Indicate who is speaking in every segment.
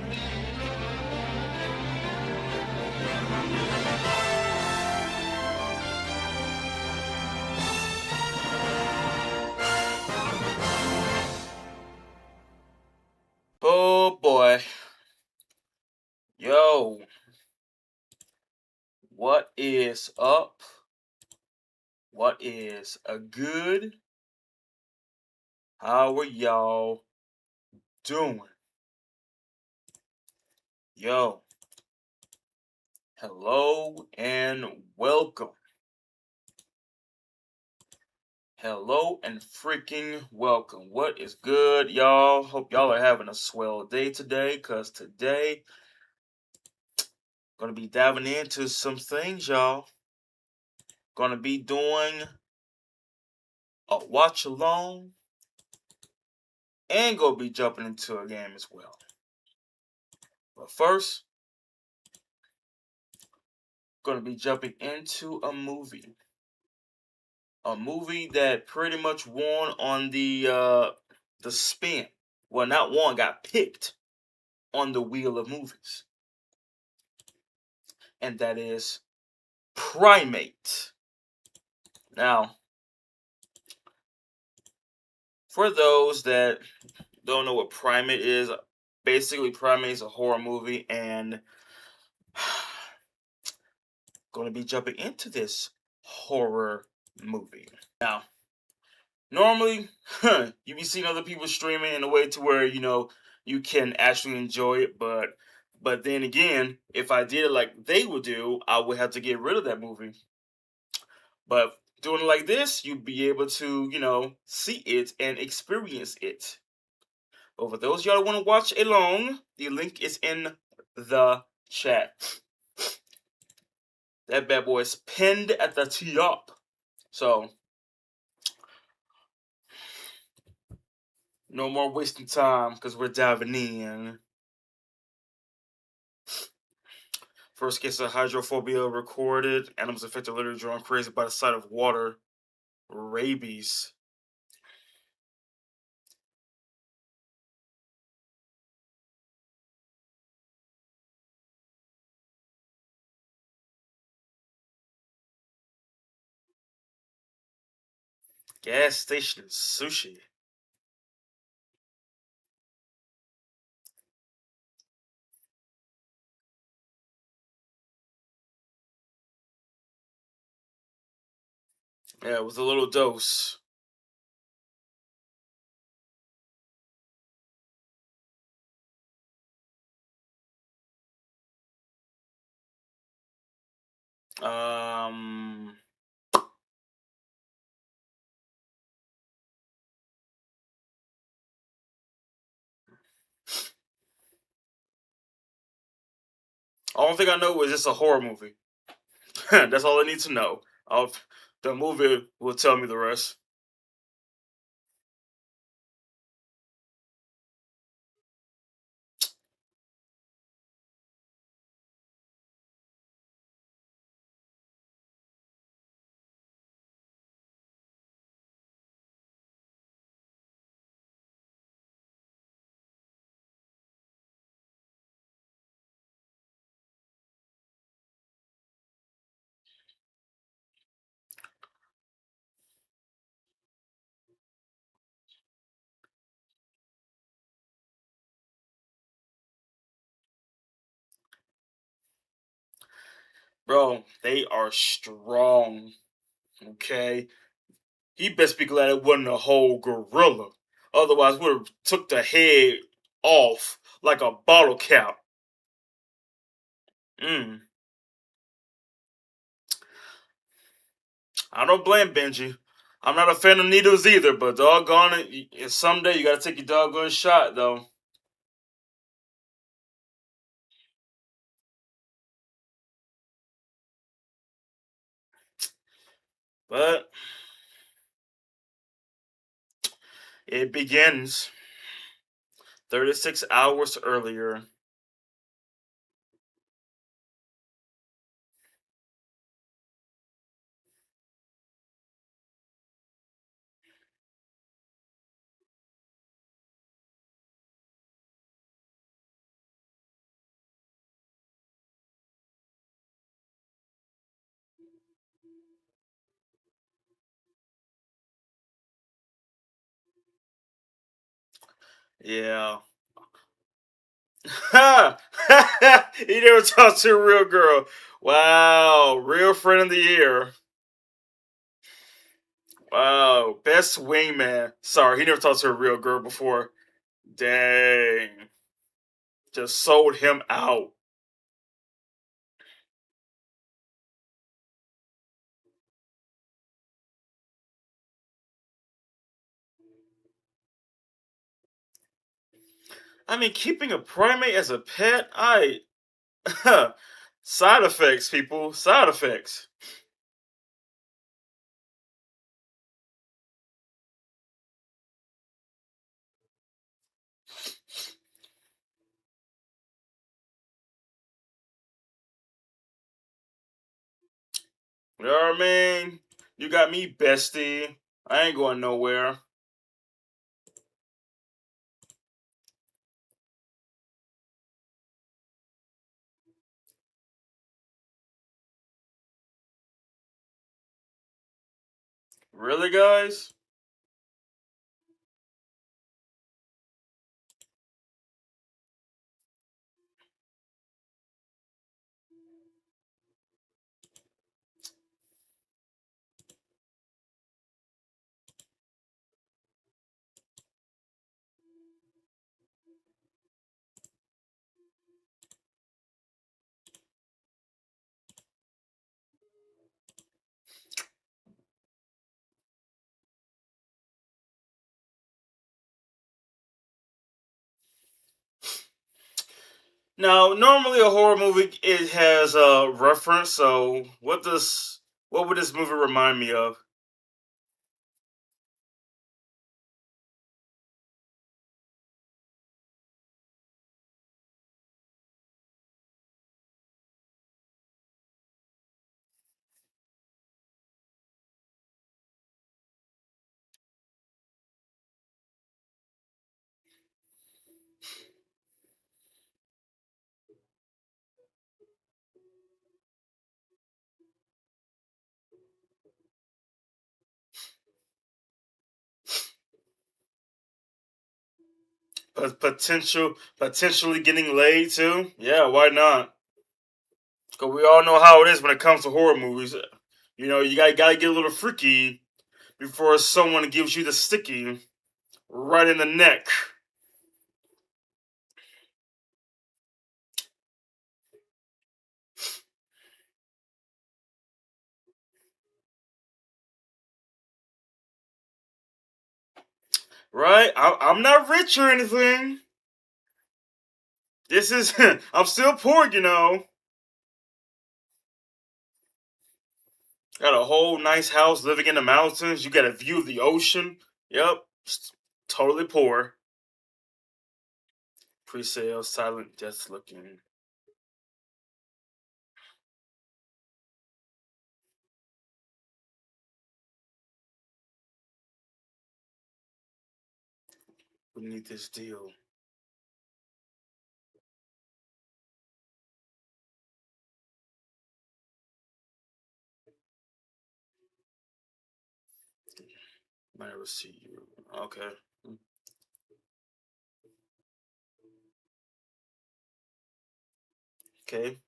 Speaker 1: Oh boy. Yo, what is up? What is a good? How are y'all doing? Yo, hello and welcome. Hello and freaking welcome. What is good, y'all? Hope y'all are having a swell day today, cause today gonna be diving into some things, y'all. Gonna be doing a watch along and gonna be jumping into a game as well. But first, gonna be jumping into a movie. A movie that pretty much won on the spin. Well, not won, got picked on the wheel of movies. And that is Primate. Now, for those that don't know what Primate is, basically Primate is a horror movie, and going to be jumping into this horror movie. Now, normally, you be seeing other people streaming in a way to where you can actually enjoy it, but then again, if I did it like they would do, I would have to get rid of that movie. But doing it like this, you'd be able to see it and experience it. But for those y'all want to watch along, the link is in the chat. That bad boy is pinned at the top. So, no more wasting time because we're diving in. First case of hydrophobia recorded. Animals affected literally drawn crazy by the sight of water. Rabies. Gas station sushi. Yeah, with a little dose. Um, Only thing I know is it's a horror movie. That's all I need to know. The movie will tell me the rest. Bro, they are strong. Okay? He best be glad it wasn't a whole gorilla. Otherwise, would have took the head off like a bottle cap. Mm. I don't blame Benji. I'm not a fan of needles either, but doggone it, someday you gotta take your doggone shot, though. But it begins 36 hours earlier. Yeah. He never talked to a real girl. Wow, real friend of the year. Wow, best wingman. Sorry, he never talked to a real girl before. Dang, just sold him out. I mean, keeping a primate as a pet, side effects, people, side effects. You know what I mean? You got me, bestie. I ain't going nowhere. Really, guys? Now, normally a horror movie it has a reference. So, what would this movie remind me of? Potentially getting laid too. Yeah, why not? Because we all know how it is when it comes to horror movies. You know, you gotta get a little freaky before someone gives you the sticky right in the neck. Right? I'm not rich or anything. This is I'm still poor, you know. Got a whole nice house living in the mountains. You got a view of the ocean. Yep. Totally poor. Pre-sale, silent death looking. We need this deal. Might ever see you. Okay. Okay.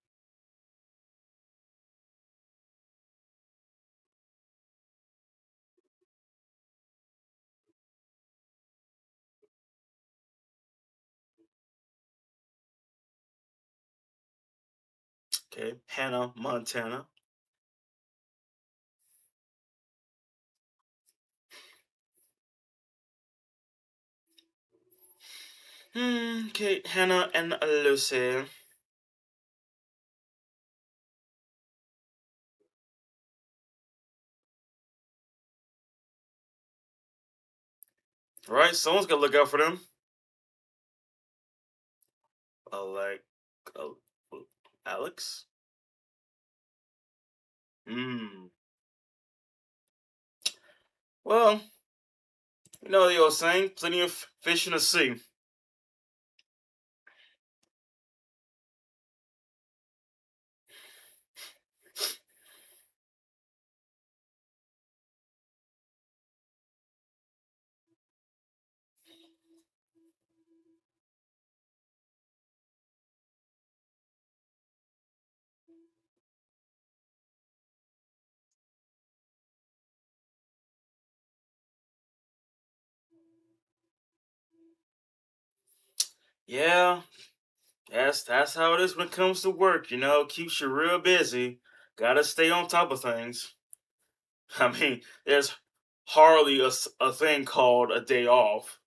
Speaker 1: Okay. Hannah, Montana. Okay. Hannah and Lucy. Right? Someone's gonna look out for them. Like, uh, Alex. Hmm. Well, you know the old saying: plenty of fish in the sea. Yeah, that's how it is when it comes to work. Keeps you real busy. Gotta stay on top of things. I mean, there's hardly a thing called a day off.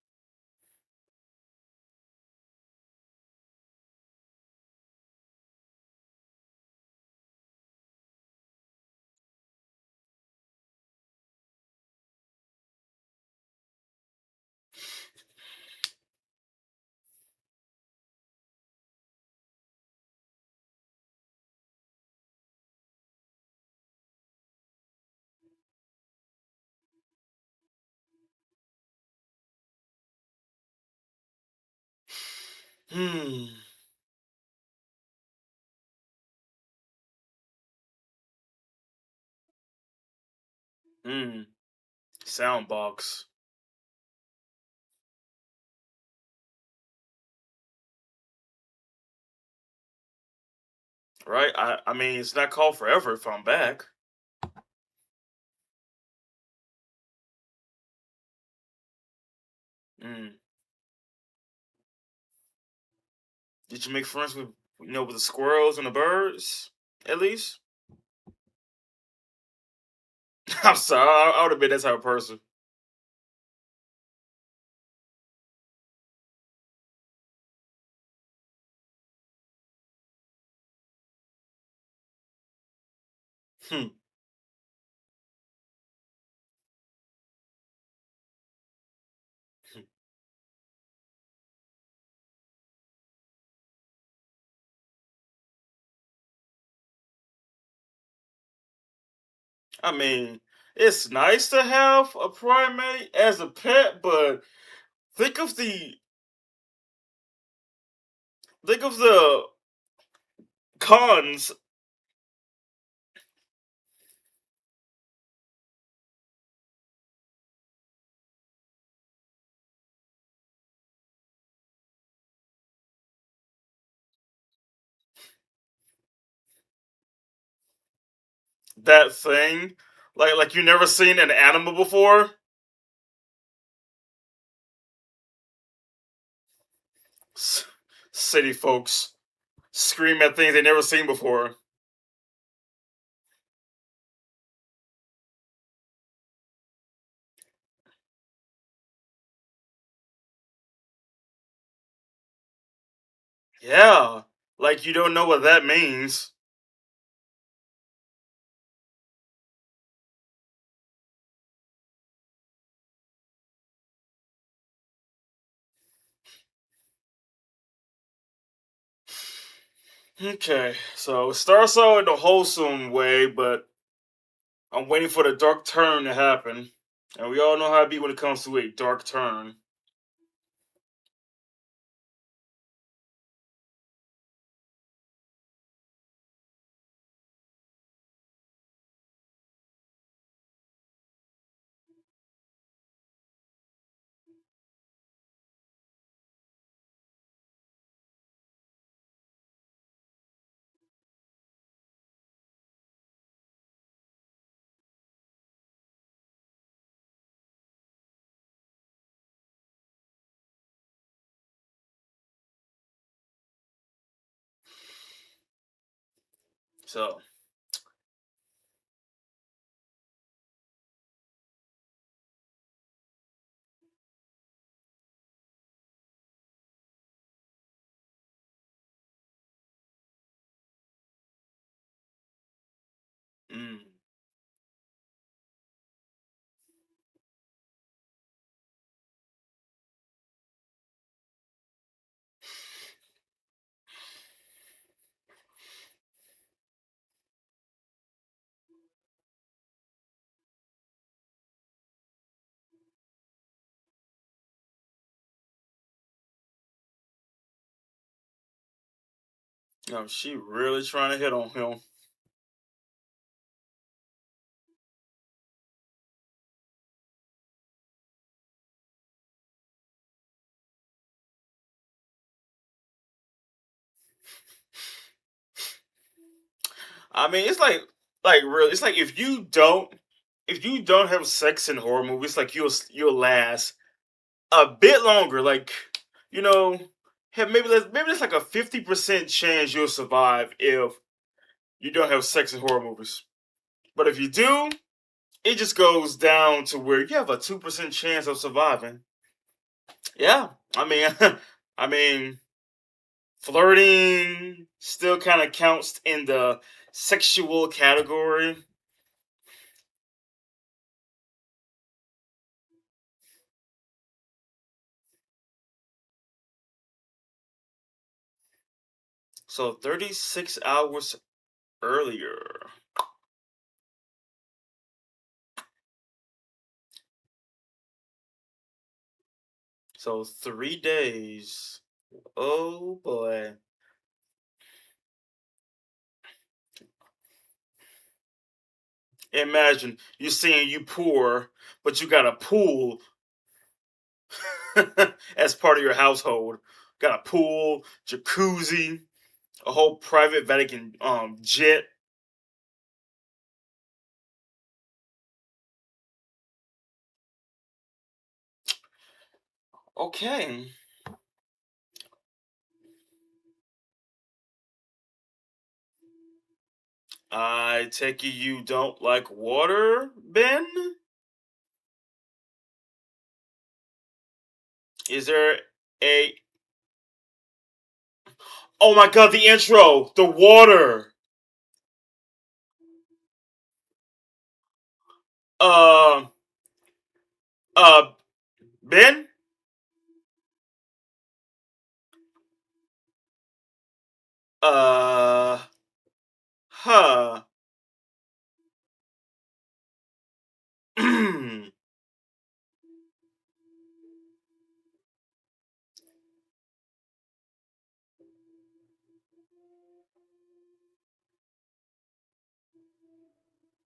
Speaker 1: Hmm. Hmm. Sound box. Right? I mean, it's not called forever if I'm back. Hmm. Did you make friends with the squirrels and the birds? At least. I'm sorry. I would have been that type of person. Hmm. I mean, it's nice to have a primate as a pet, but think of the think of the cons. That thing, like you never seen an animal before. S- City folks scream at things they never seen before. Yeah, like you don't know what that means. Okay, so it starts out in a wholesome way, but I'm waiting for the dark turn to happen. And we all know how it be when it comes to a dark turn. So, mm, she really trying to hit on him. I mean, it's like real. It's like if you don't have sex in horror movies, like you'll last a bit longer. Like you know, Hey, maybe there's like a 50% chance you'll survive if you don't have sex in horror movies. But if you do, it just goes down to where you have a 2% chance of surviving. Yeah, I mean, I mean, flirting still kind of counts in the sexual category. So 36 hours earlier. So 3 days. Oh boy. Imagine you seeing you poor, but you got a pool as part of your household. Got a pool, jacuzzi, a whole private Vatican jet. Okay. I take it you don't like water, Ben? Is there a Oh my god, the intro! The water! Uh uh Ben? Uh huh.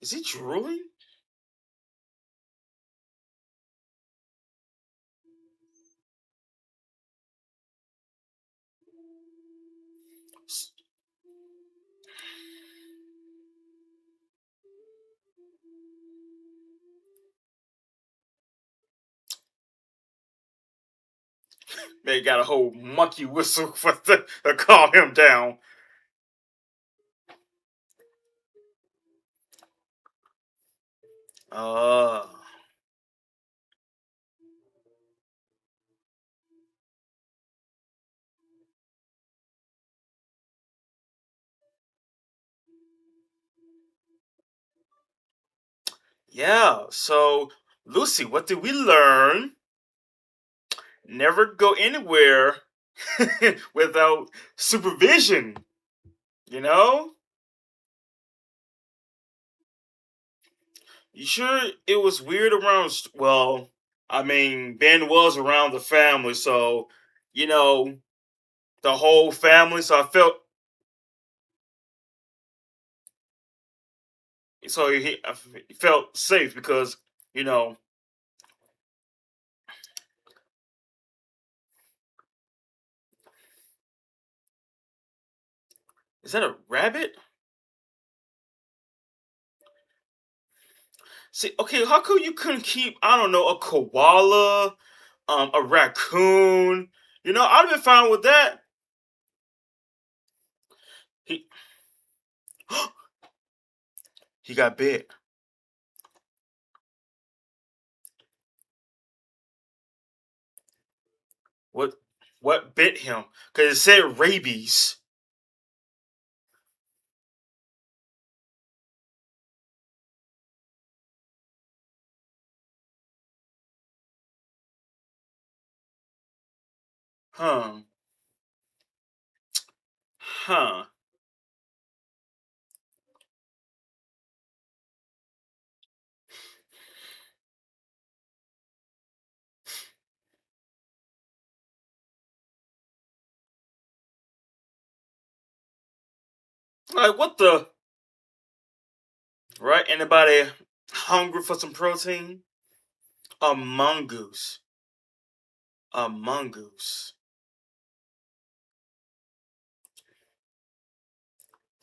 Speaker 1: Is he drooling? They got a whole monkey whistle for to calm him down. Uh, yeah. So, Lucy, what did we learn? Never go anywhere without supervision. You know? You sure it was weird around? Well, I mean, Ben was around the family, so you know the whole family. So I felt he felt safe because you know is that a rabbit? See, okay, how come you couldn't keep I don't know a koala, a raccoon? You know, I'd have been fine with that. He he got bit. What what bit him? Cause it said rabies. Huh? Huh? Like what the? Right? Anybody hungry for some protein? A mongoose. A mongoose.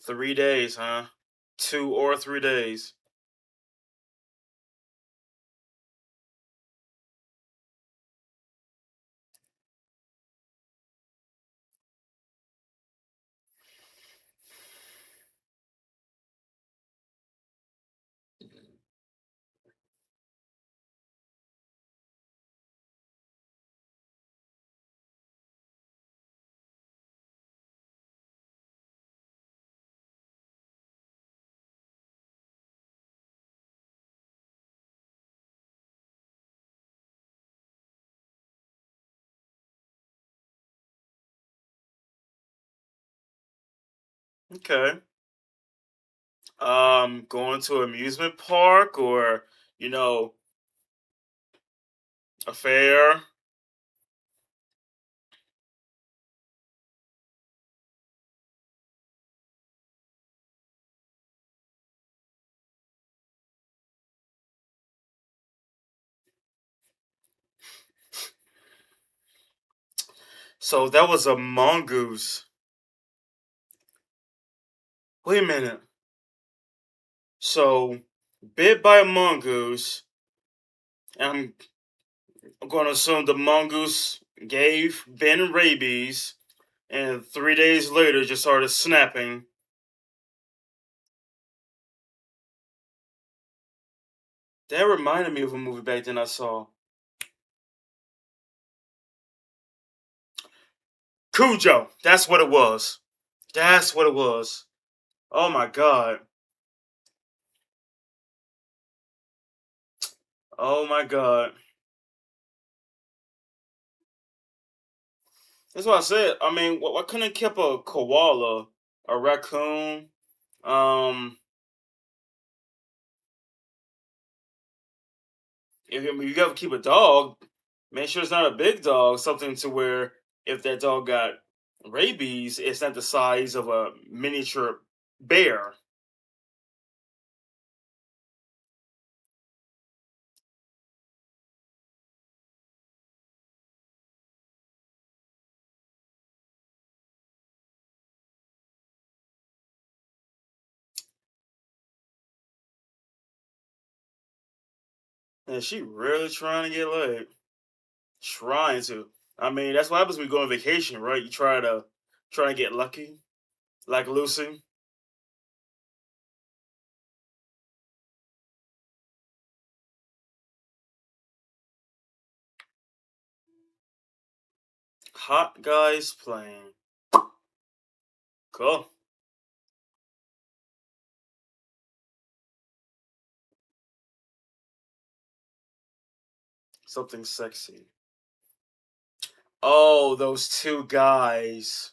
Speaker 1: 3 days, huh? 2 or 3 days. Okay. Going to amusement park or you know a fair. So that was a mongoose. Wait a minute. So bit by a mongoose, and I'm going to assume the mongoose gave Ben rabies, and 3 days later just started snapping. That reminded me of a movie back then I saw. Cujo. That's what it was. That's what it was. Oh my god. Oh my god. That's what I said. I mean, why couldn't it keep a koala, a raccoon? Um, if you gotta keep a dog, make sure it's not a big dog. Something to where if that dog got rabies, it's not the size of a miniature bear. And she really trying to get laid. Trying to. I mean, that's what happens when you go on vacation, right? You try to get lucky, like Lucy. Hot guys playing. Cool. Something sexy. Oh, those two guys.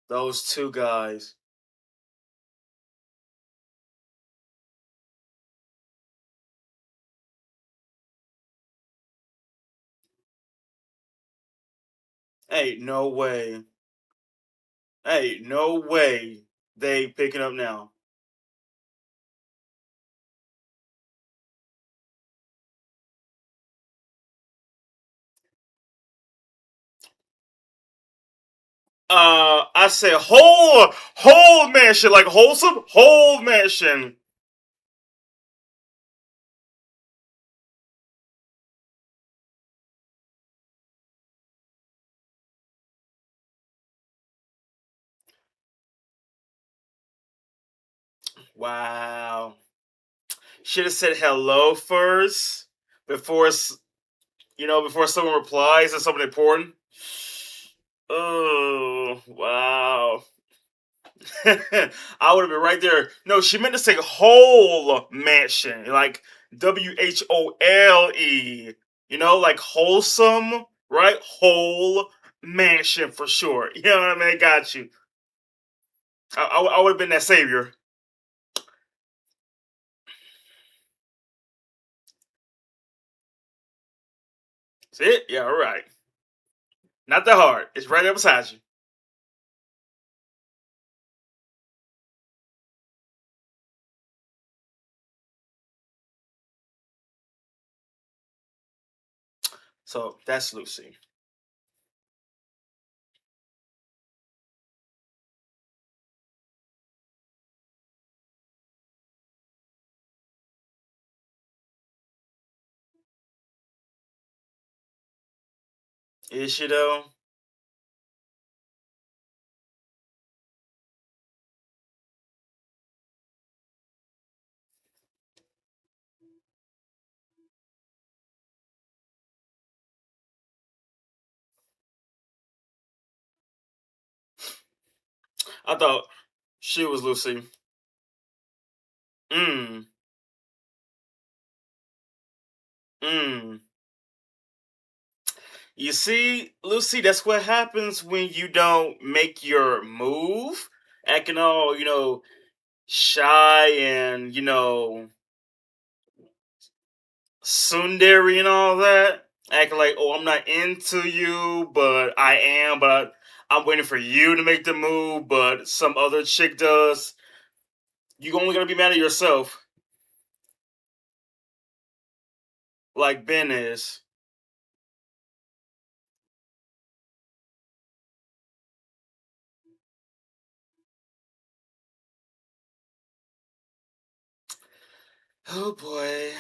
Speaker 1: Those two guys. Hey, no way. Hey, no way. They picking up now. I said whole mansion, like wholesome whole mansion. Wow. Should have said hello first before before someone replies or something important. Oh wow. I would have been right there. No, she meant to say whole mansion, like WHOLE. Like wholesome, right? Whole mansion for sure. You know what I mean? Got you. I would have been that savior. See it? Yeah, all right. Not that hard. It's right there beside you. So that's Lucy. Is she though? I thought she was Lucy. Mmm. Mmm. You see, Lucy, that's what happens when you don't make your move acting all, shy and, tsundere and all that. Acting like, oh, I'm not into you, but I am, but I'm waiting for you to make the move, but some other chick does. You only gonna be mad at yourself, like Ben is. Oh boy.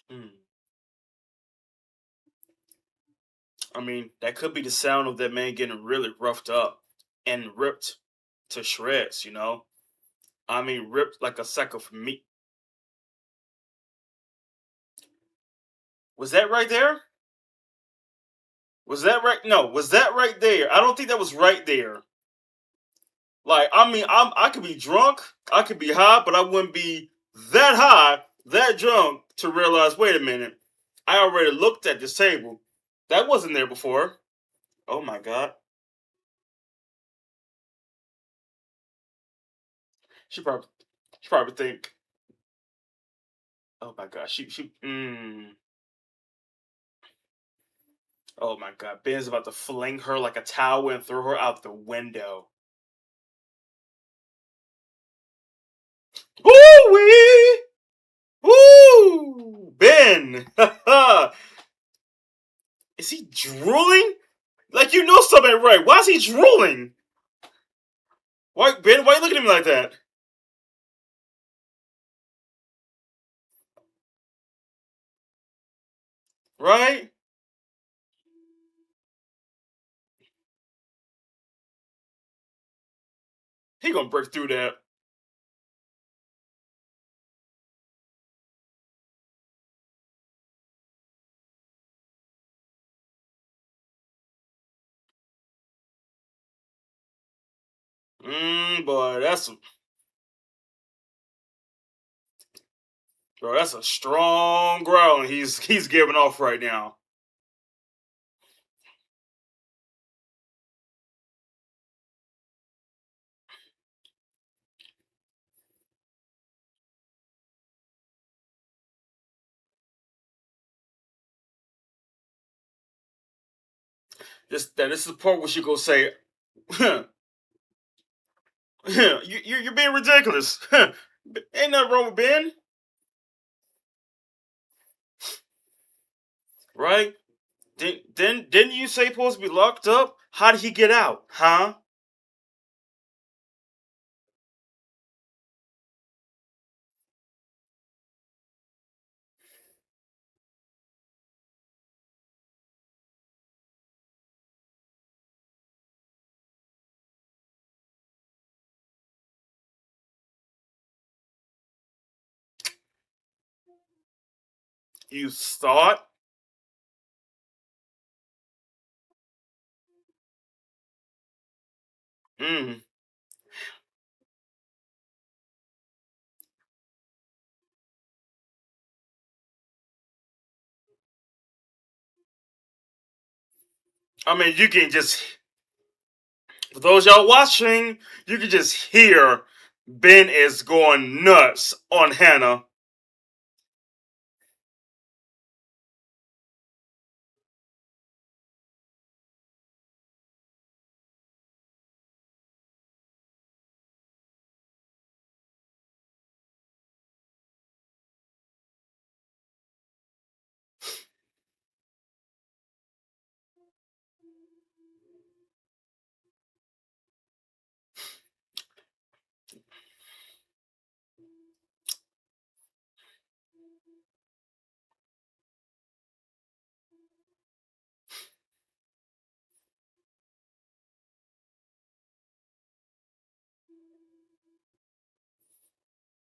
Speaker 1: Hmm. I mean, that could be the sound of that man getting really roughed up and ripped to shreds, I mean, ripped like a sack of meat. Was that right there? Was that right? No, was that right there? I don't think that was right there. Like, I mean, I could be drunk, I could be high, but I wouldn't be that high, that drunk to realize, wait a minute, I already looked at this table. That wasn't there before. Oh my god. She probably she probably think, oh my god, oh my god, Ben's about to fling her like a towel and throw her out the window. Woo wee! Woo! Ben! Is he drooling? Like, something ain't right. Why is he drooling? Why, Ben? Why you looking at me like that? Right? He gonna break through that. Boy, that's a strong growl he's giving off right now. This is the part where she go say, you're being ridiculous. Ain't nothing wrong with Ben, right? Didn't you say he supposed to be locked up? How did he get out? Huh? You thought? Mm. I mean, you can just, for those y'all watching, you can just hear Ben is going nuts on Hannah.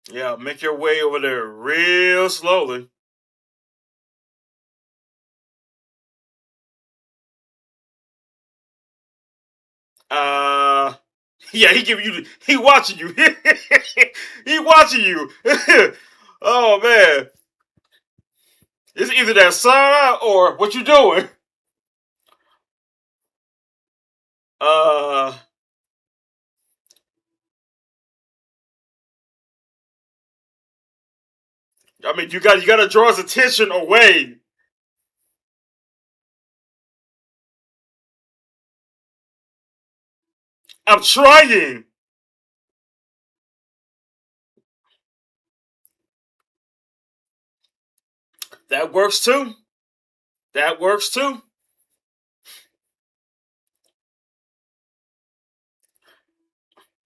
Speaker 1: Yeah, make your way over there real slowly. Uh, Yeah, he watching you. He watching you. Oh man, it's either that side or what you doing. Uh, I mean, you gotta draw his attention away. I'm trying. That works too. That works too.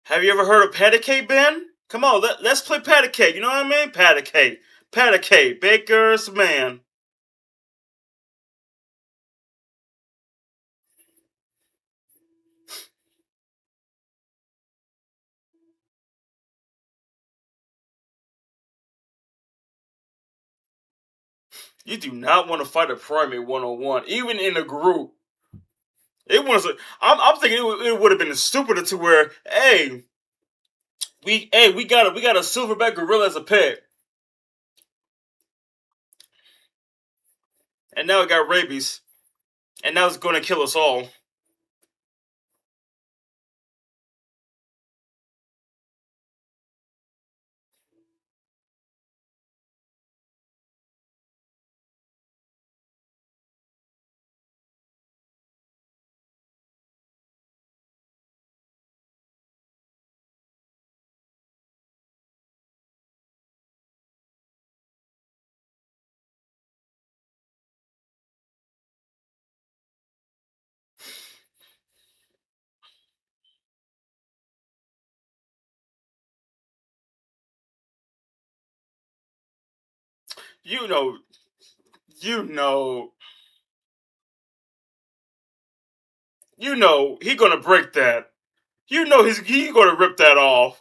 Speaker 1: Have you ever heard of patty cake, Ben? Come on, let's play patty cake. You know what I mean? Patty cake, baker's man. You do not want to fight a primate one on one, even in a group. It was. I'm thinking it would have been stupider to where, we got a silverback gorilla as a pet, and now it got rabies, and now it's going to kill us all. You know, you know, he gonna break that. He gonna rip that off.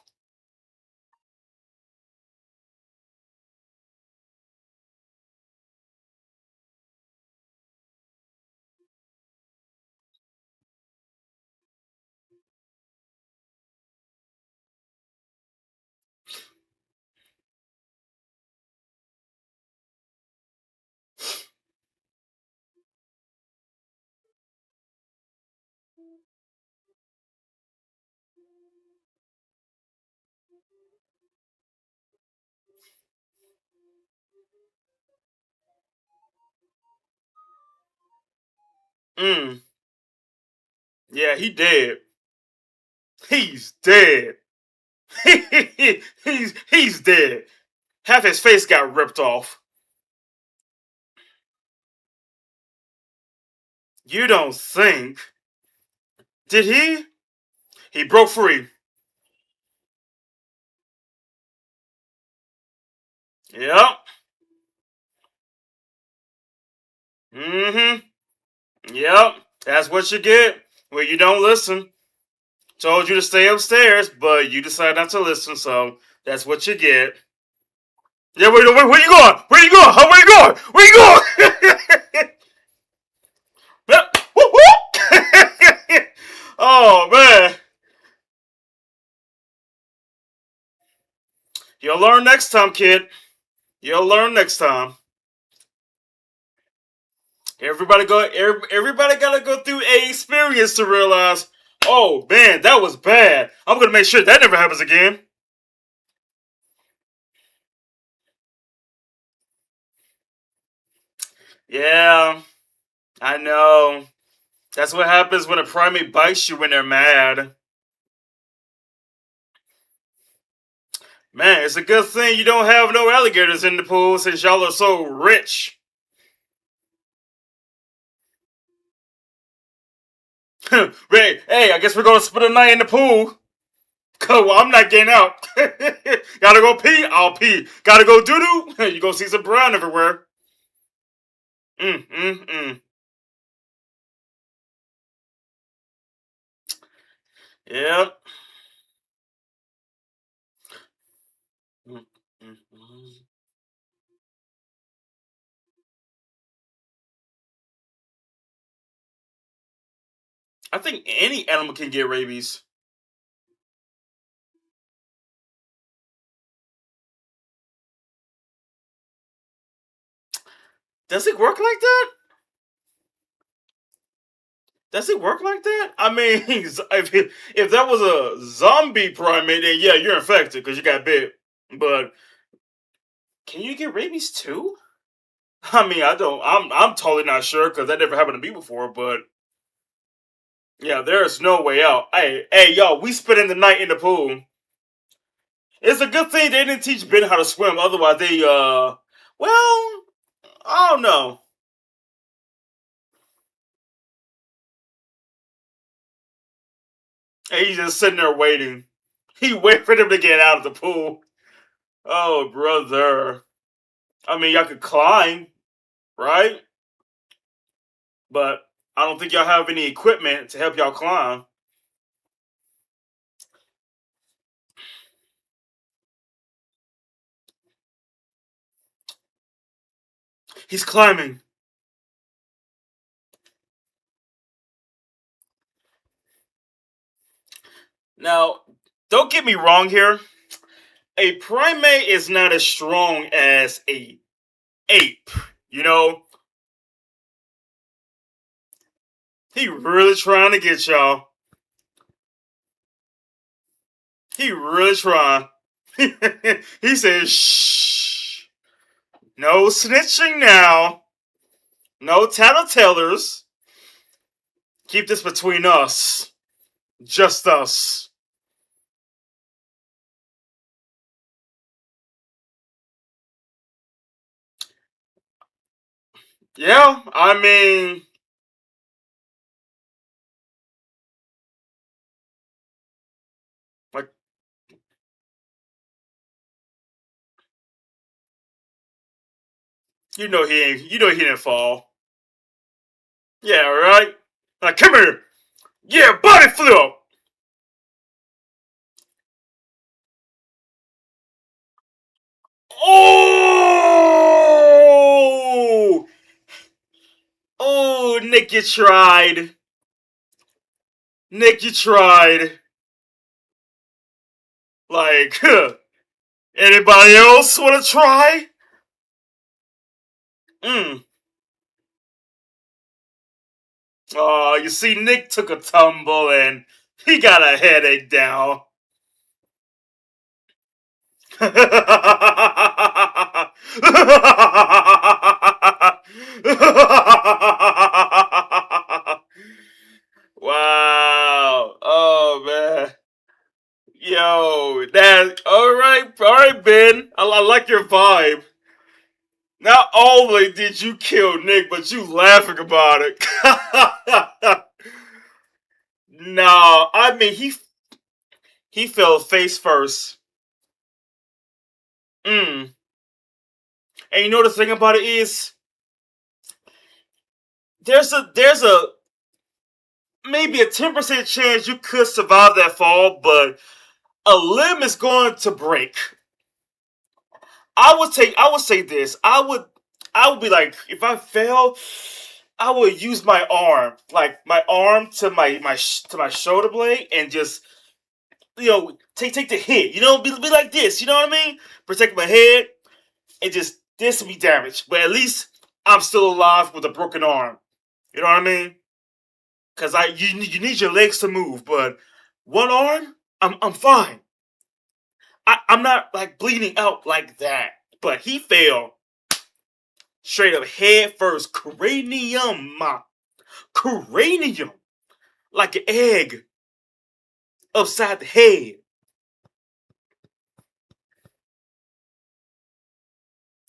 Speaker 1: Mm, yeah, he dead. He's dead. He's dead. Half his face got ripped off. You don't think? Did he? He broke free. Yep. Mm-hmm. Yep. That's what you get when you don't listen. Told you to stay upstairs, but you decided not to listen, so that's what you get. Yeah, where you going? Where you going? Where you going? Where you going? Yep. Whoop, whoop. Oh man. You'll learn next time, kid. You'll learn next time. Everybody gotta go through a experience to realize, oh man, that was bad. I'm gonna make sure that never happens again. Yeah, I know. That's what happens when a primate bites you when they're mad. Man, it's a good thing you don't have no alligators in the pool since y'all are so rich. Right, hey, I guess we're gonna spend a night in the pool. Well, I'm not getting out. Gotta go pee? I'll pee. Gotta go doo doo? You gonna see some brown everywhere. Mm, mm, mm. Yep. Mm, mm, mm. I think any animal can get rabies. Does it work like that? Does it work like that? I mean, if that was a zombie primate, then yeah, you're infected because you got bit. But can you get rabies too? I mean, I don't. I'm totally not sure because that never happened to me before. But yeah, there's no way out. Hey, yo, we spending the night in the pool. It's a good thing they didn't teach Ben how to swim. Otherwise, well, I don't know. And he's just sitting there waiting. He wait for them to get out of the pool. Oh, brother. I mean, y'all could climb, right? But I don't think y'all have any equipment to help y'all climb. He's climbing. Now, don't get me wrong here. A primate is not as strong as a ape. You know, he really trying to get y'all. He really trying. He says, "Shh, no snitching now, no tattletellers. Keep this between us, just us." Yeah, I mean, like, you know he didn't fall. Yeah, right. Like, come here. Yeah, body flip. Oh, oh, Nick, you tried. Nick, you tried. Like, huh. Anybody else want to try? Mm. You see, Nick took a tumble and he got a headache down. Wow. Oh man. Yo, that all right, Ben. I like your vibe. Not only did you kill Nick, but you laughing about it. No, I mean he fell face first. Mm. And you know the thing about it is there's a maybe a 10% chance you could survive that fall, but a limb is going to break. I would say this. I would be like, if I fell, I would use my arm, like my arm to my shoulder blade, and just take the hit. Be like this. You know what I mean? Protect my head, and just this will be damaged, but at least I'm still alive with a broken arm. You know what I mean? Because you need your legs to move, but one arm, I'm fine. I'm not like bleeding out like that. But he fell straight up head first, cranium, like an egg upside the head.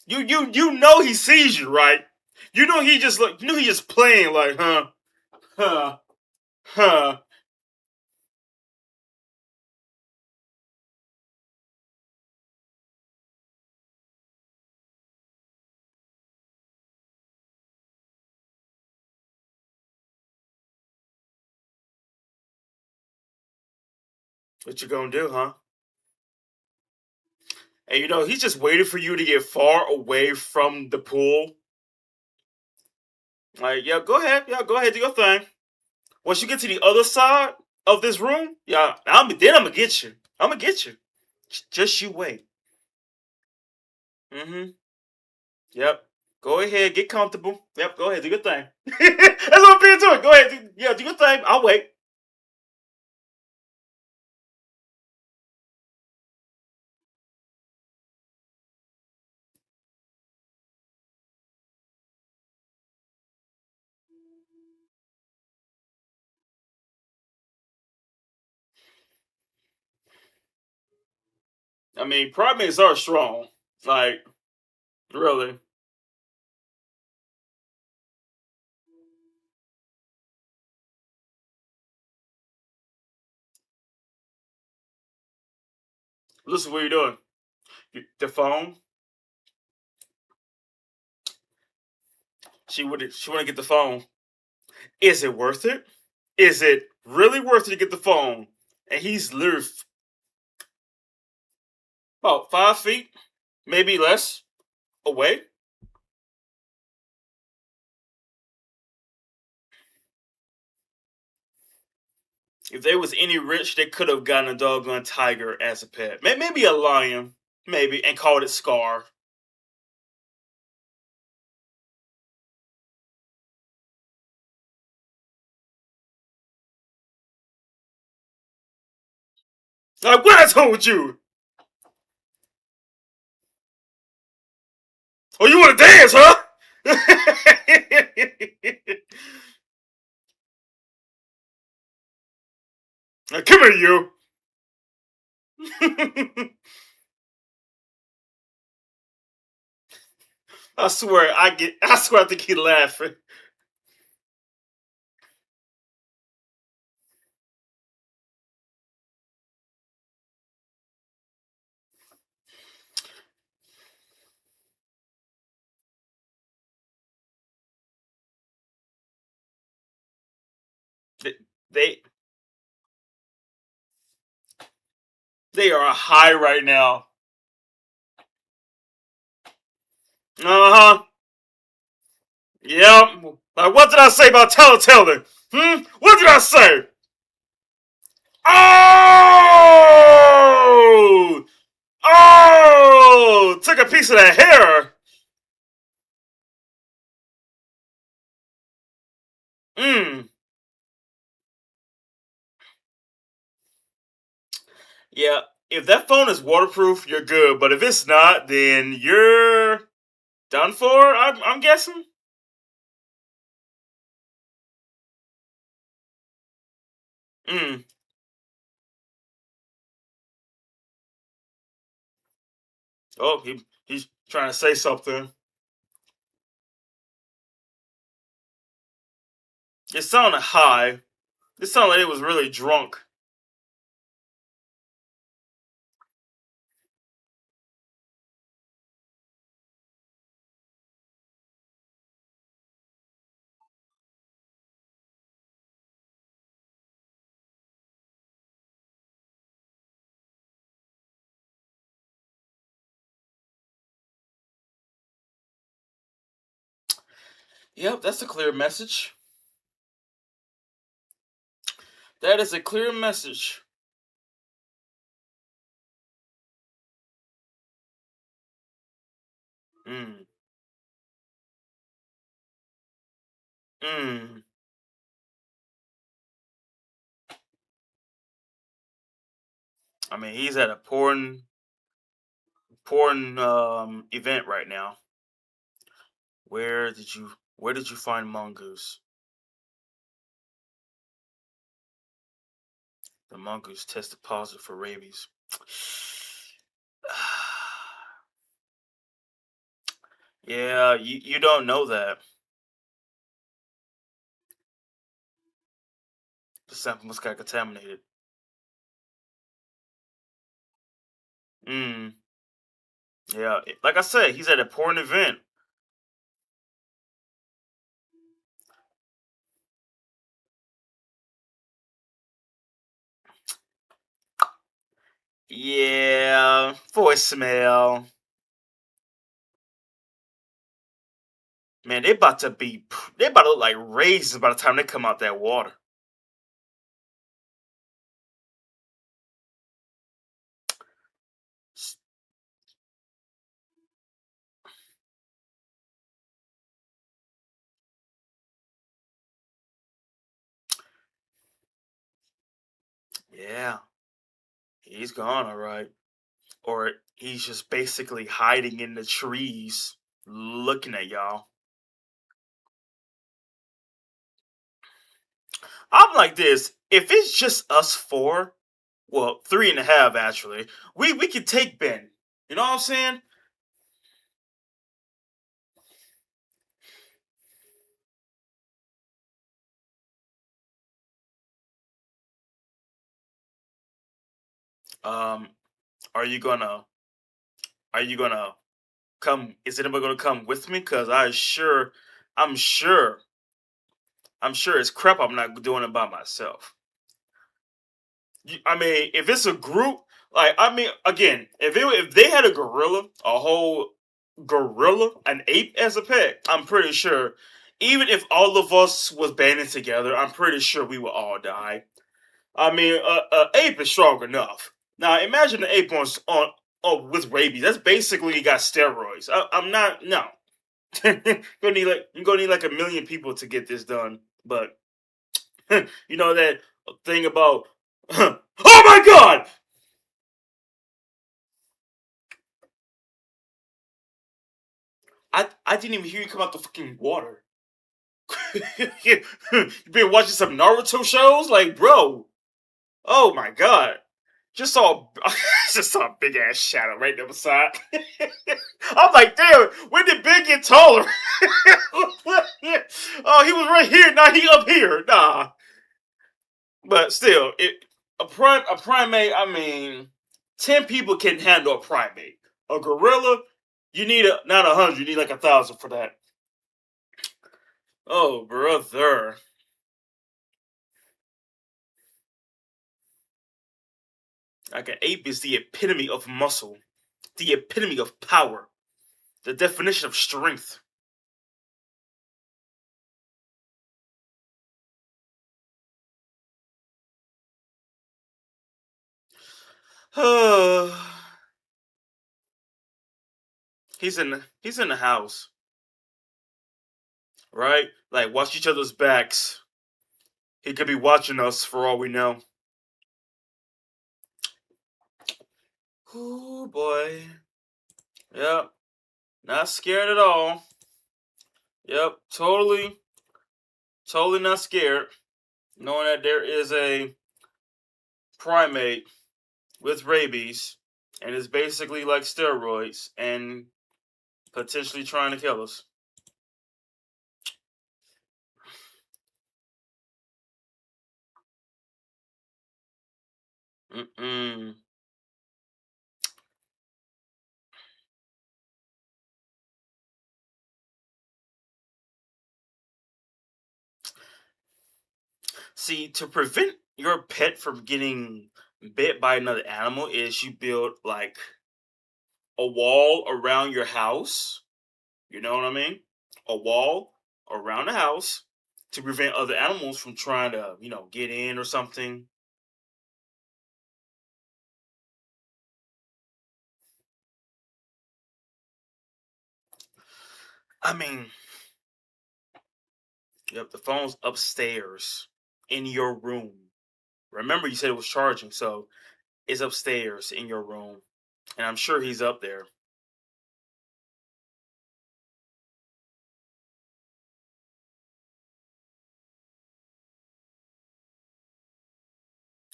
Speaker 1: You know he sees you, right? You know he just playing like, huh, huh. What you gonna do, huh? And he's just waiting for you to get far away from the pool. Like, yeah, go ahead, do your thing. Once you get to the other side of this room, yeah, then I'm gonna get you. I'm gonna get you. Just you wait. Mm-hmm. Yep. Go ahead, get comfortable. Yep, go ahead, do your thing. That's what I'm being doing. Go ahead, yeah, do your thing. I'll wait. I mean, primates are strong. Like, really. Listen, what are you doing? The phone. She would get the phone. Is it worth it? Is it really worth it to get the phone? And he's literally about 5 feet, maybe less, away. If they was any rich, they could have gotten a doggone tiger as a pet. Maybe a lion, maybe, and called it Scar. Like what I told you. Oh, you want to dance, huh? Now, come here, you. I swear, I swear, I think he laughing. They, they, they are high right now. Uh huh. Yep. Like, what did I say about Telltale? What did I say? Oh! Oh! Took a piece of the hair. Mm. Yeah. If that phone is waterproof, you're good. But if it's not, then you're done for. I'm guessing. Mm. Oh, he's trying to say something. It sounded high. It sounded like it was really drunk. Yep, that's a clear message. That is a clear message. Mm. Mm. I mean, he's at a important event right now. Where did you find mongoose? The mongoose tested positive for rabies. Yeah, you don't know that. The sample must got contaminated. Mm. Yeah, like I said, he's at an important event. Yeah, voicemail. Man, they about to look like raisins by the time they come out that water. Yeah, he's gone, all right. Or he's just basically hiding in the trees, looking at y'all. I'm like this. If it's just us four, well, three and a half actually, we could take Ben. You know what I'm saying? Um, are you gonna are you gonna come? Is anybody gonna come with me? Cause I'm sure, I'm sure it's crap. I'm not doing it by myself. I mean, if it's a group, like I mean, again, if they had a gorilla, a whole gorilla, an ape as a pet, I'm pretty sure. Even if all of us was banding together, I'm pretty sure we would all die. I mean, ape is strong enough. Now, imagine an ape on oh with rabies. That's basically got steroids. I'm not no. You're gonna need like a million people to get this done. But you know that thing about oh my god! I didn't even hear you come out the fucking water. You been watching some Naruto shows, like bro. Oh my god. Just saw, just saw a big ass shadow right there beside. I'm like, damn, when did Big get taller? Oh, he was right here. Now he up here. Nah, but still, a primate. I mean, 10 people can handle a primate. A gorilla, you need not 100. You need like 1,000 for that. Oh, brother. Like an ape is the epitome of muscle, the epitome of power, the definition of strength. He's in the house, right? Like watch each other's backs. He could be watching us for all we know. Oh boy. Yep. Not scared at all. Yep. Totally not scared. Knowing that there is a primate with rabies and is basically like steroids and potentially trying to kill us. Mm-mm. See, to prevent your pet from getting bit by another animal is you build like a wall around your house. You know what I mean? A wall around the house to prevent other animals from trying to, get in or something. I mean, yep, the phone's upstairs in your room. Remember, you said it was charging, so it's upstairs in your room, and I'm sure he's up there.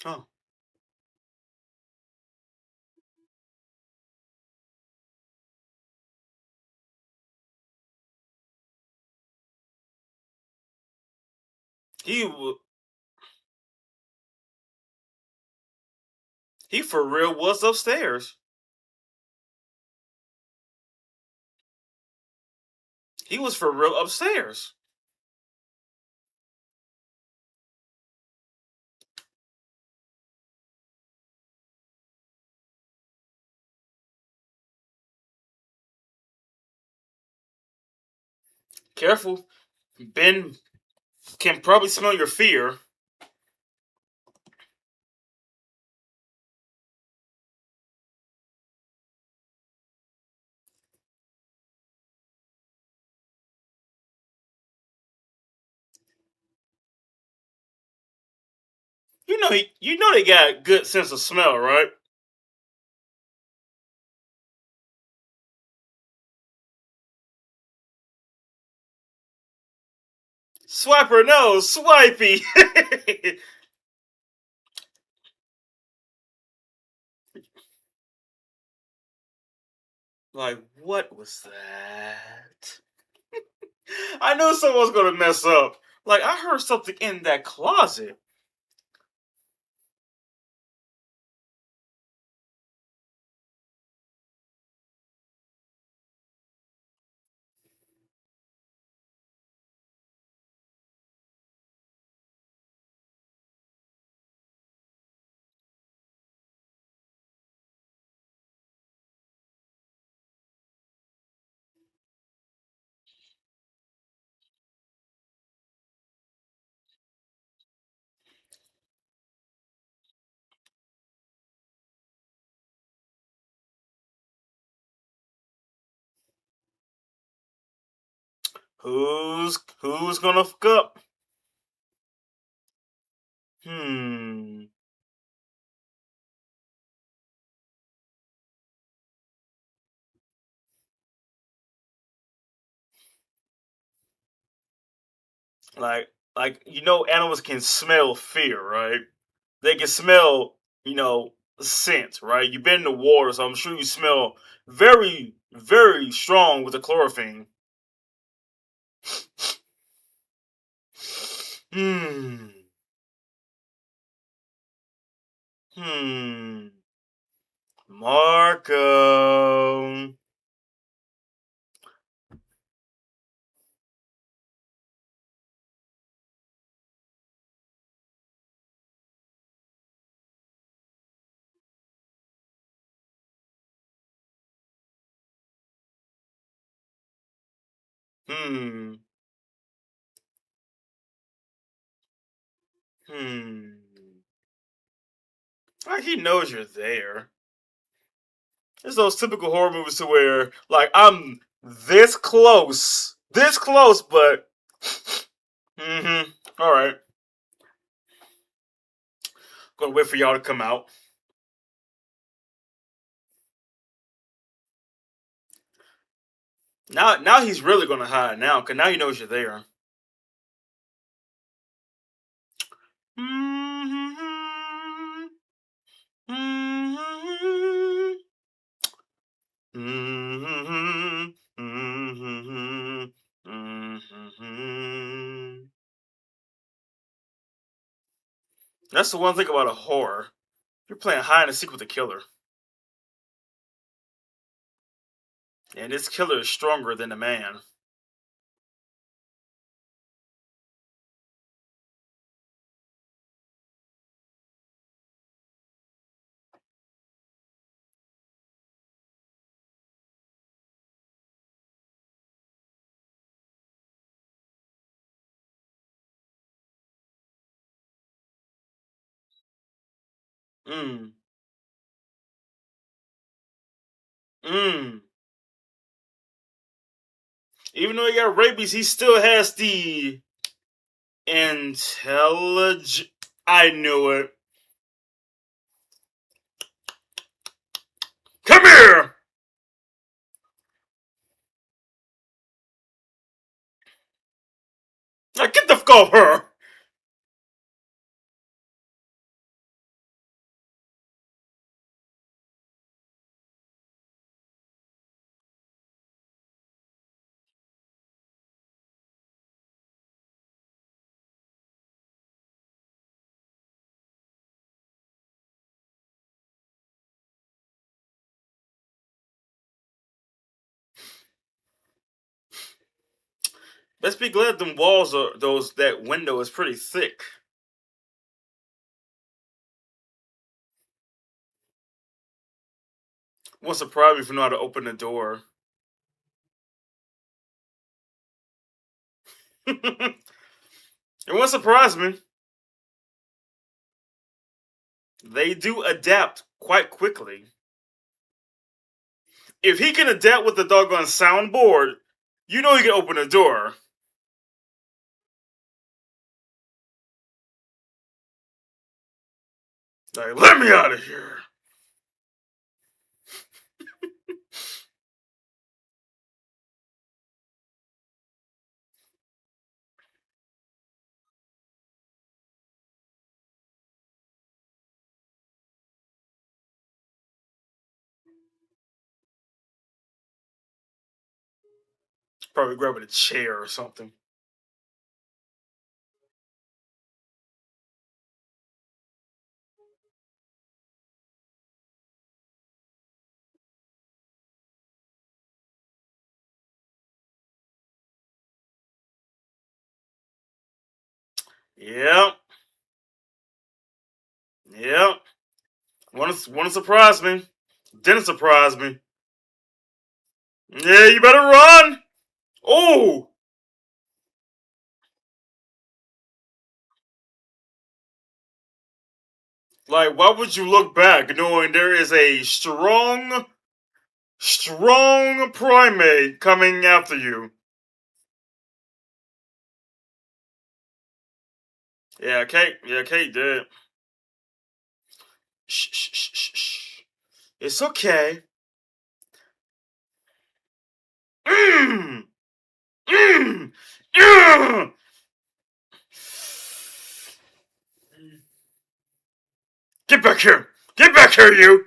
Speaker 1: Oh, he he for real was upstairs. He was for real upstairs. Careful, Ben can probably smell your fear. You know they got good sense of smell, right? Swiper, no, swipey. Like, what was that? I knew someone's gonna mess up. Like, I heard something in that closet. Who's gonna fuck up? Hmm. Like animals can smell fear, right? They can smell, scent, right? You've been in the water, so I'm sure you smell very, very strong with the chlorophene. Hmm. Hmm. Marco. Hmm. Hmm. Like he knows you're there. It's those typical horror movies to where, like, I'm this close, but mm-hmm. All right, gonna wait for y'all to come out. Now he's really gonna hide now, cause now he knows you're there. Mm-hmm. Mm-hmm. Mm-hmm. Mm-hmm. Mm-hmm. That's the one thing about a horror. You're playing hide and seek with the killer, and this killer is stronger than the man. Mm. Mm. Even though he got rabies, he still has the intelligence. I knew it. Come here! Now get the fuck off her! Let's be glad them walls are that window is pretty thick. Won't surprise me if you know how to open the door. It won't surprise me. They do adapt quite quickly. If he can adapt with the doggone soundboard, you know he can open the door. Like, let me out of here. Probably grabbing a chair or something. Yep. Yep. Want to surprise me? Didn't surprise me. Yeah, you better run. Oh, like why would you look back knowing there is a strong primate coming after you? Yeah, Kate. Yeah, Kate did. Shh, shh, shh, shh, shh. It's okay. Mm, mm, mm. Get back here! Get back here, you!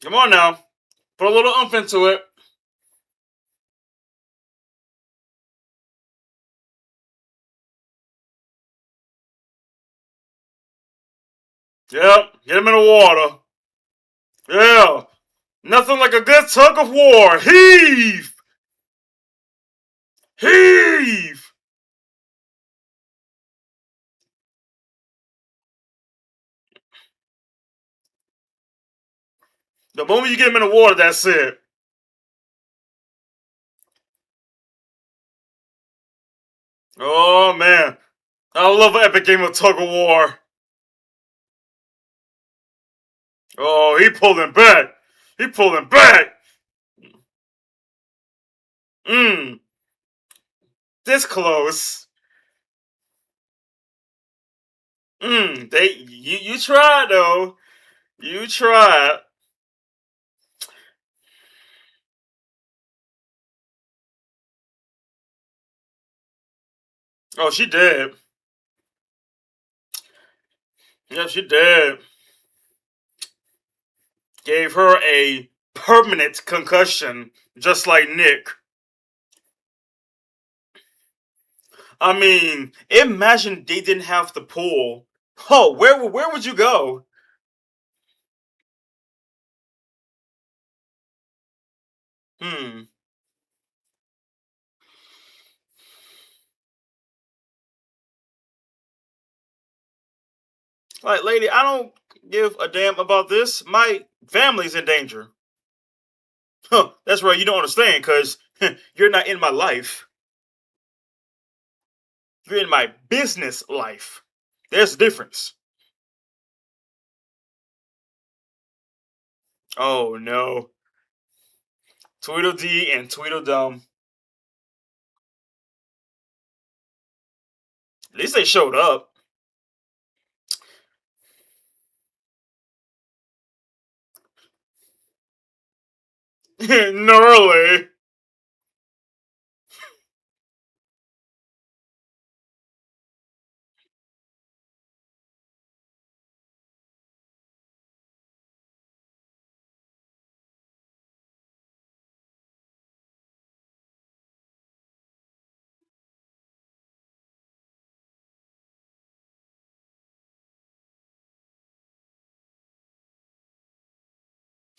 Speaker 1: Come on now. Put a little oomph into it. Yep, get him in the water. Yeah, nothing like a good tug of war. Heave! Heave! The moment you get him in the water, that's it. Oh man, I love an epic game of tug of war. Oh, he pulled him back. He pulled him back. Mmm, this close. You tried though. You tried. Oh, she did. Yeah, she did. Gave her a permanent concussion, just like Nick. I mean, imagine they didn't have the pool. Oh, where would you go? Hmm. Like, lady, I don't give a damn about this. My family's in danger. Huh, that's right, you don't understand, because you're not in my life. You're in my business life. There's a difference. Oh no. Tweedledee and Tweedledum. At least they showed up. Gnarly.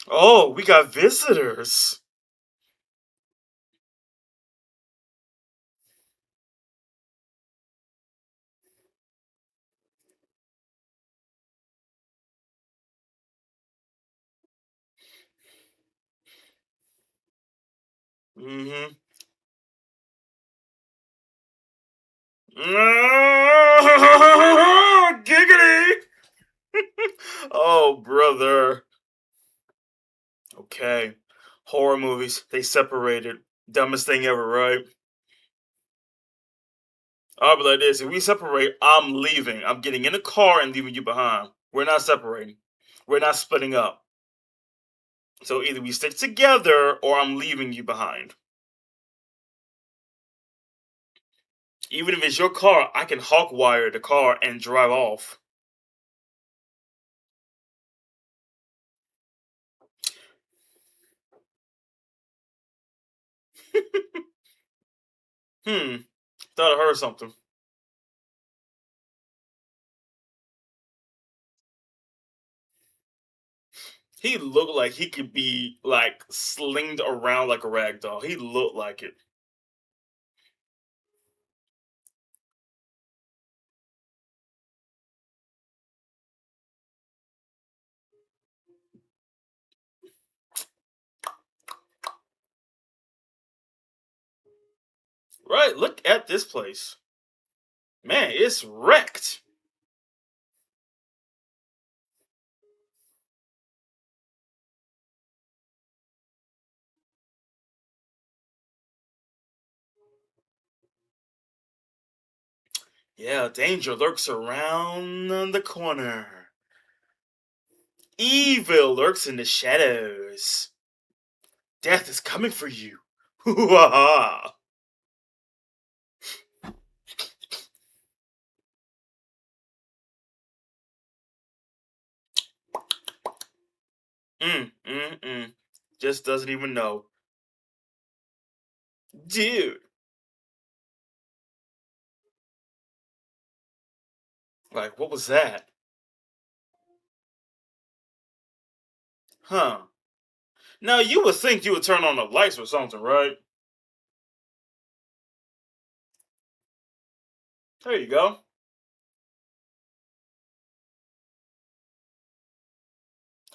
Speaker 1: Oh, we got visitors. Mm-hmm. Giggity! Oh, brother. Okay. Horror movies, they separated. Dumbest thing ever, right? I'll be like this: if we separate, I'm leaving. I'm getting in the car and leaving you behind. We're not separating. We're not splitting up. So either we stick together or I'm leaving you behind. Even if it's your car, I can hawk wire the car and drive off. Hmm. Thought I heard something. He looked like he could be like slinged around like a rag doll. He looked like it. Right? Look at this place. Man, it's wrecked. Yeah, danger lurks around the corner. Evil lurks in the shadows. Death is coming for you. Hoo-ha-ha. Mm. Just doesn't even know. Dude. Like, what was that? Huh. Now, you would think you would turn on the lights or something, right? There you go.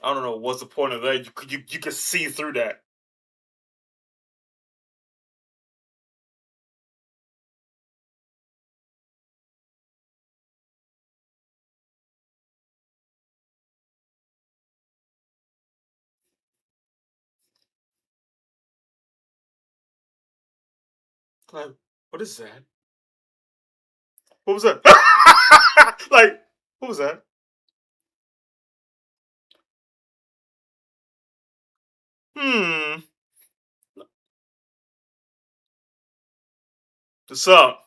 Speaker 1: I don't know what's the point of that. You could see through that. Like, what is that? What was that? Like, what was that? Hmm. What's up?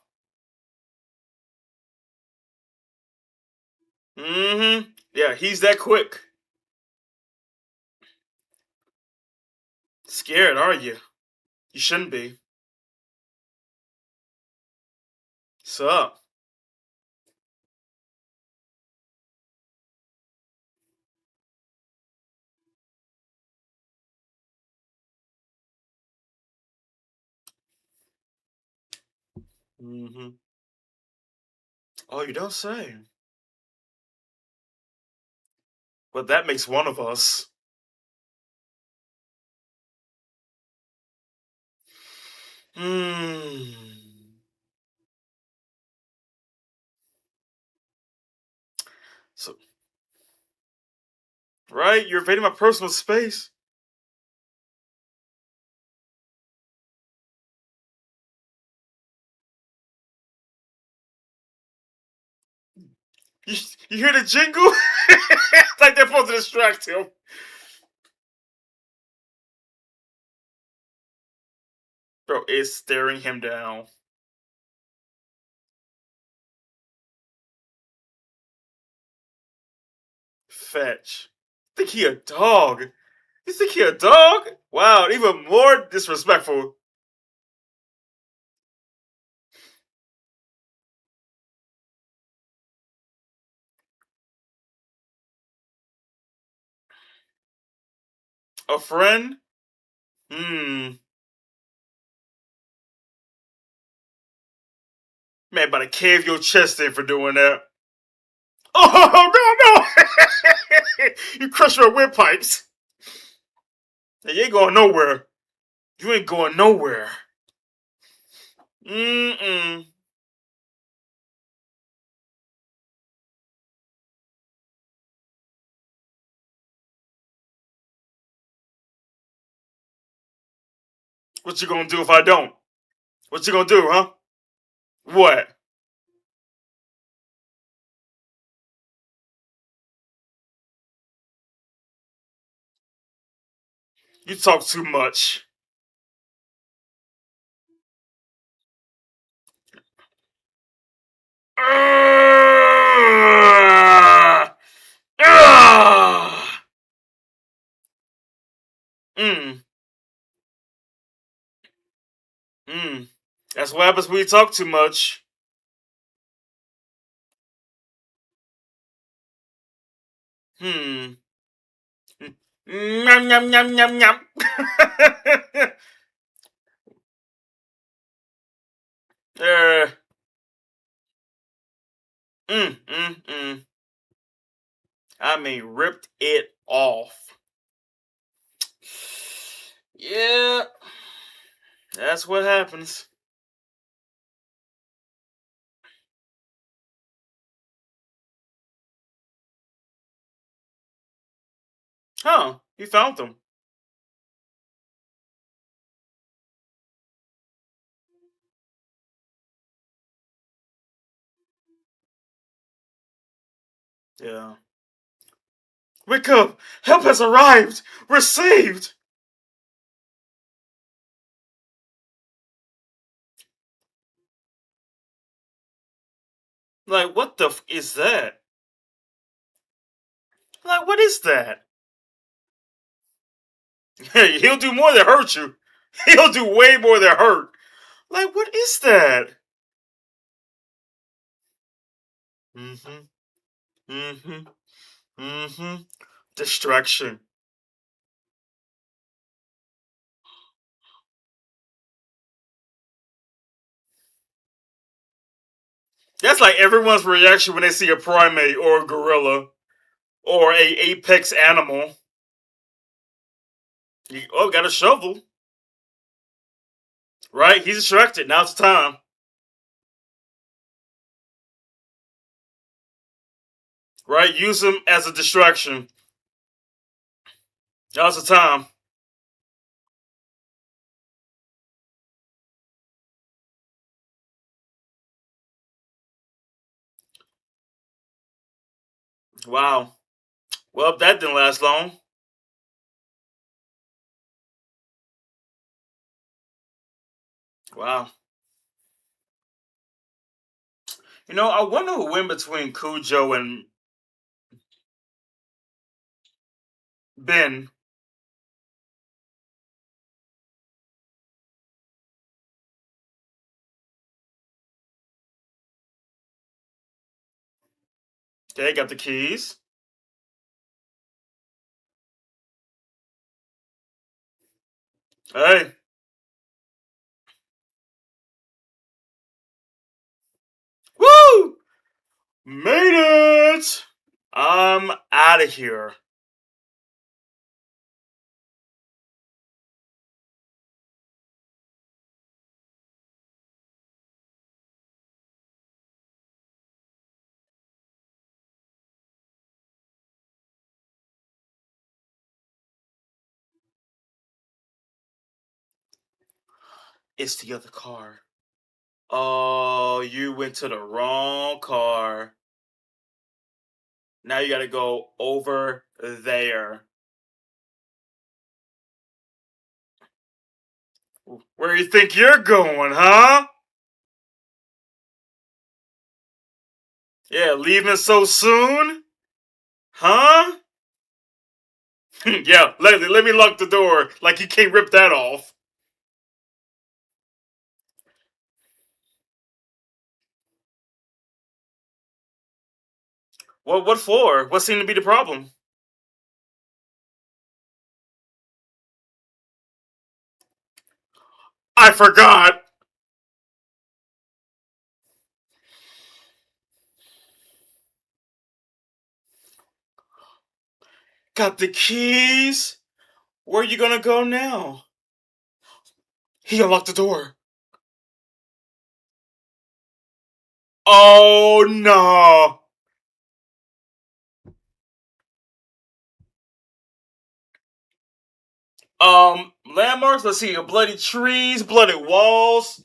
Speaker 1: Mm-hmm. Yeah, he's that quick. Scared, are you? You shouldn't be. What's up? Mm-hmm. Oh, you don't say. But that makes one of us. Hmm. So, right? You're invading my personal space. You, you hear the jingle? Like they're supposed to distract him. Bro, it's staring him down. Fetch. Think he a dog? You think he a dog? Wow, even more disrespectful. A friend? Hmm. Man, about to cave your chest in for doing that. Oh, no, no! You crush your windpipes. You ain't going nowhere. You ain't going nowhere. Mm-mm. What you gonna do if I don't? What you gonna do, huh? What? You talk too much. Ah! Ah! Mm. Mm. That's what happens when you talk too much. Hmm. Yum yum yum yum yum. uh, mm. I mean, ripped it off. Yeah, that's what happens. Huh? You found them. Yeah. Wake up! Help has arrived! Received! Like, what the is that? Like, what is that? He'll do more than hurt you. He'll do way more than hurt. Like, what is that? Mm-hmm. Mm-hmm. Mm-hmm. Distraction. That's like everyone's reaction when they see a primate or a gorilla or a apex animal. Oh, got a shovel. Right? He's distracted. Now it's time. Right? Use him as a distraction. Now's the time. Wow. Well, that didn't last long. Wow. I wonder who win between Cujo and Ben. They got the keys. Hey. Woo! Made it! I'm out of here. It's the other car. Oh, you went to the wrong car. Now you gotta go over there. Where you think you're going, huh? Yeah, leaving so soon? Huh? Yeah, let me lock the door. Like you can't rip that off. What for? What seemed to be the problem? I forgot. Got the keys? Where you gonna go now? He unlocked the door. Oh no. Landmarks. Let's see. Bloody trees, bloody walls,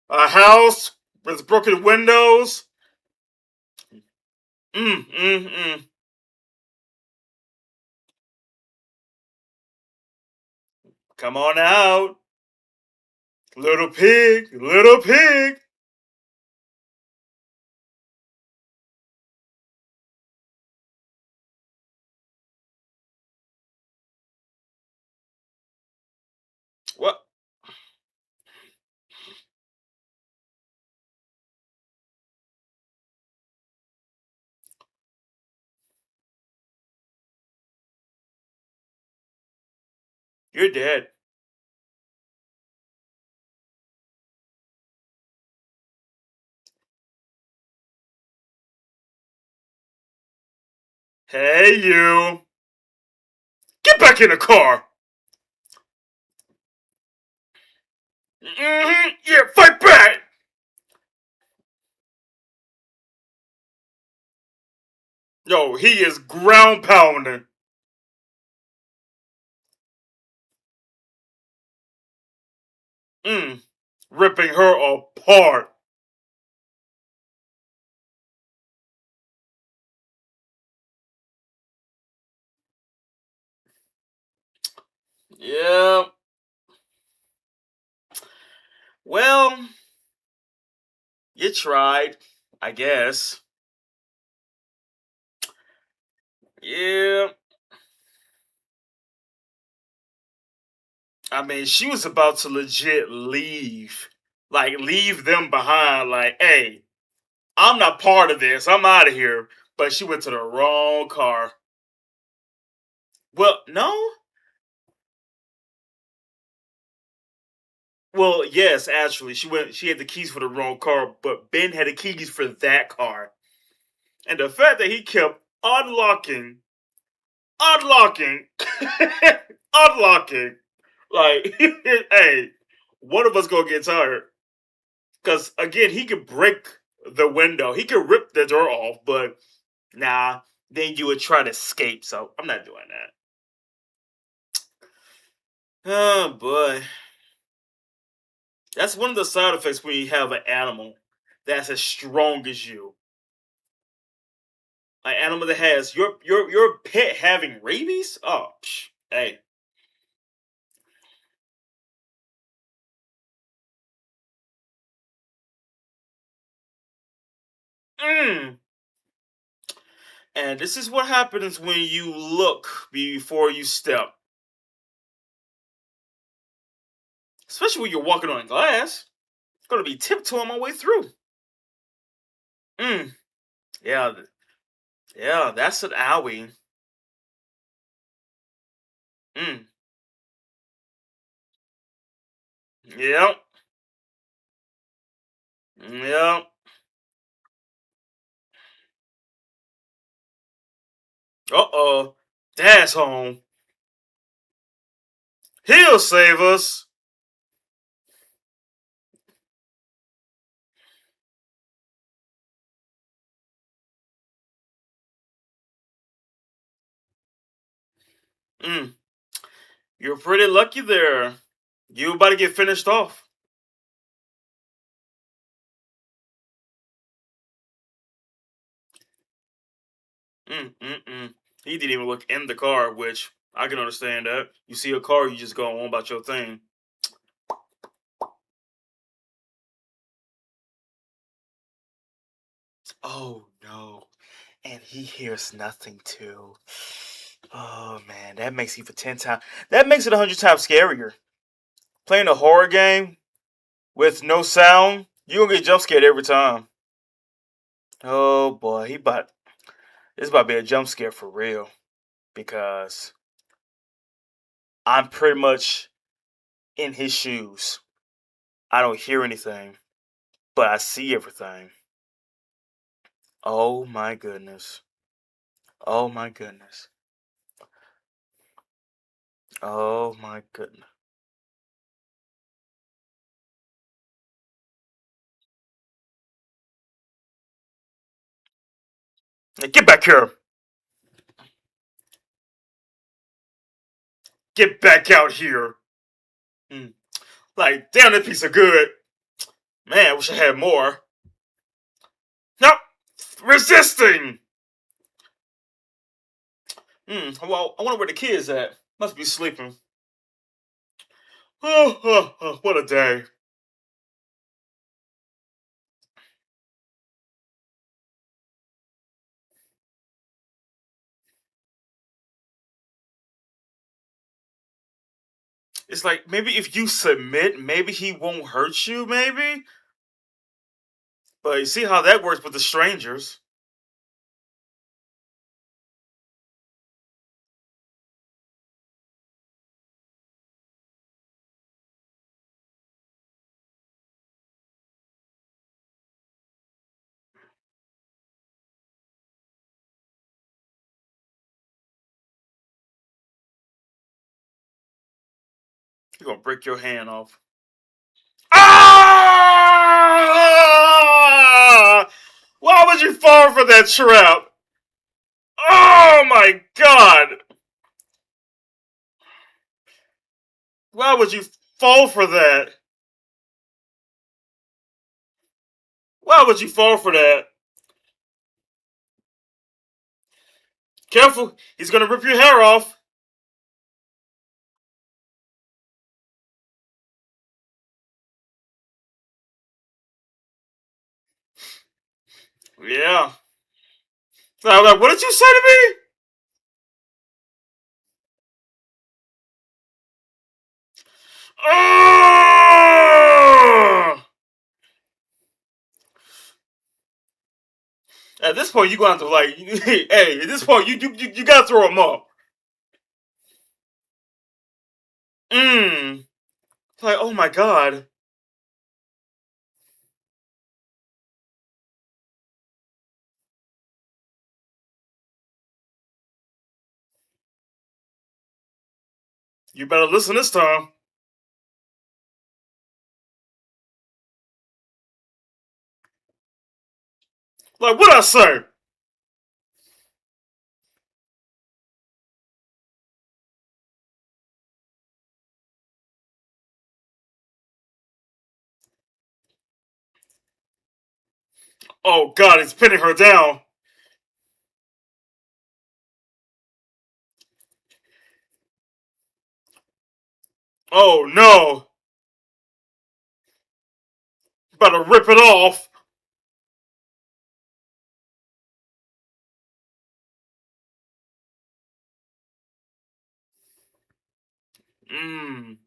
Speaker 1: a house with broken windows. Mm, mm, mm. Come on out, little pig, little pig. What? You're dead. Hey, you. Get back in the car. Yeah, fight back. Yo, he is ground pounding. Mm, ripping her apart. Yeah. Well, you tried, I guess. Yeah. I mean, she was about to legit leave. Like, leave them behind. Like, hey, I'm not part of this. I'm out of here. But she went to the wrong car. Well, no. Well, yes, actually, she went. She had the keys for the wrong car, but Ben had the keys for that car. And the fact that he kept unlocking, unlocking, unlocking, like, hey, one of us gonna get tired. Because again, he could break the window, he could rip the door off, but nah, then you would try to escape. So I'm not doing that. Oh boy, that's one of the side effects when you have an animal that's as strong as you. An animal that has your pet having rabies. Oh, hey. Mm. And this is what happens when you look before you step, especially when you're walking on glass. It's gonna be tiptoeing my way through. Mm. Yeah, yeah, that's an owie. Mm. Yep. Yep. Uh-oh. Dad's home. He'll save us. Mm. You're pretty lucky there. You about to get finished off. Mm. He didn't even look in the car, which I can understand that. You see a car, you just go on about your thing. Oh no. And he hears nothing too. Oh man, that makes it even 10 times. That makes it 100 times scarier. Playing a horror game with no sound, you gonna get jump scared every time. Oh boy, he about this about to be a jump scare for real because I'm pretty much in his shoes. I don't hear anything, but I see everything. Oh my goodness. Oh my goodness. Oh my goodness. Hey, get back here. Get back out here. Mm. Like, damn, that piece of good. Man, I wish I had more. Nope. Resisting. Well, I wonder where the kid's at. Must be sleeping. Oh, what a day. It's like, maybe if you submit, maybe he won't hurt you, maybe? But you see how that works with the strangers. You're gonna break your hand off. Ah! Why would you fall for that trap? Oh my god! Why would you fall for that? Why would you fall for that? Careful, he's gonna rip your hair off. Yeah. So I was like, what did you say to me? Oh! At this point, you gonna have to like, hey, at this point, you gotta throw him up. It's like, oh my god. You better listen this time. Like, what I say? Oh god, he's pinning her down. Oh no. About to rip it off. Mmm.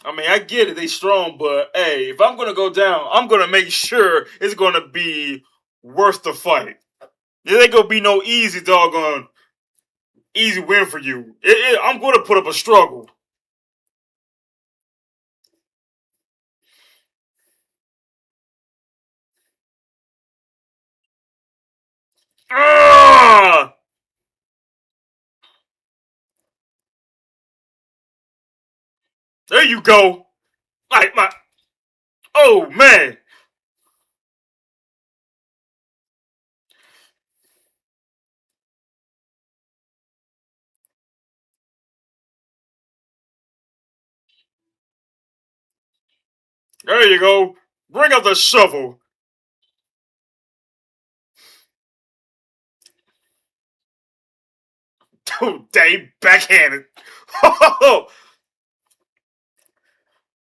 Speaker 1: I mean, I get it, they strong, but hey, if I'm gonna go down, I'm gonna make sure it's gonna be worth the fight. There ain't gonna be no easy doggone easy win for you. I'm gonna put up a struggle. Ah! There you go. Like my oh man. There you go. Bring out the shovel. Oh, dang, backhanded.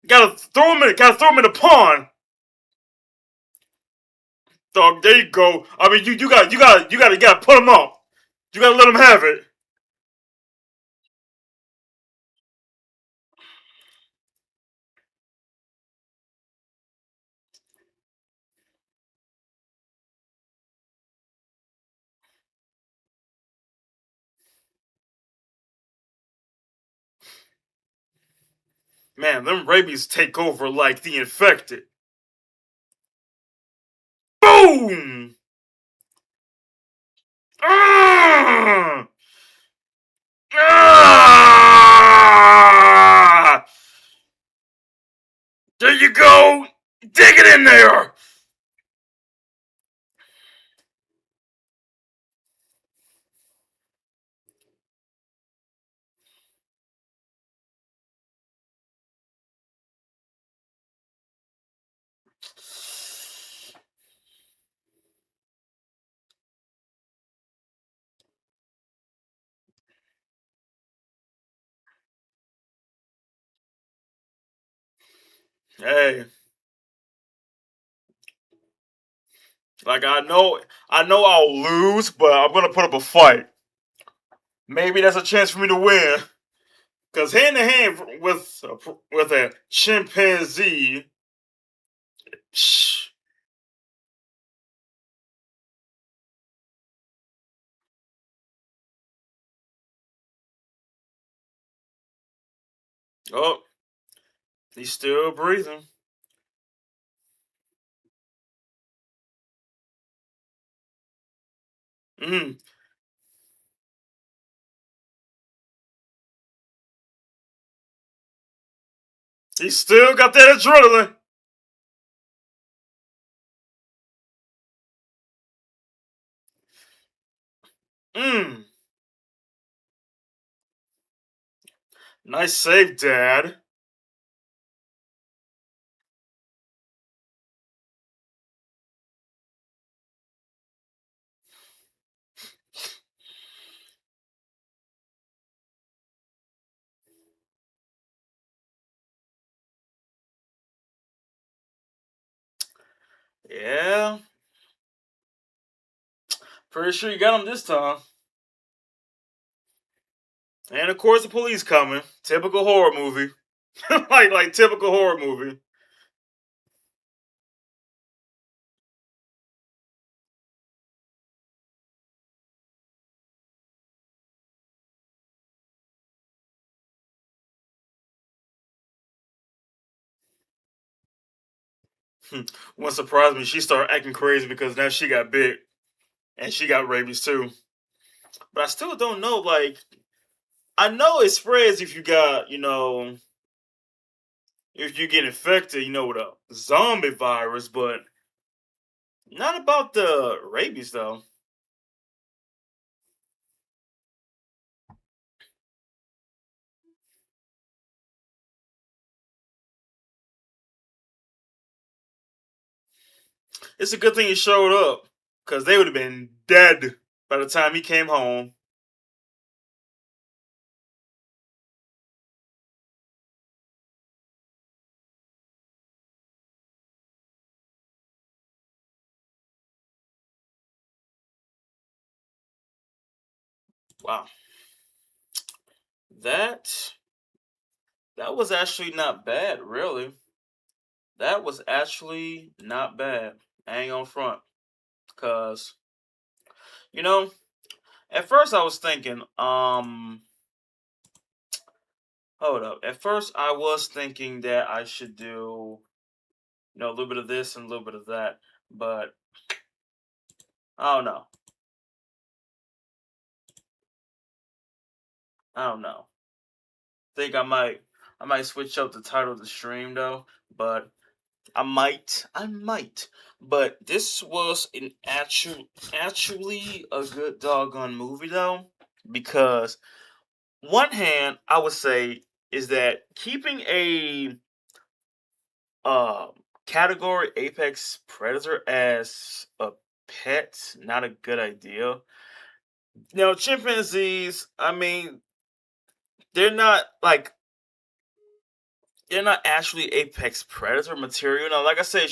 Speaker 1: Gotta throw him in the pond. Dog, there you go. I mean, you gotta put him up. You gotta let him have it. Man, them rabies take over like the infected. Boom! Ah! Ah! There you go! Dig it in there! Hey, like I know I'll lose, but I'm gonna put up a fight. Maybe that's a chance for me to win. Cause hand to hand with a chimpanzee, psh, oh, he's still breathing. Mm, he still got that adrenaline. Mm, nice save, Dad. Yeah, pretty sure you got him this time. And of course, the police coming. Typical horror movie. like typical horror movie. What surprised me, she started acting crazy because now she got bit and she got rabies too. But I still don't know. Like, I know it spreads if you got, if you get infected, with a zombie virus, but not about the rabies though. It's a good thing he showed up because they would have been dead by the time he came home. Wow, that that was actually not bad, really. That was actually not bad. I ain't on front, cause you know, at first I was thinking, hold up. At first I was thinking that I should do, a little bit of this and a little bit of that, but I don't know. I don't know. Think I might switch up the title of the stream though, but I might. But this was an actually a good doggone movie though, because one hand I would say is that keeping a uh category apex predator as a pet not a good idea. Chimpanzees, I mean, they're not like they're not actually apex predator material. Now, like I said,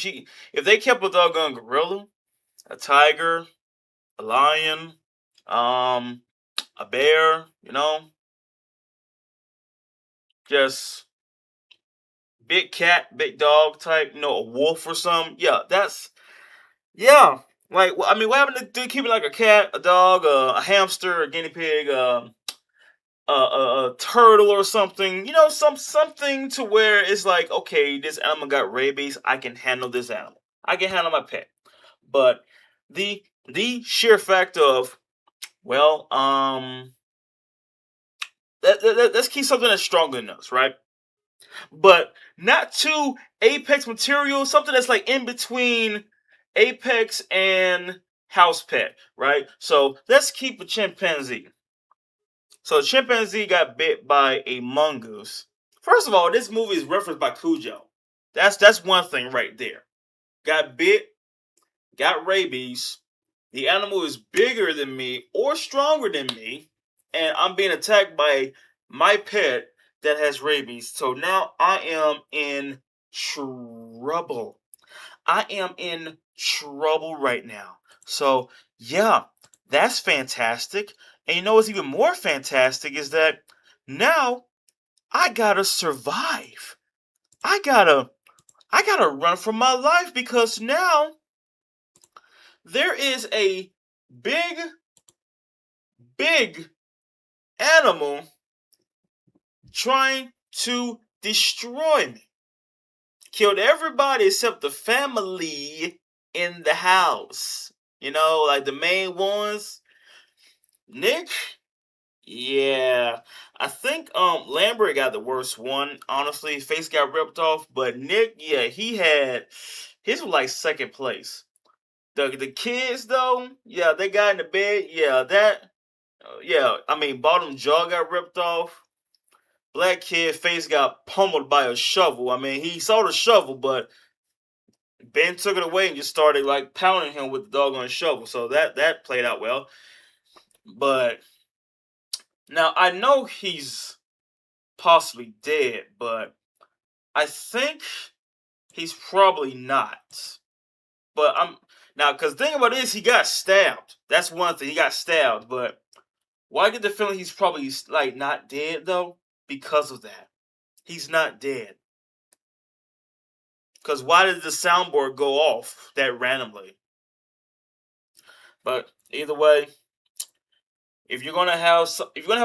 Speaker 1: if they kept a doggone gorilla, a tiger, a lion, um, a bear, just big cat, big dog type, a wolf or something. Yeah, yeah. Like, I mean, what happened to keep it like a cat, a dog, a hamster, a guinea pig, a turtle or something? Something to where it's like, okay, this animal got rabies. I can handle this animal. I can handle my pet. But the sheer fact of, well, let's keep something that's stronger than us, right? But not too apex material, something that's like in between apex and house pet, right? So let's keep a chimpanzee. So a chimpanzee got bit by a mongoose. First of all, this movie is referenced by Cujo. That's one thing right there. Got bit, got rabies. The animal is bigger than me or stronger than me, and I'm being attacked by my pet that has rabies. So now I am in trouble. I am in trouble right now. So, yeah, that's fantastic. And you know what's even more fantastic is that now I gotta survive. I gotta I gotta run for my life because now there is a big, big animal trying to destroy me. Killed everybody except the family in the house. You know, like the main ones. Nick, yeah. I think Lambert got the worst one. Honestly, his face got ripped off, but Nick, yeah, his was like second place. The kids though, yeah, they got in the bed. Yeah, yeah. I mean, bottom jaw got ripped off. Black kid face got pummeled by a shovel. I mean, he saw the shovel, but Ben took it away and just started like pounding him with the doggone shovel. So that played out well. But now I know he's possibly dead, but I think he's probably not. But I'm now because the thing about it is he got stabbed. That's one thing. He got stabbed, but why get the feeling he's probably like not dead though? Because of that. He's not dead. Because why did the soundboard go off that randomly? But either way, if you're gonna have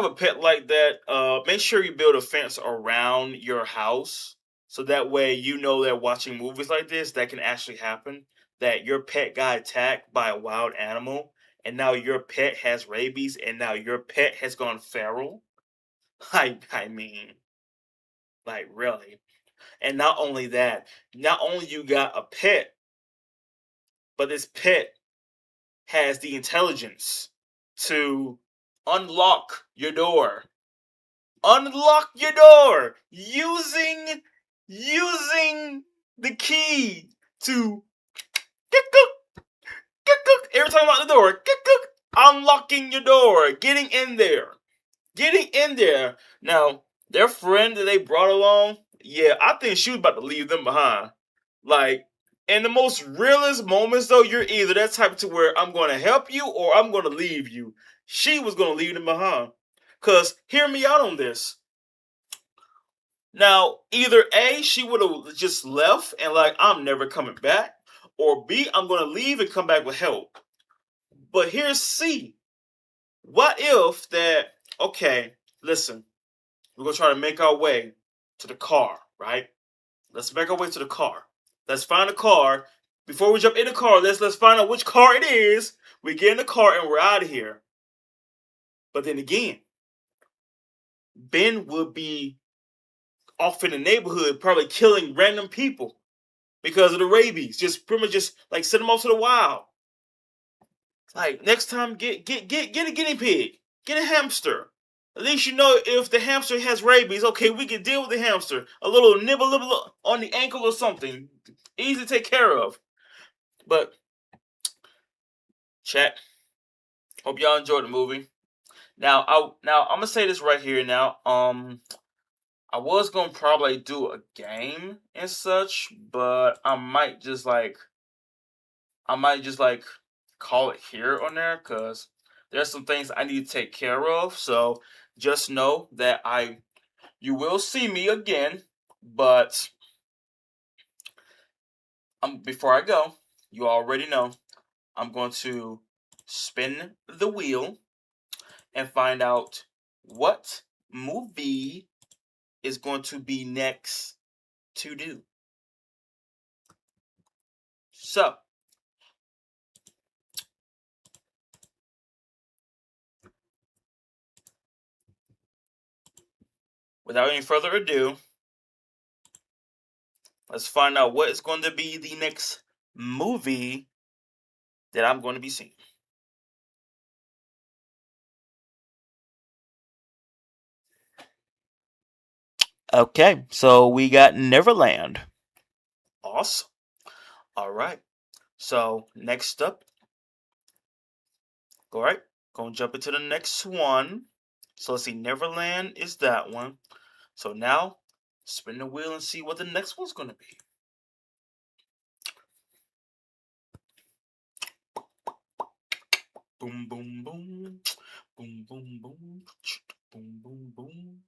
Speaker 1: a pet like that, make sure you build a fence around your house so that way you know that watching movies like this that can actually happen. That your pet got attacked by a wild animal, and now your pet has rabies, and now your pet has gone feral. I mean, like really. And not only that, not only you got a pet, but this pet has the intelligence to unlock your door. Unlock your door using the key to every time I'm out the door. Unlocking your door, getting in there. Getting in there. Now, their friend that they brought along, yeah, I think she was about to leave them behind. Like, in the most realest moments, though, you're either that type to where I'm going to help you or I'm going to leave you. She was going to leave them behind. Because, hear me out on this. Now, either A, she would have just left and like, I'm never coming back. Or B, I'm going to leave and come back with help. But here's C. What if that, okay, listen, we're going to try to make our way to the car, right? Let's make our way to the car. Let's find a car. Before we jump in the car, let's find out which car it is. We get in the car and we're out of here. But then again, Ben would be off in the neighborhood probably killing random people because of the rabies. Just pretty much just like send them off to the wild. Like next time get a guinea pig. Get a hamster. At least you know if the hamster has rabies, okay, we can deal with the hamster. A little nibble on the ankle or something. Easy to take care of. But chat. Hope y'all enjoyed the movie. Now I'm gonna say this right here now. I was gonna probably do a game and such, but I might just like call it here on there because there's some things I need to take care of. So just know that you will see me again, but before I go, you already know I'm going to spin the wheel and find out what movie is going to be next to do. So, without any further ado, let's find out what is going to be the next movie that I'm going to be seeing. Okay, so we got Neverland. Awesome. All right. So next up, all right, gonna jump into the next one. So let's see, Neverland is that one. So now spin the wheel and see what the next one's gonna be. Boom, boom, boom. Boom, boom, boom. Boom, boom, boom.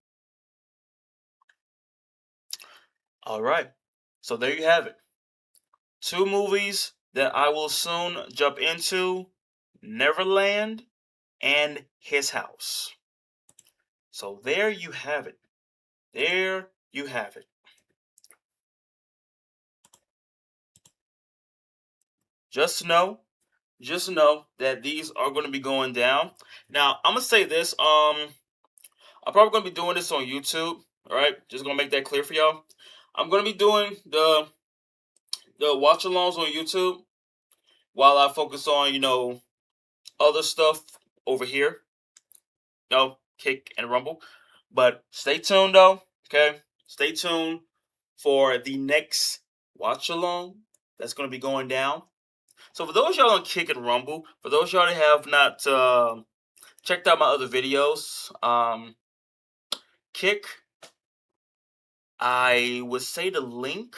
Speaker 1: All right. So there you have it. 2 movies that I will soon jump into: Neverland and His House. So there you have it. There you have it. Just know that these are going to be going down. Now, I'm gonna say this. I'm probably gonna be doing this on YouTube. All right, just gonna make that clear for y'all. I'm gonna be doing the watch alongs on YouTube while I focus on other stuff over here. Kick and rumble. But stay tuned though. Okay, stay tuned for the next watch along that's gonna be going down. So for those y'all on Kick and Rumble, for those y'all that have not checked out my other videos, Kick, I would say the link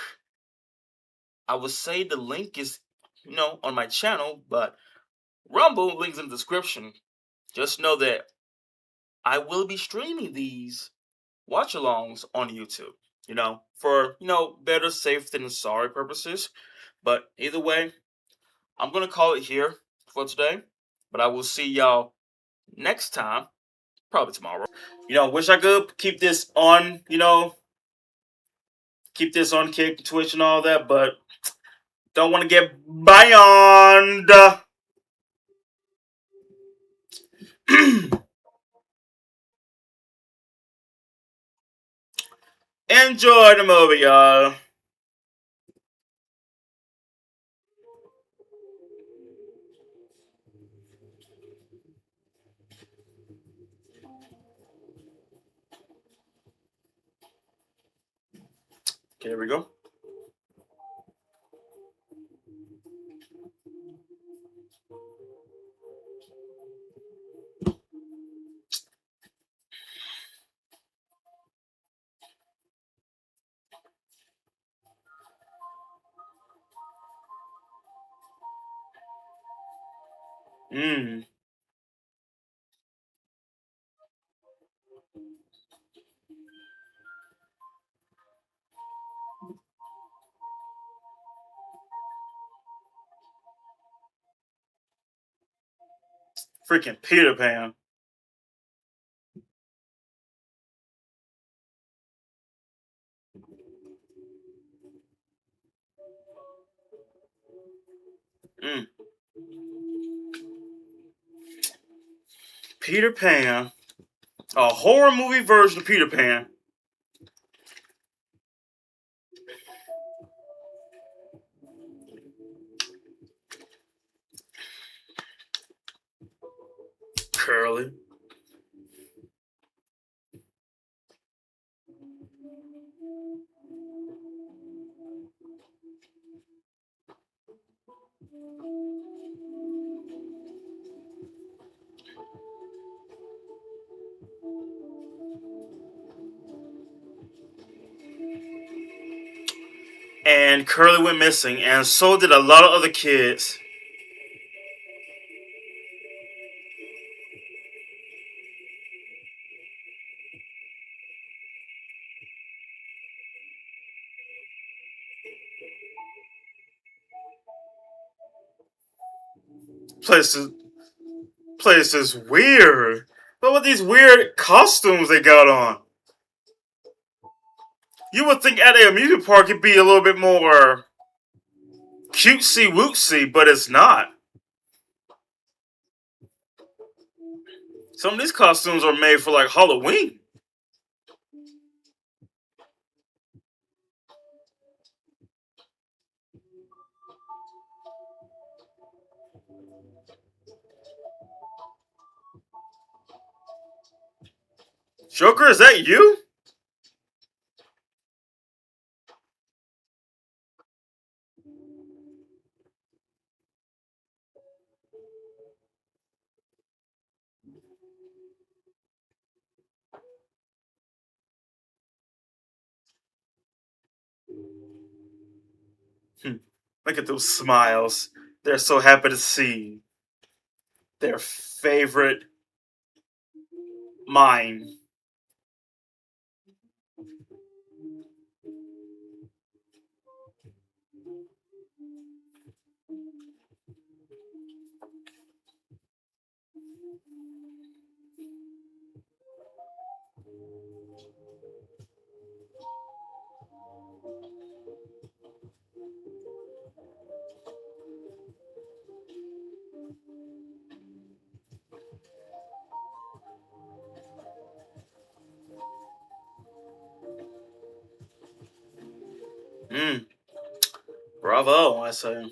Speaker 1: is on my channel, but Rumble links in the description. Just know that I will be streaming these watch alongs on YouTube. For better safe than sorry purposes. But either way, I'm gonna call it here for today. But I will see y'all next time, probably tomorrow. Wish I could keep this on, keep this on Kick, Twitch, and all that, but don't want to get beyond. Enjoy the movie, y'all. Okay, here we go. Freaking Peter Pan. Mm. Peter Pan. A horror movie version of Peter Pan. Curly. And Curly went missing, and so did a lot of other kids. Places, places weird. What with these weird costumes they got on? You would think at an amusement park it'd be a little bit more cutesy wootsy, but it's not. Some of these costumes are made for like Halloween. Joker, is that you? Hmm. Look at those smiles. They're so happy to see their favorite mime. Mm, bravo, I say.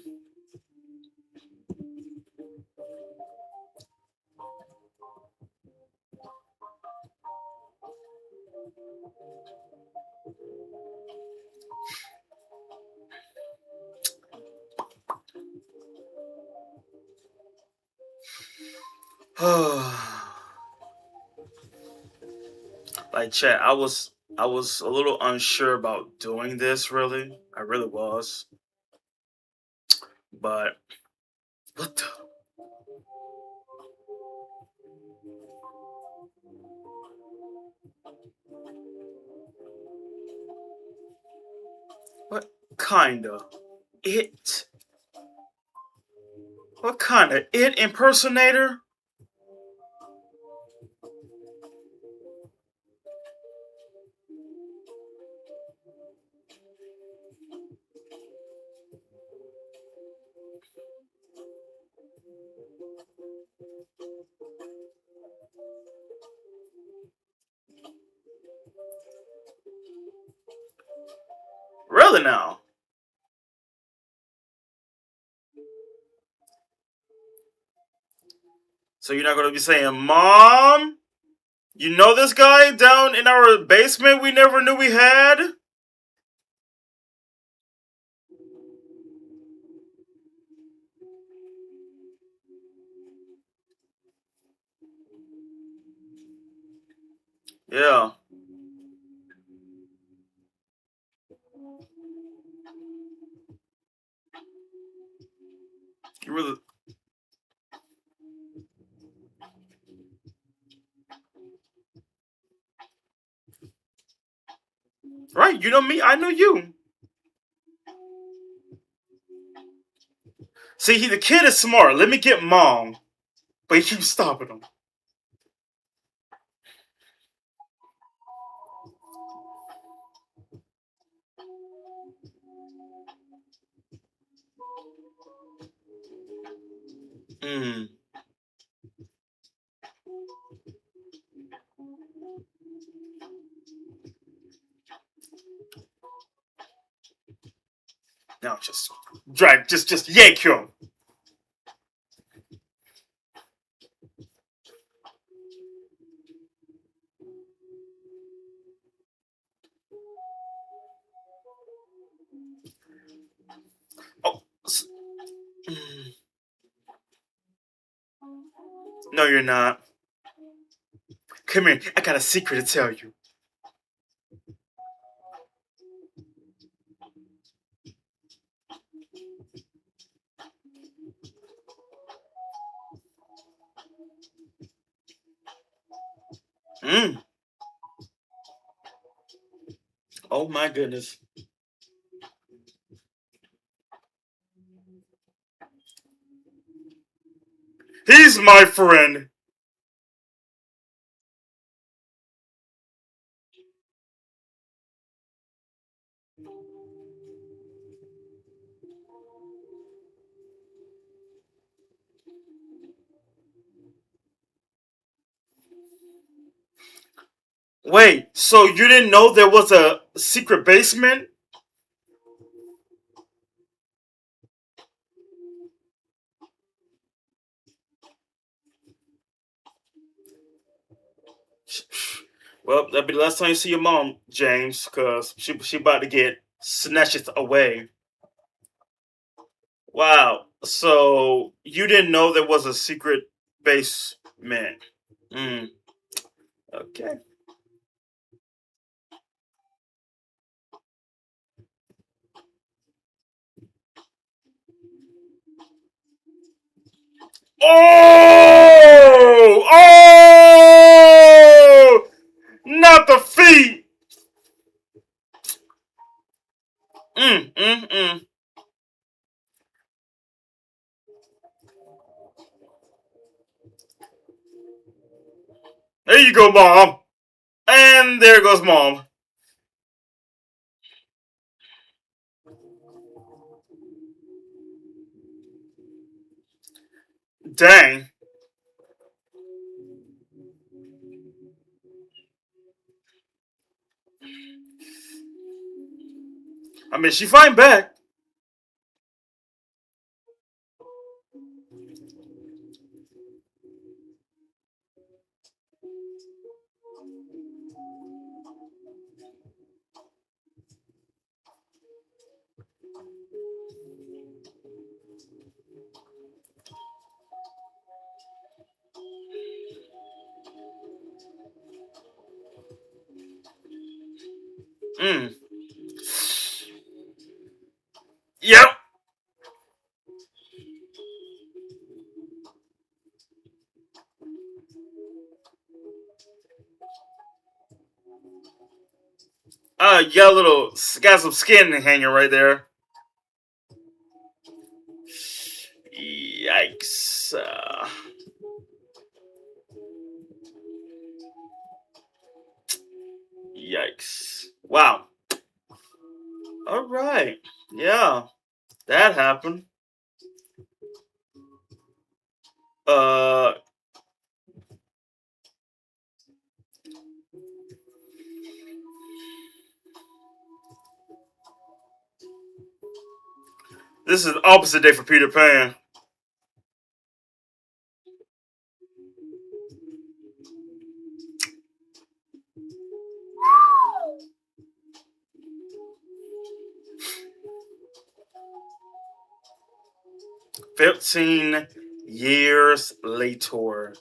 Speaker 1: Like chat, I was a little unsure about doing this really. I really was. But what the, what kinda it? What kind of it impersonator? Really now? So you're not gonna be saying, "Mom, you know this guy down in our basement we never knew we had"? Yeah. You really right? You know me, I know you. See, the kid is smart. Let me get mom, but he keeps stopping him. Mm. No, just drag, just yank him. Oh, mm. No, you're not. Come here. I got a secret to tell you. Mm. Oh my goodness. He's my friend. Wait, so you didn't know there was a secret basement? Well, that'll be the last time you see your mom, James, because she about to get snatched away. Wow. So you didn't know there was a secret basement. Mm, okay. Oh! Oh! Not the feet! Mm, mm, mm. There you go, Mom. And there goes Mom. Dang. I mean, she fighting back. Mm. Yep. You got a little, got some skin hanging right there. Yikes. Yikes. Wow. All right. Yeah, that happened. Uh, this is opposite day for Peter Pan. 15 years later.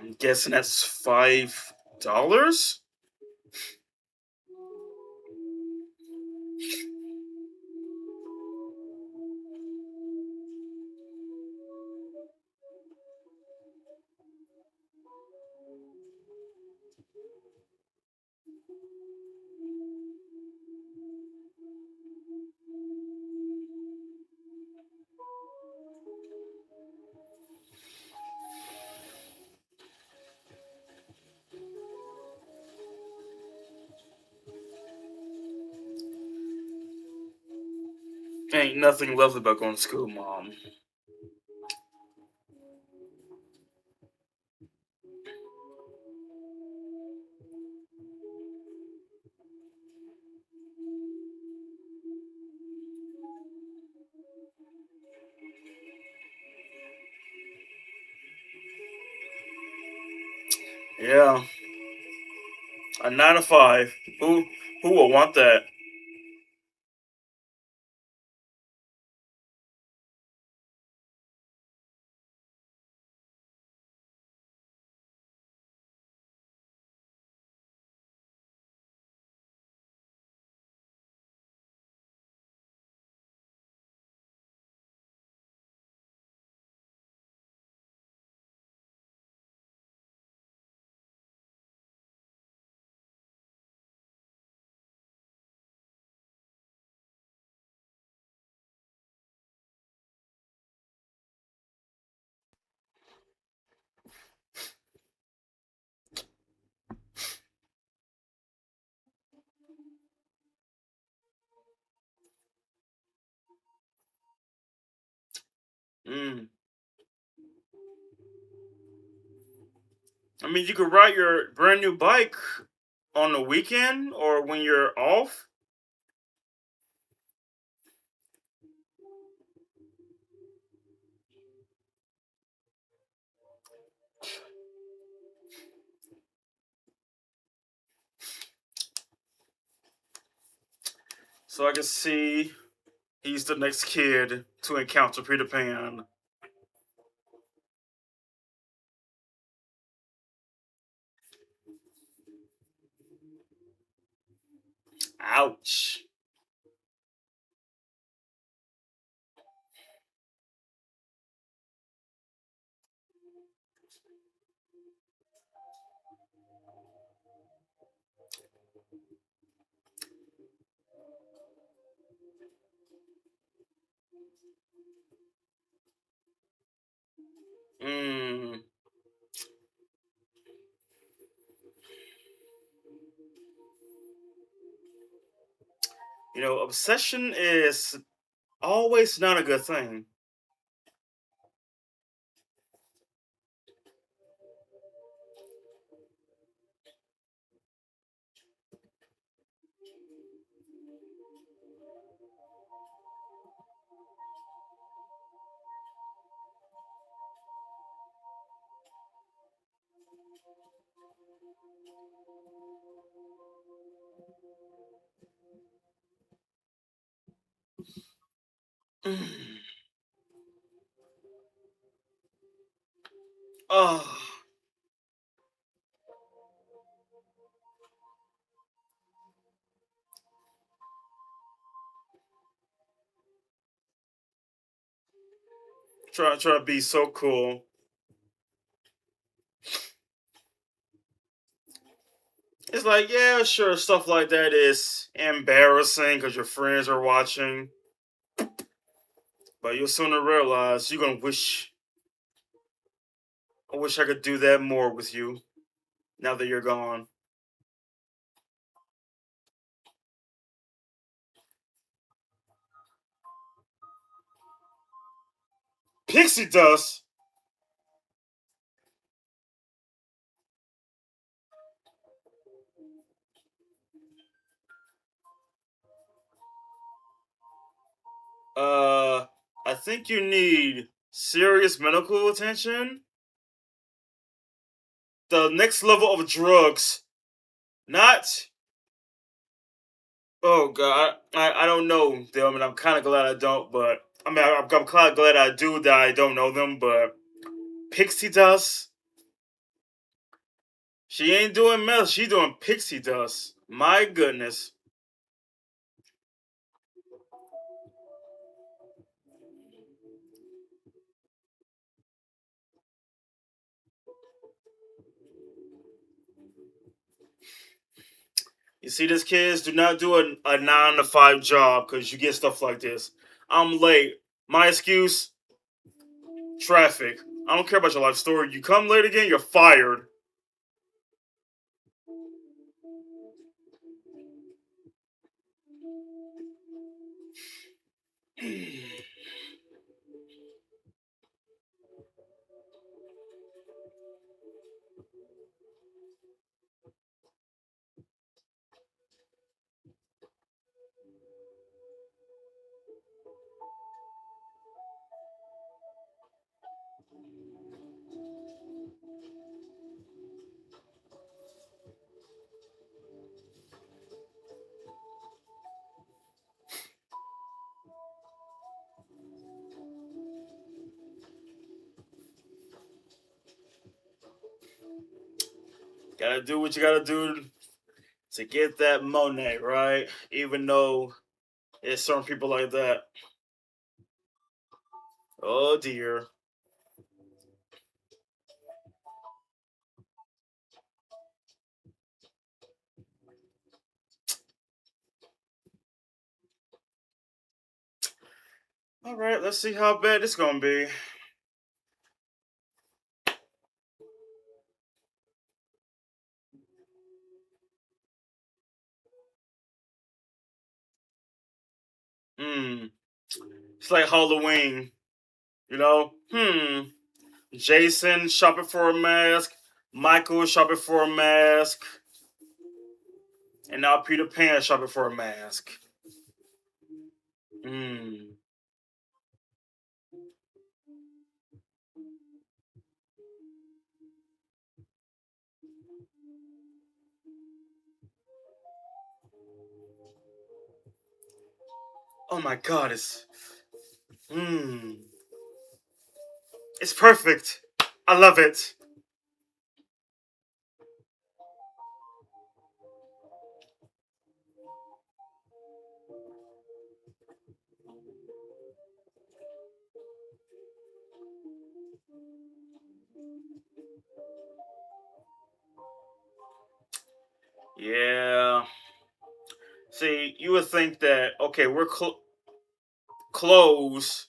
Speaker 1: I'm guessing that's $5. Ain't nothing lovely about going to school, Mom. Yeah, a 9 to 5. Who will want that? Mm. I mean, you could ride your brand new bike on the weekend or when you're off. So I can see he's the next kid to encounter Peter Pan. Ouch. Mm. You know, obsession is always not a good thing. Oh, try to be so cool. It's like, yeah, sure, stuff like that is embarrassing because your friends are watching, but you'll sooner realize you're gonna wish. I wish I could do that more with you now that you're gone. Pixie dust. Uh, I think you need serious medical attention. The next level of drugs, not. Oh God, I don't know them, and I'm kind of glad I don't. But I mean, I'm kind of glad I do that I don't know them. But pixie dust, she ain't doing meth. She doing pixie dust. My goodness. You see this, kids? Do not do a 9 to 5 job because you get stuff like this. I'm late. My excuse: traffic. I don't care about your life story. You come late again, you're fired. Gotta do what you gotta do to get that Monet, right? Even though it's certain people like that. Oh dear. All right, let's see how bad it's gonna be. Hmm. It's like Halloween, you know? Hmm. Jason shopping for a mask. Michael is shopping for a mask. And now Peter Pan is shopping for a mask. Hmm. Oh my god, Hmm. It's perfect. I love it. Yeah. See, you would think that okay, we're close,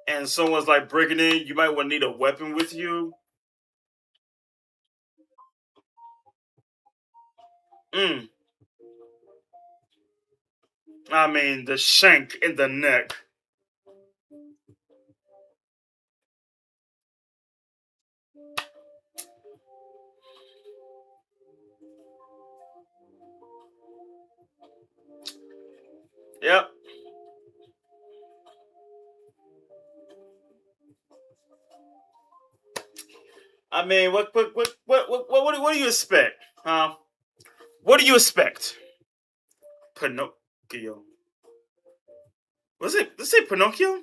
Speaker 1: and someone's like breaking in. You might want to need a weapon with you. Mm. I mean, the shank in the neck. Yep. I mean, what do you expect? Huh? What do you expect? Pinocchio. Was it? Let's say Pinocchio.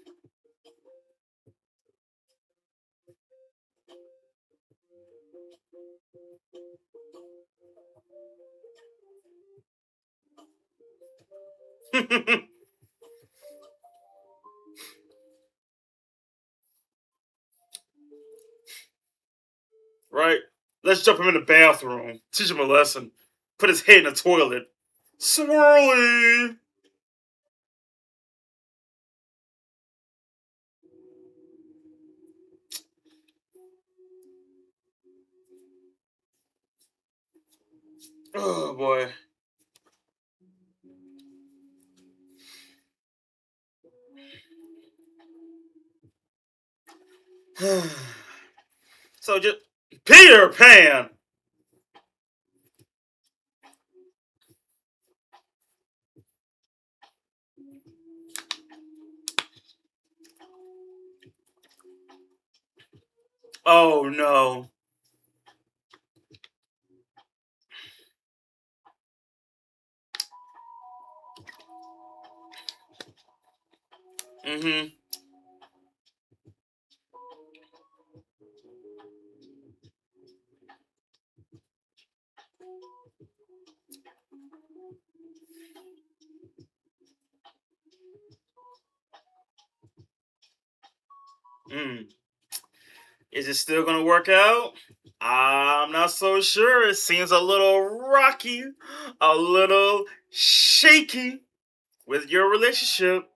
Speaker 1: Right? Let's jump him in the bathroom. Teach him a lesson. Put his head in the toilet. Swirly. Oh boy. So just Peter Pan. Oh no. Mm-hmm. Mm. Is it still gonna work out? I'm not so sure. It seems a little rocky, a little shaky with your relationship.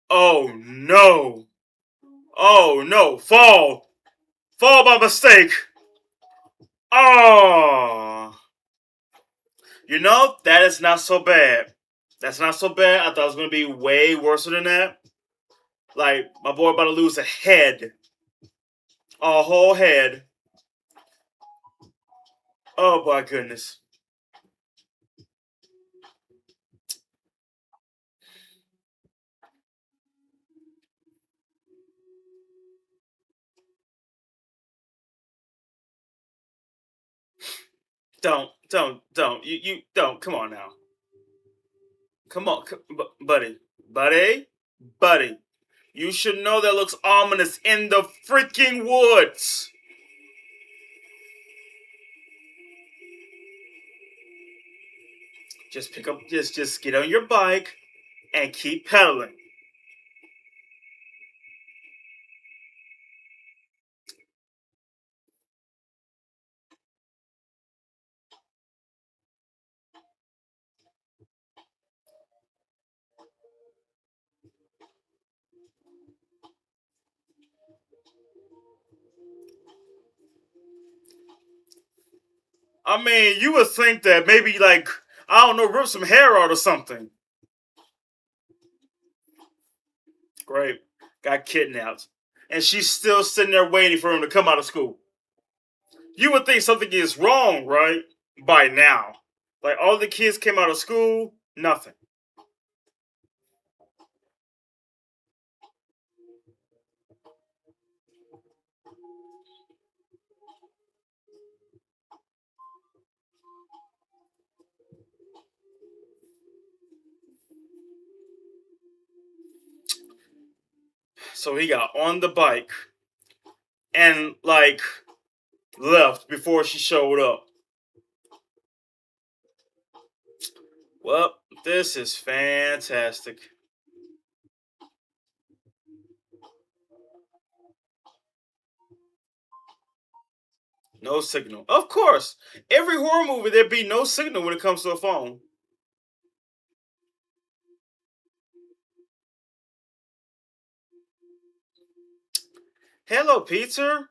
Speaker 1: Oh no. Oh no. Fall. Fall by mistake. Oh. You know, that is not so bad. That's not so bad. I thought it was gonna be way worse than that. Like my boy about to lose a head. A whole head. Oh my goodness. Don't. You don't. Come on now. Come on, buddy, buddy. You should know that looks ominous in the freaking woods. Just pick up, just get on your bike and keep pedaling. I mean, you would think that maybe like I don't know, rip some hair out or something. Great, got kidnapped. and she's still sitting there waiting for him to come out of school. You would think something is wrong, right? By now. Like all the kids came out of school, nothing. So he got on the bike and like left before she showed up. Well, this is fantastic. No signal. Of course. Every horror movie, there'd be no signal when it comes to a phone. Hello, Peter.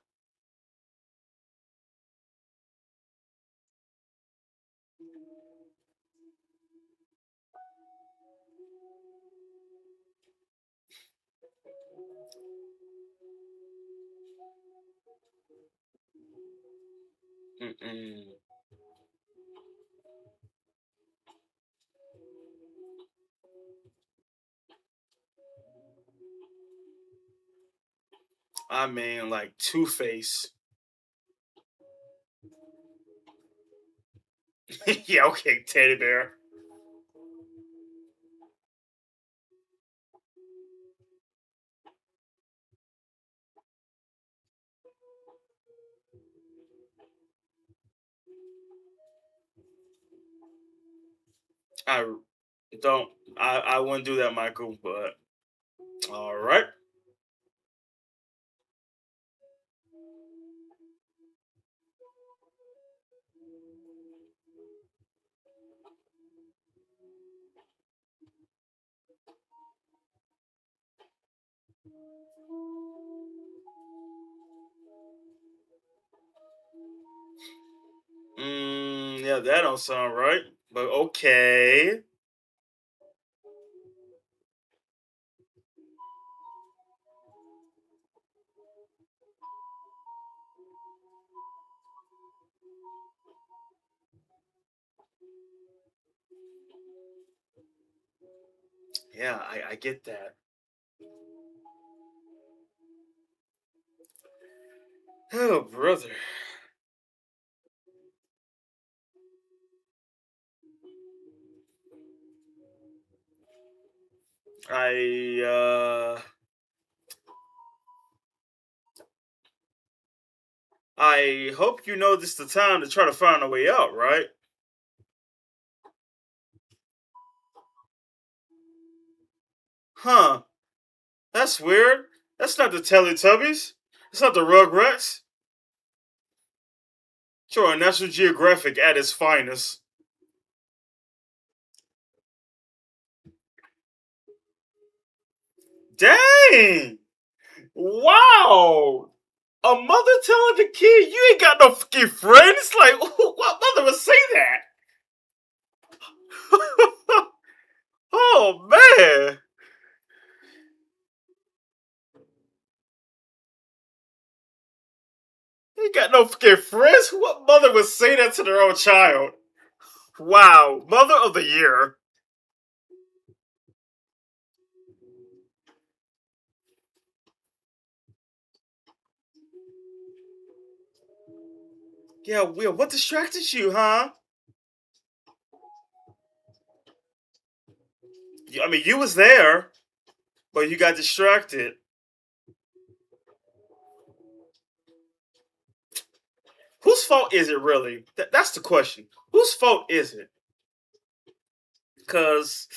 Speaker 1: Mm-mm. I mean, like Two-Face. Yeah, okay, teddy bear. I don't. I wouldn't do that, Michael. But all right. Yeah, that don't sound right. But okay. Yeah, I get that. Oh, brother. I I hope you know this is the time to try to find a way out, right? Huh. That's weird. That's not the Teletubbies. It's not the Rugrats. Sure, National Geographic at its finest. Dang! Wow! A mother telling the kid you ain't got no fucking friends? Like, what mother would say that? Oh man! You ain't got no fucking friends? What mother would say that to their own child? Wow, mother of the year. Yeah, Will, what distracted you, huh? I mean, you was there, but you got distracted. Whose fault is it really? That's the question. Whose fault is it? Because,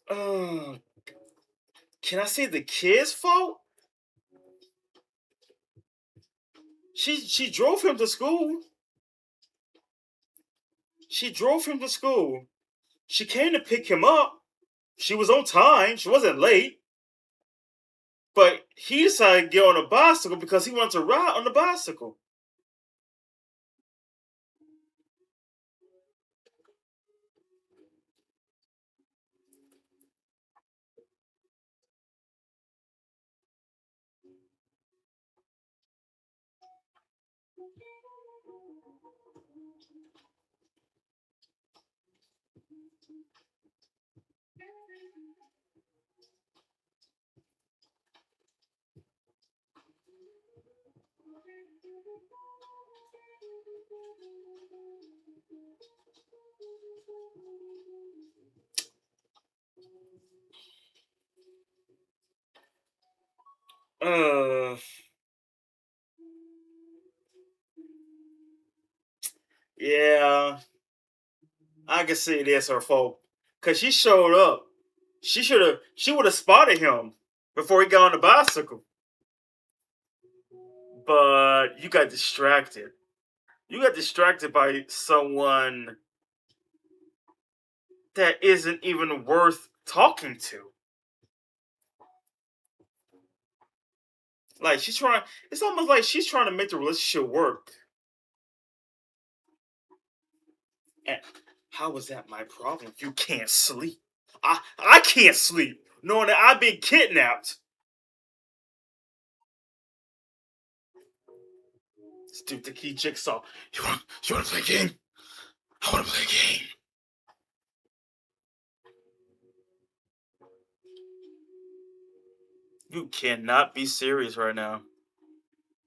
Speaker 1: uh, can I say the kid's fault? She drove him to school. She drove him to school. She came to pick him up. She was on time. She wasn't late. But he decided to get on a bicycle because he wanted to ride on the bicycle. Uh, yeah, I can see it is her fault. Cause she showed up. She would have spotted him before he got on the bicycle. But you got distracted. You got distracted by someone that isn't even worth talking to. Like she's trying. It's almost like she's trying to make the relationship work. And how is that my problem if you can't sleep? I can't sleep knowing that I've been kidnapped. Let's do the key jigsaw. You wanna play a game? I wanna play a game. You cannot be serious right now.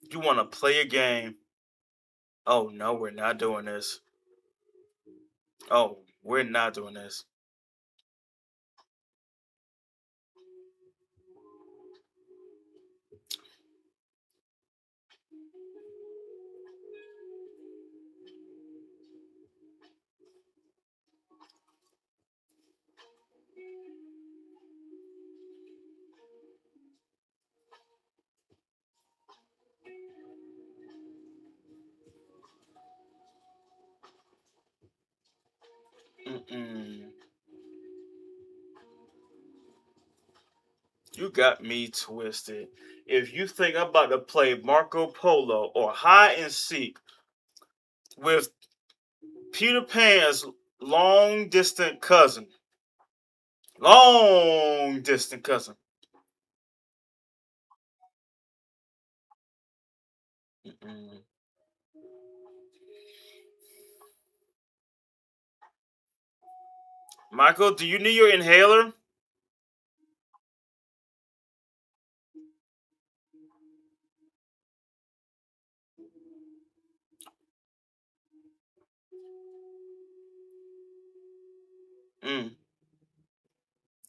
Speaker 1: You wanna play a game. Oh no, we're not doing this. Oh, we're not doing this. Mm-mm. You got me twisted. If you think I'm about to play Marco Polo or hide and seek with Peter Pan's long distant cousin, long distant cousin. Mm-mm. Michael, do you need your inhaler? Mm.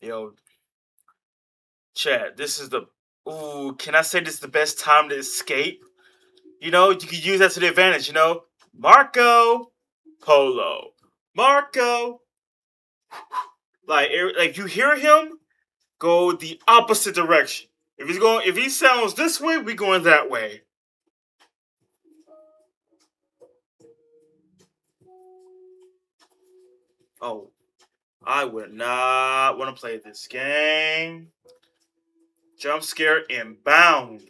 Speaker 1: Yo, Chad, this is the. Ooh, can I say this is the best time to escape? You know, you could use that to the advantage, you know? Marco Polo. Marco. Like you hear him, go the opposite direction. If he sounds this way, we going that way. Oh, I would not want to play this game. Jump scare inbound.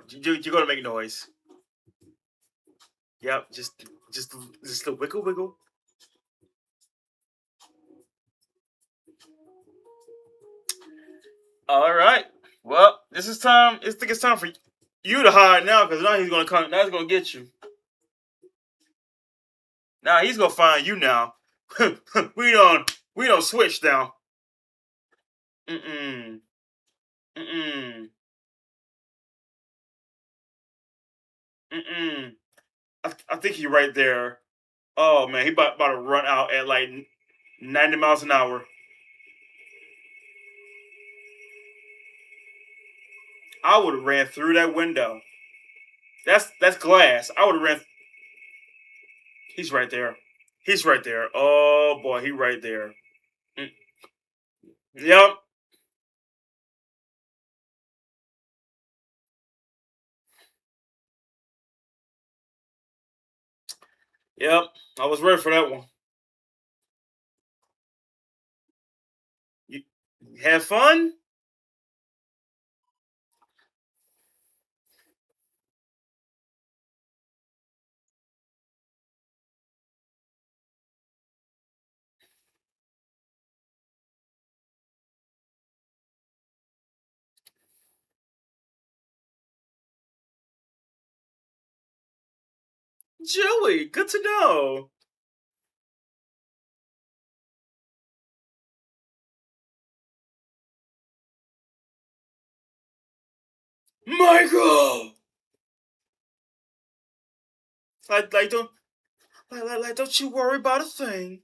Speaker 1: You're gonna make noise. Yep, just the wiggle wiggle. All right. Well, this is time. I think it's time for you to hide now, because now he's gonna come. Now he's gonna get you. Now he's gonna find you now. We don't switch now. Mm-mm. Mm-mm. Mm-mm. I think he's right there. Oh man, he about to run out at like 90 miles an hour. I would have ran through that window. That's glass. I would have ran. He's right there. He's right there. Oh boy, he right there. Mm. Yep. Yep. I was ready for that one. You, Have fun? Joey, good to know. Michael! Like don't don't you worry about a thing.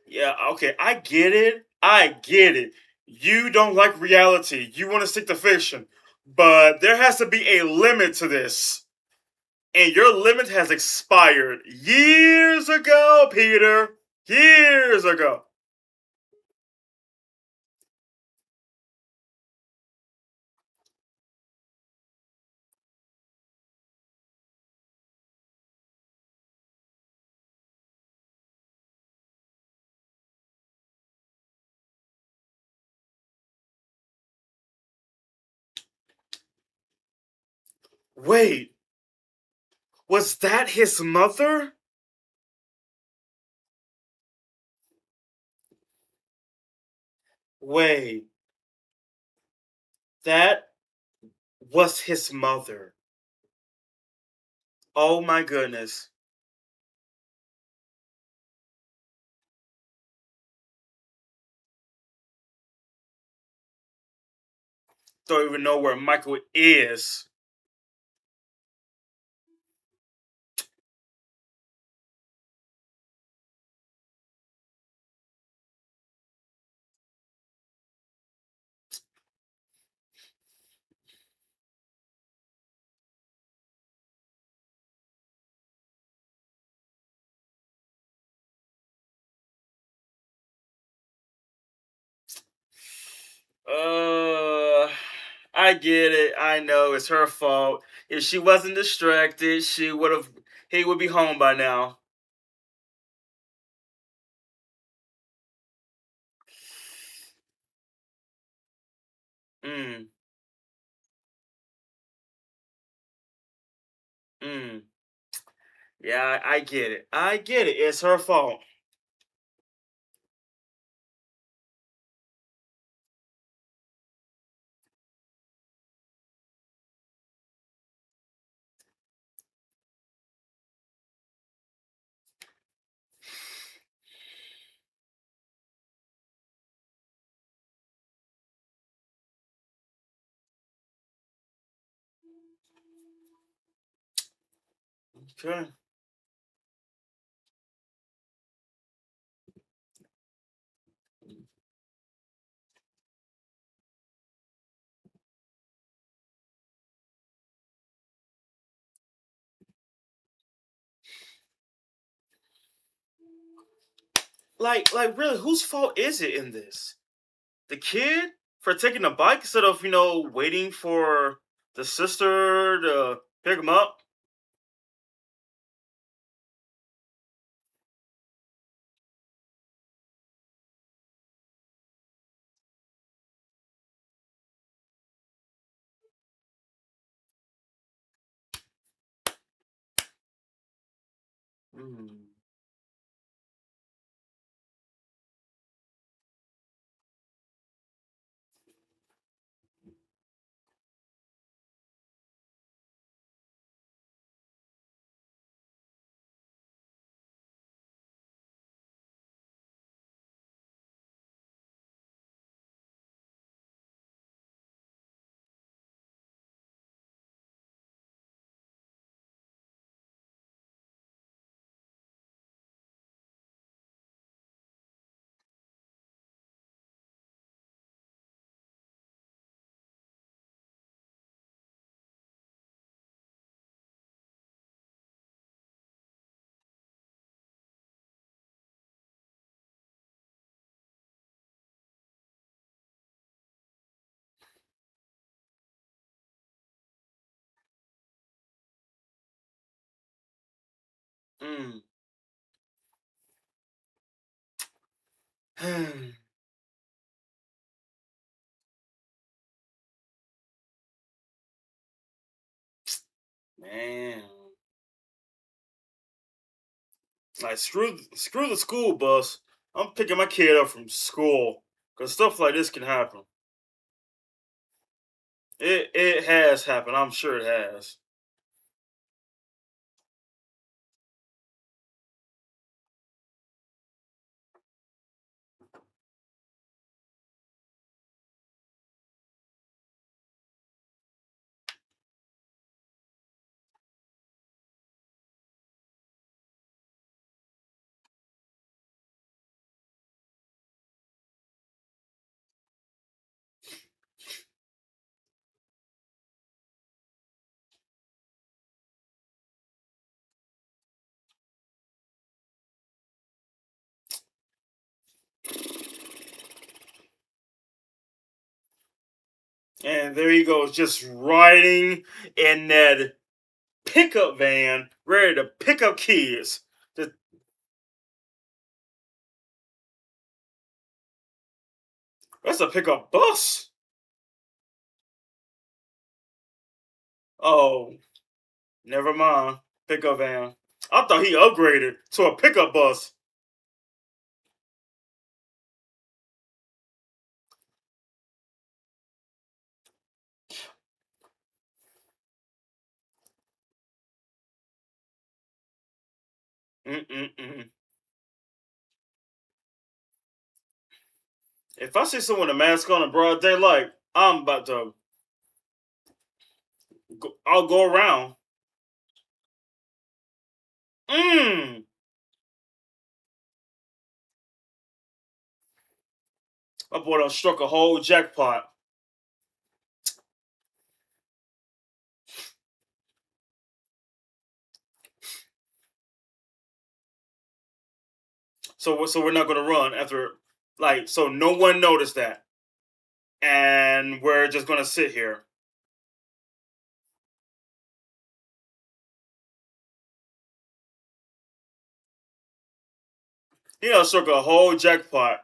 Speaker 1: Yeah, okay, I get it. I get it. You don't like reality. You want to stick to fiction. But there has to be a limit to this. And your limit has expired years ago, Peter. Years ago. Wait, was that his mother? Wait, that was his mother. Oh my goodness. Don't even know where Michael is. Uh, I get it. I know it's her fault. If she wasn't distracted, she would have. He would be home by now. Mm, mm. Yeah, I get it. I get it. It's her fault. Okay. Really, whose fault is it in this? The kid for taking the bike instead of waiting for the sister to pick him up. Mm. Mm. Man, like screw the school bus. I'm picking my kid up from school because stuff like this can happen. It has happened. I'm sure it has. And there he goes, just riding in that pickup van, ready to pick up kids. That's a pickup bus. Oh, never mind. Pickup van. I thought he upgraded to a pickup bus. Mm-mm-mm. If I see someone with a mask on in broad daylight, I'm about to. I'll go around. Mmm. My boy done struck a whole jackpot. So we're not gonna run after, like, so no one noticed that, and we're just gonna sit here. He done struck a whole jackpot.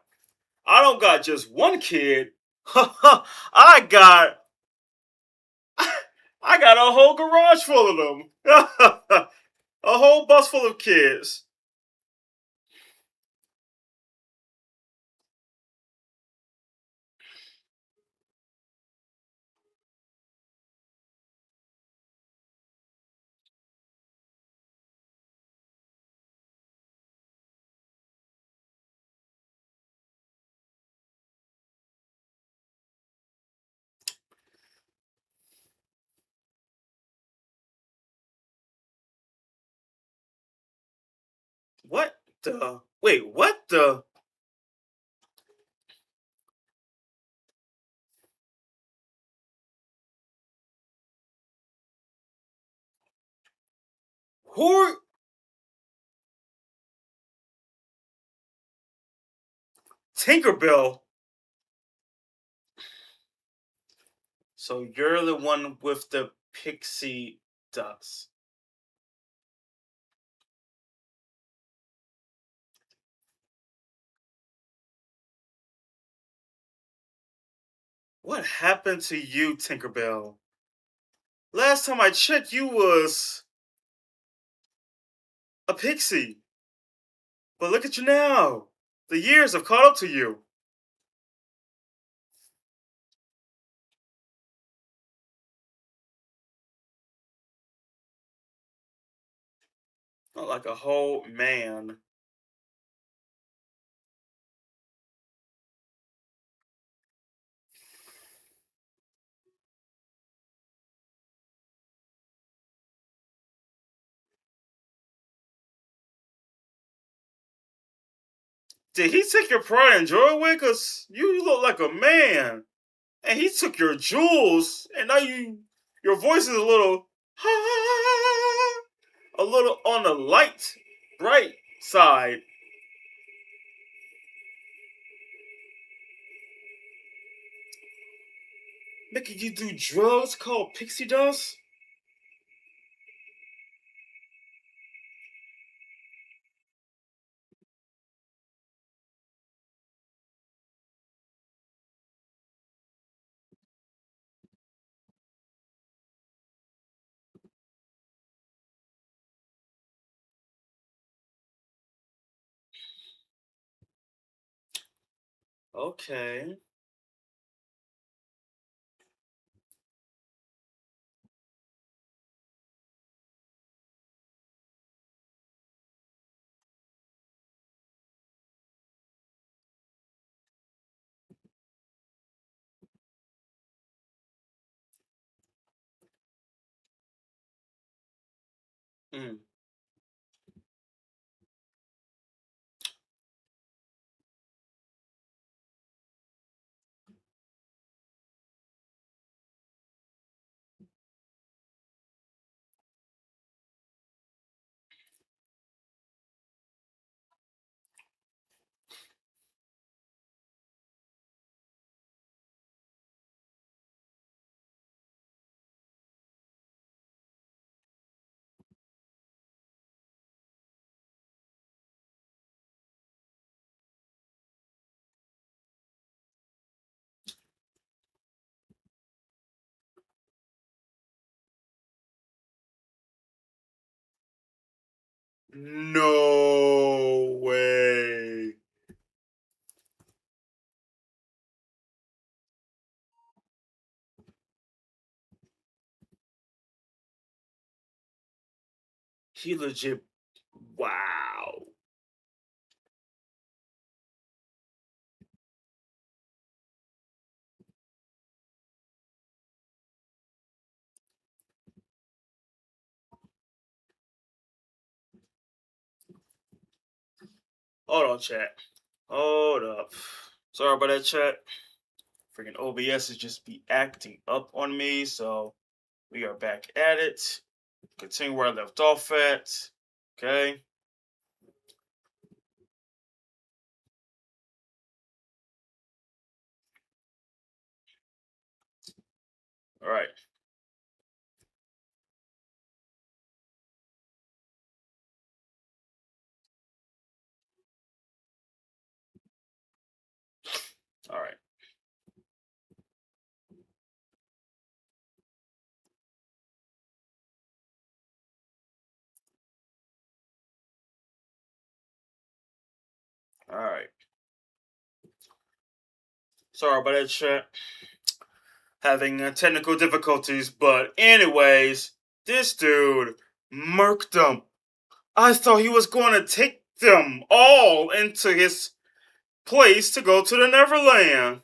Speaker 1: I don't got just one kid. I got I got a whole garage full of them. A whole bus full of kids. What the? Wait, what the? Who? Tinkerbell. So you're the one with the pixie dust. What happened to you, Tinkerbell? Last time I checked, you was a pixie. But look at you now. The years have caught up to you. Not like a whole man. Did he take your pride and joy away? Cause you look like a man. And he took your jewels, and now your voice is a little on the light, bright side. Making you do drugs called pixie dust? Okay. Mm. No way. He legit. Wow. Hold on, chat. Hold up. Sorry about that, chat. Freaking OBS is just be acting up on me, so we are back at it. Continue where I left off at. Okay. All right. All right. All right. Sorry about that, chat. Having technical difficulties, but anyways, this dude murked them. I thought he was going to take them all into his place to go to the Neverland.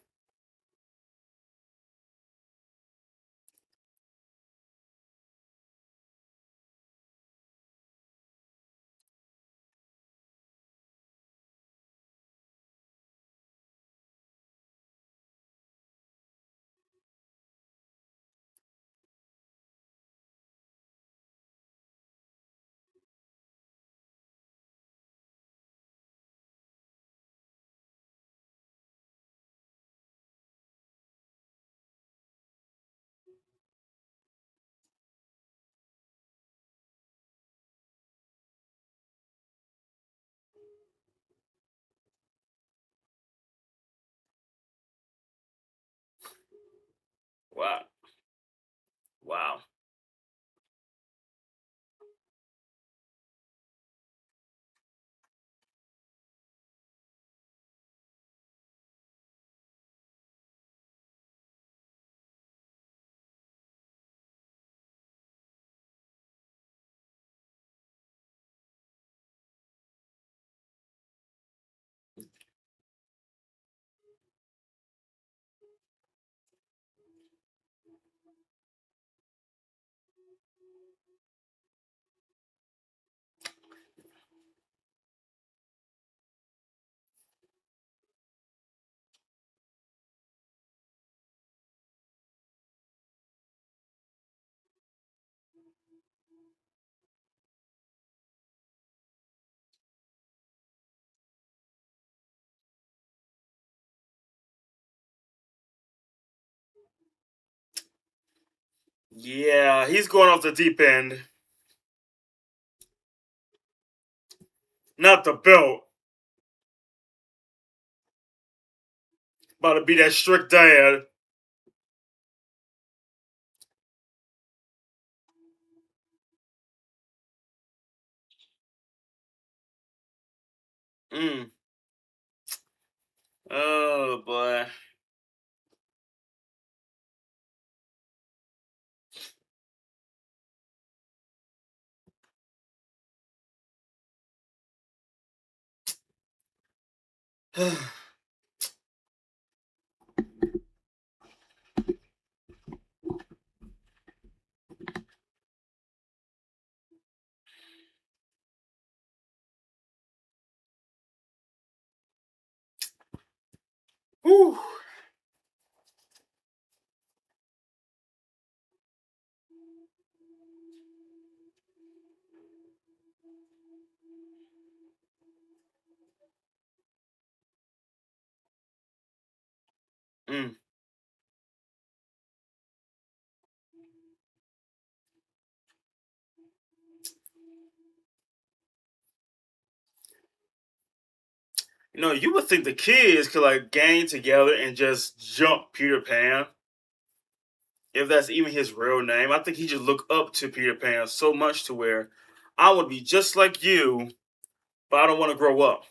Speaker 1: Wow. Wow. Yeah, he's going off the deep end. Not the belt. About to be that strict dad. Mm. Oh boy. Whew. Mm. You know, you would think the kids could like gang together and just jump Peter Pan, if that's even his real name. I think he just look up to Peter Pan so much to where I would be just like you, but I don't want to grow up.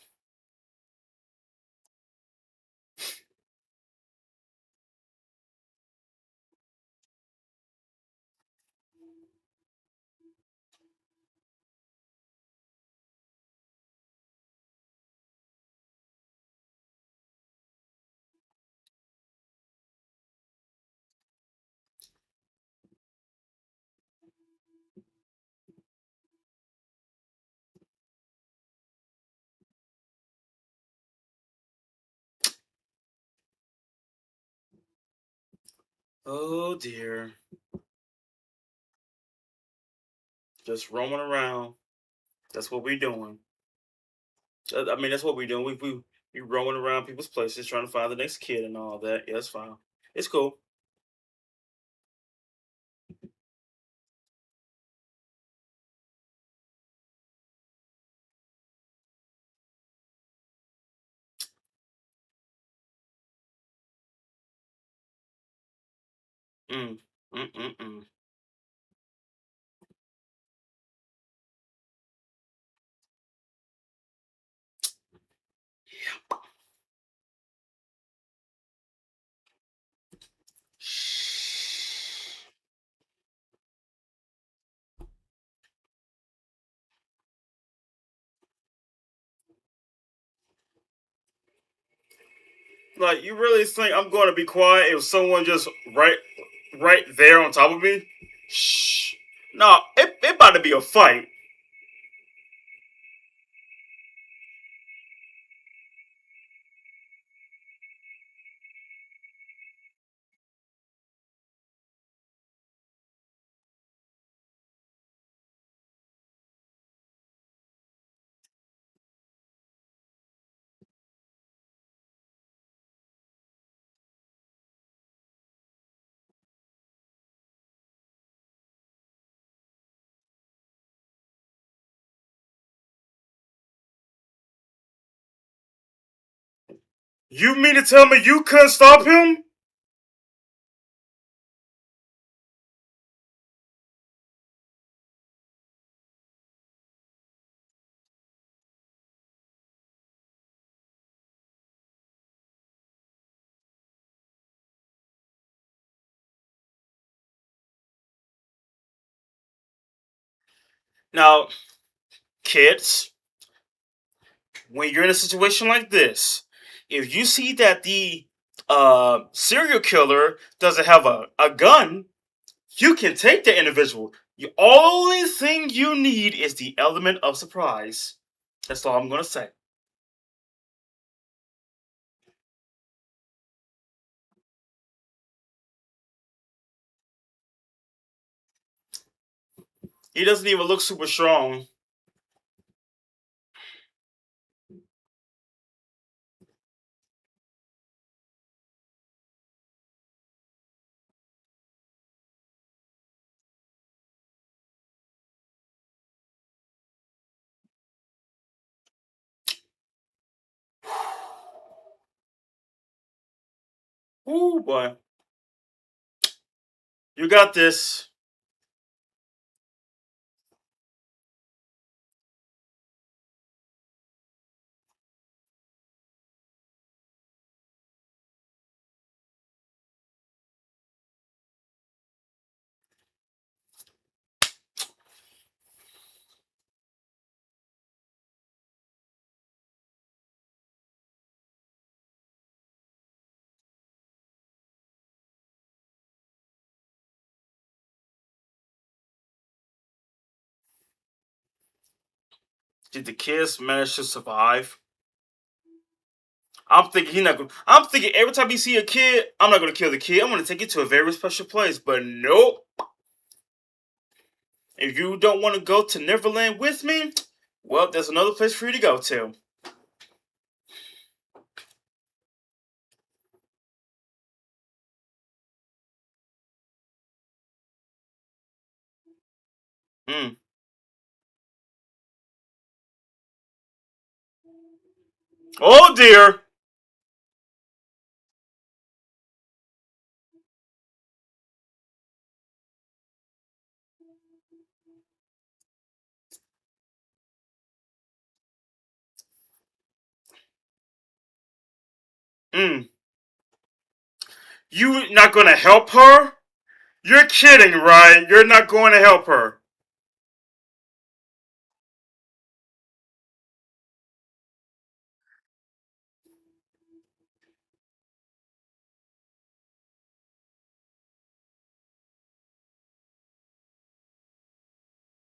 Speaker 1: Oh dear. Just roaming around. That's what we're doing. I mean, that's what we're doing. We roaming around people's places trying to find the next kid and all that. Yeah, it's fine. It's cool. Mm. Mm. Like, you really think I'm going to be quiet if someone just right there on top of me? Shh. No, it about to be a fight. You mean to tell me you couldn't stop him? Now, kids, when you're in a situation like this, if you see that the serial killer doesn't have a gun, you can take the individual. The only thing you need is the element of surprise. That's all I'm gonna say. He doesn't even look super strong. Ooh boy, you got this. Did the kids manage to survive? I'm thinking he not gonna. I'm thinking every time you see a kid, I'm not gonna kill the kid. I'm gonna take it to a very special place. But nope. If you don't want to go to Neverland with me, well, there's another place for you to go to. Mm. Oh dear. Mm. You not gonna help her? You're kidding, right? You're not going to help her.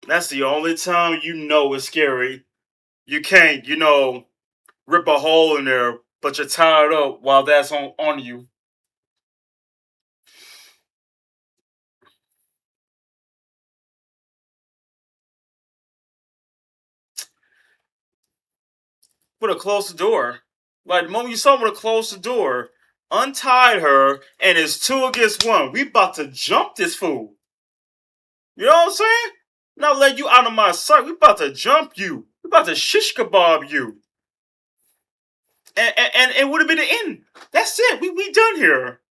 Speaker 1: That's the only time you know it's scary. You can't, rip a hole in there, but you're tied up while that's on you. Would have closed the door. Like the moment you saw him would have closed the door, untied her, and it's two against one. We about to jump this fool. You know what I'm saying? Not let you out of my sight. We about to jump you. We about to shish kebab you. And it would have been the end. That's it. We done here.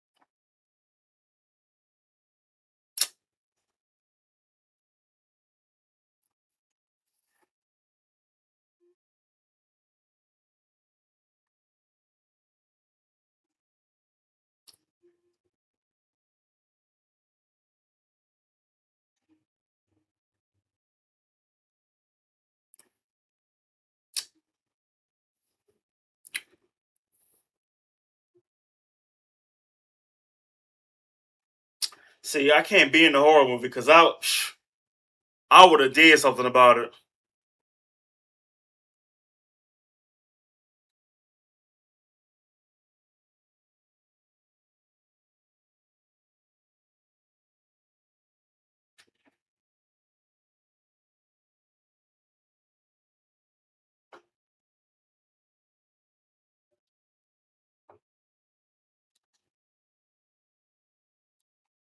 Speaker 1: See, I can't be in the horror movie because I would have did something about it.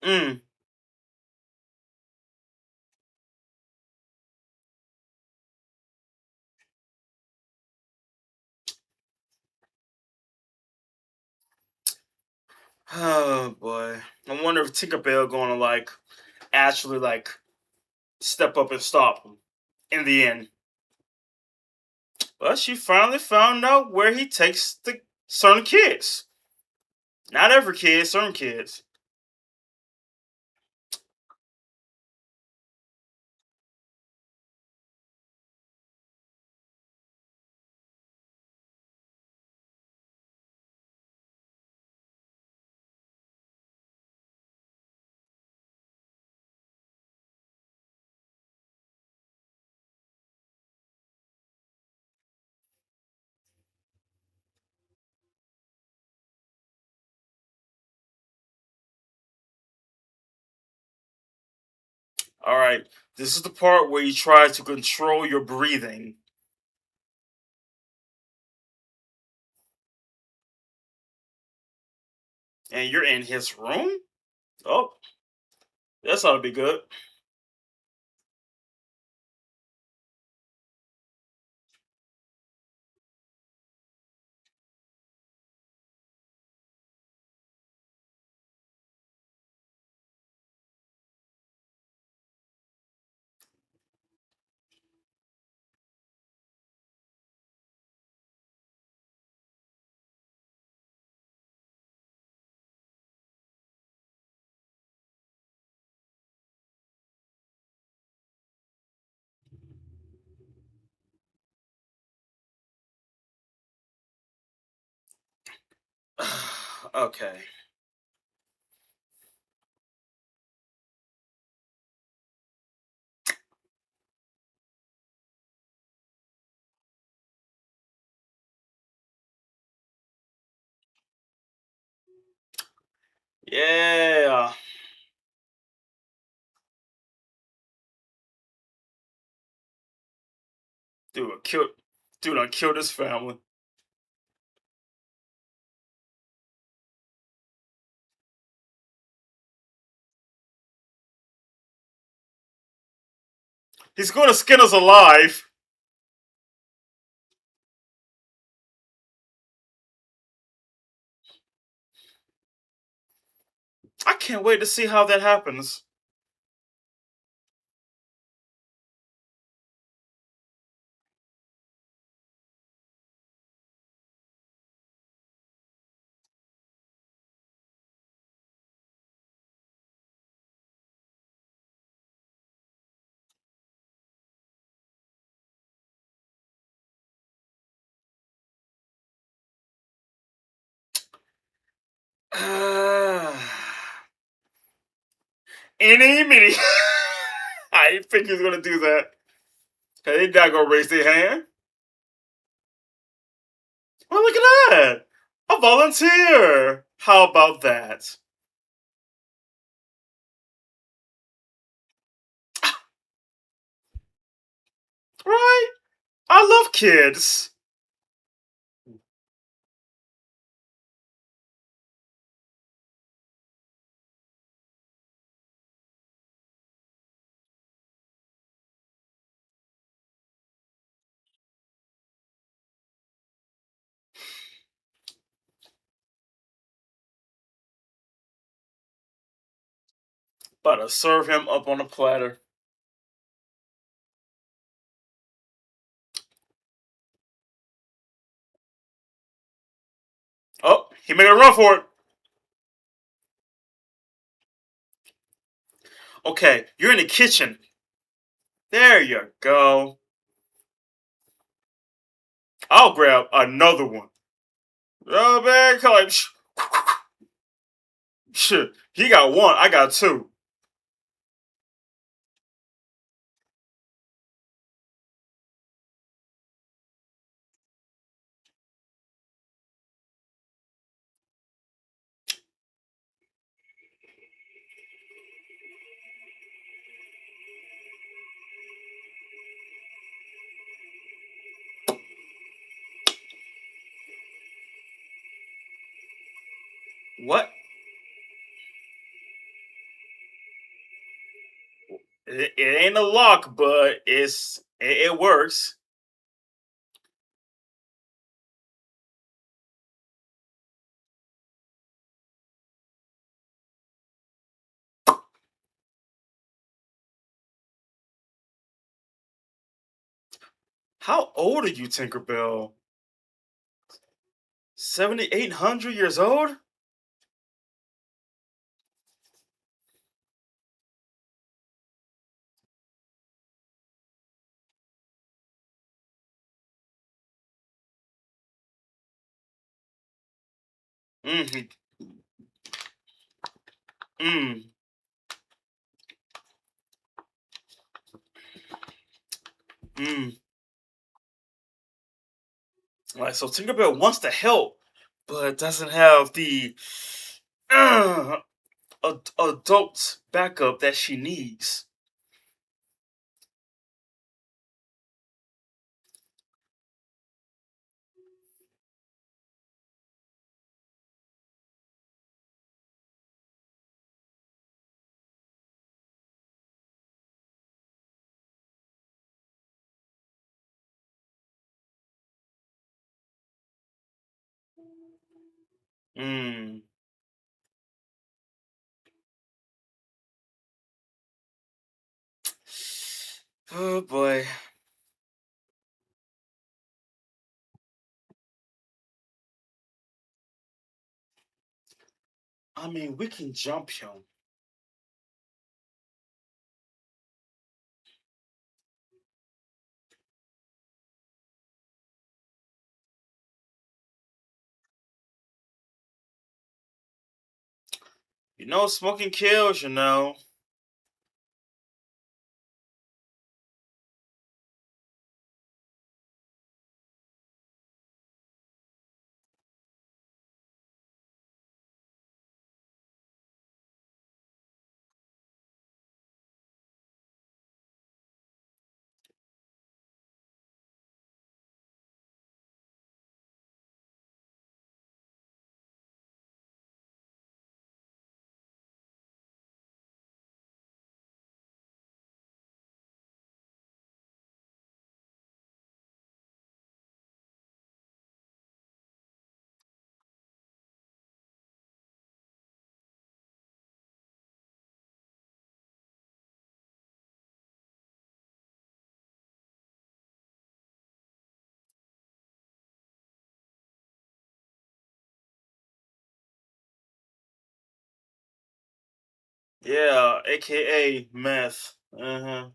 Speaker 1: Mm. Oh boy. I wonder if Tinkerbell gonna actually step up and stop him in the end. But she finally found out where he takes the certain kids. Not every kid, certain kids. Alright. This is the part where you try to control your breathing. And you're in his room? Oh, that's ought to be good. Okay. Yeah. Dude, I killed his family. He's gonna skin us alive. I can't wait to see how that happens. Any meeny. I didn't think he was gonna do that. Hey, they not gonna raise their hand. Oh, look at that! A volunteer. How about that? Right? I love kids. About to serve him up on a platter. Oh, he made a run for it. Okay, you're in the kitchen. There you go. I'll grab another one. Oh man, like, shit. He got one. I got two. What? It ain't a lock, but it works. How old are you, Tinkerbell? 7,800 years old? Mm, mm, mm. Like, so Tinkerbell wants to help, but doesn't have the uh, adult backup that she needs. Mm. Oh boy. I mean, we can jump him. You know, smoking kills, you know. Yeah, aka meth. Uh-huh.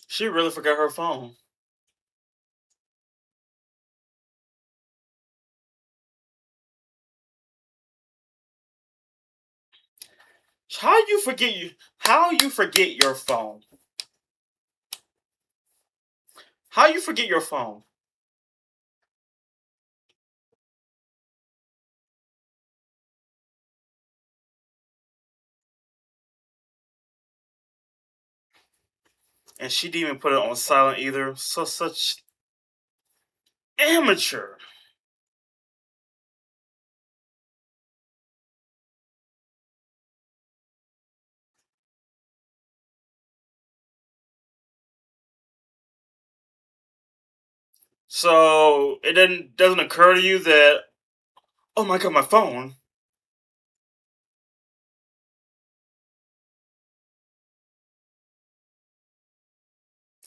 Speaker 1: She really forgot her phone. How you forget your phone? How you forget your phone? And she didn't even put it on silent either. So such amateur. So it then doesn't occur to you that, oh my god, my phone.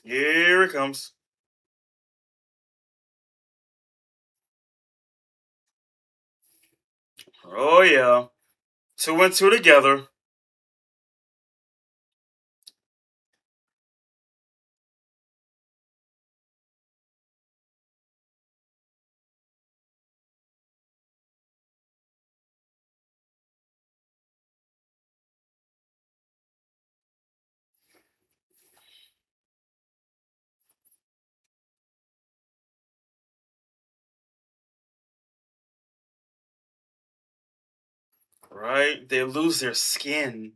Speaker 1: Here it comes. Oh yeah. Two and two together. Right? They lose their skin.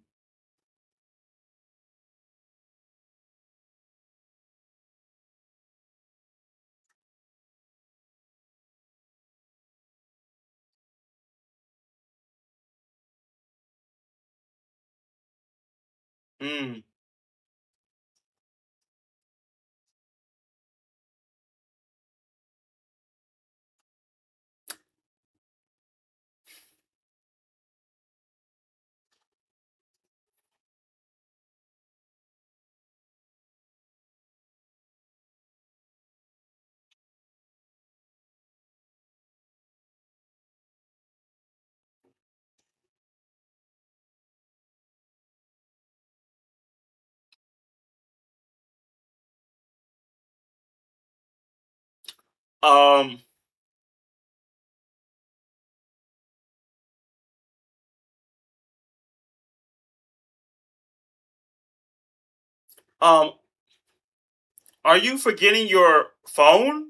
Speaker 1: Mm. Um. Um. Are you forgetting your phone?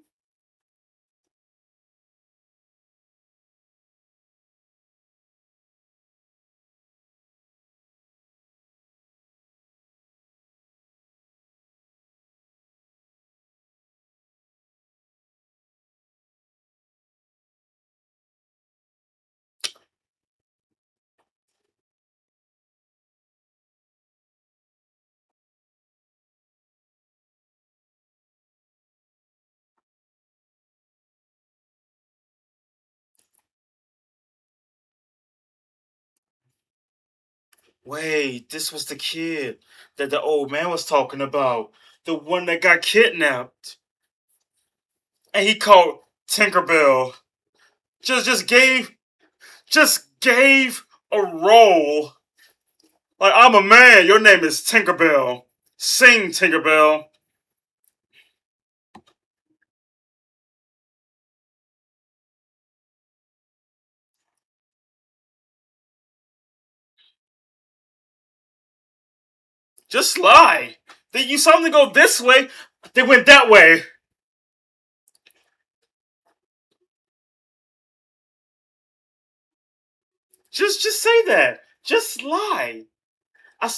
Speaker 1: Wait, this was the kid that the old man was talking about. The one that got kidnapped. And he called Tinkerbell. Just gave a role. Like, I'm a man, your name is Tinkerbell. Sing, Tinkerbell. Just lie. You saw them go this way, they went that way. Just say that. Just lie. I,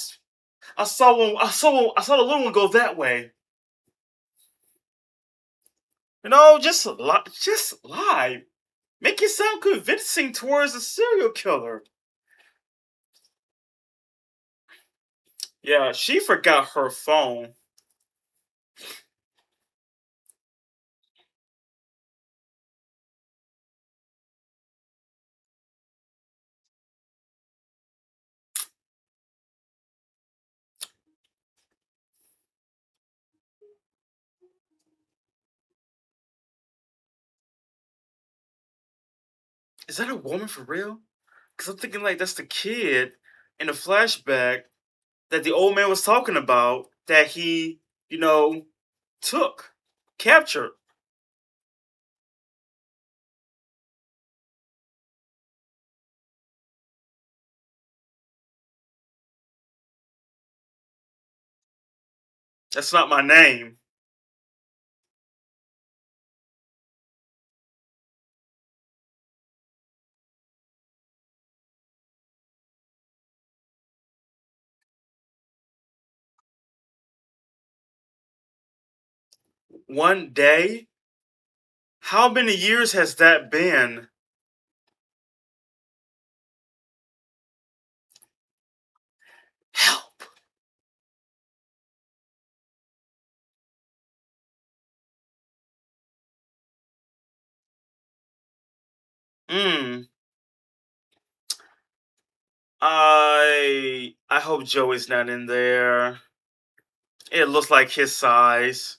Speaker 1: I saw the little one go that way. You know, just lie. Just lie. Make it sound convincing towards a serial killer. Yeah, she forgot her phone. Is that a woman for real? Because I'm thinking like that's the kid in the flashback that the old man was talking about that he, you know, took, captured. That's not my name. One day? How many years has that been? Help. Hmm. I hope Joey's not in there. It looks like his size.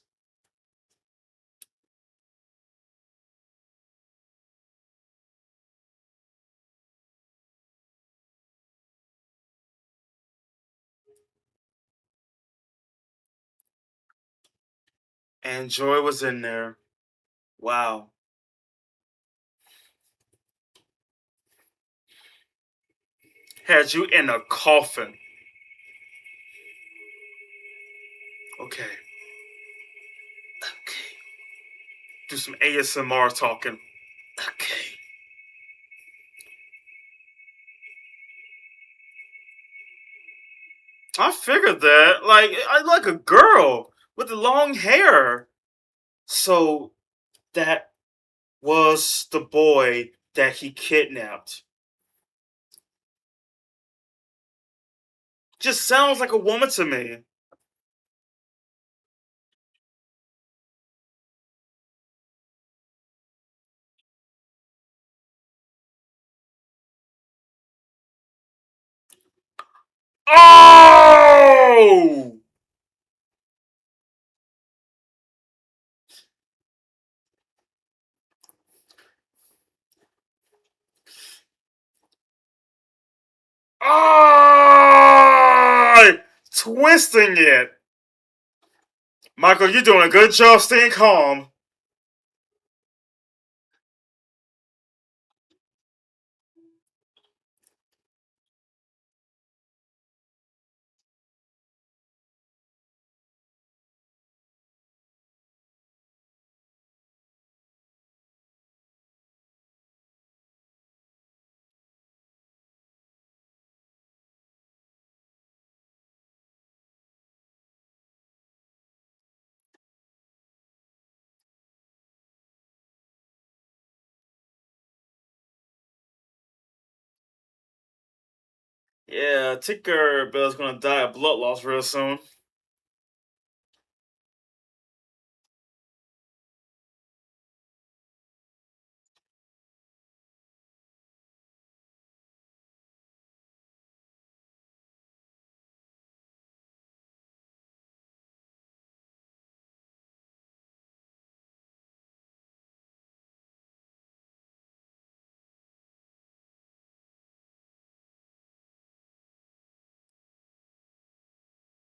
Speaker 1: And Joy was in there. Wow. Had you in a coffin. Okay. Okay. Do some ASMR talking. Okay. I figured that. Like, I like a girl with the long hair. So that was the boy that he kidnapped. Just sounds like a woman to me. Oh! Oh! Twisting it. Michael, you're doing a good job staying calm. Yeah, Tinker Bell's gonna die of blood loss real soon.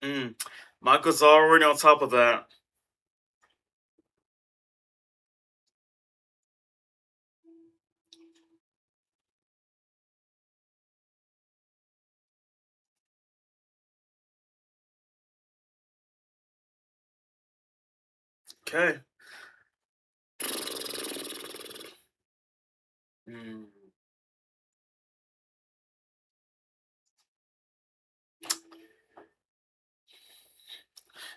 Speaker 1: Mm. Michael's already on top of that. Okay. Mm.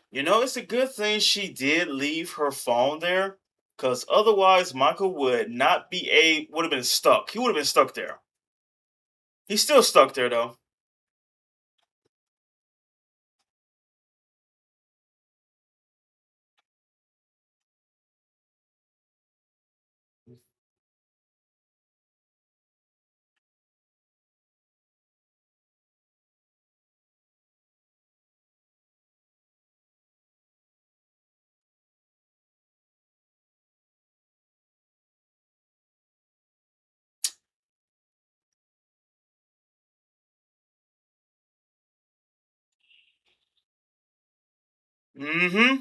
Speaker 1: You know, it's a good thing she did leave her phone there Because otherwise, Michael would not be would have been stuck. He would have been stuck there. He's still stuck there though. Mm-hmm.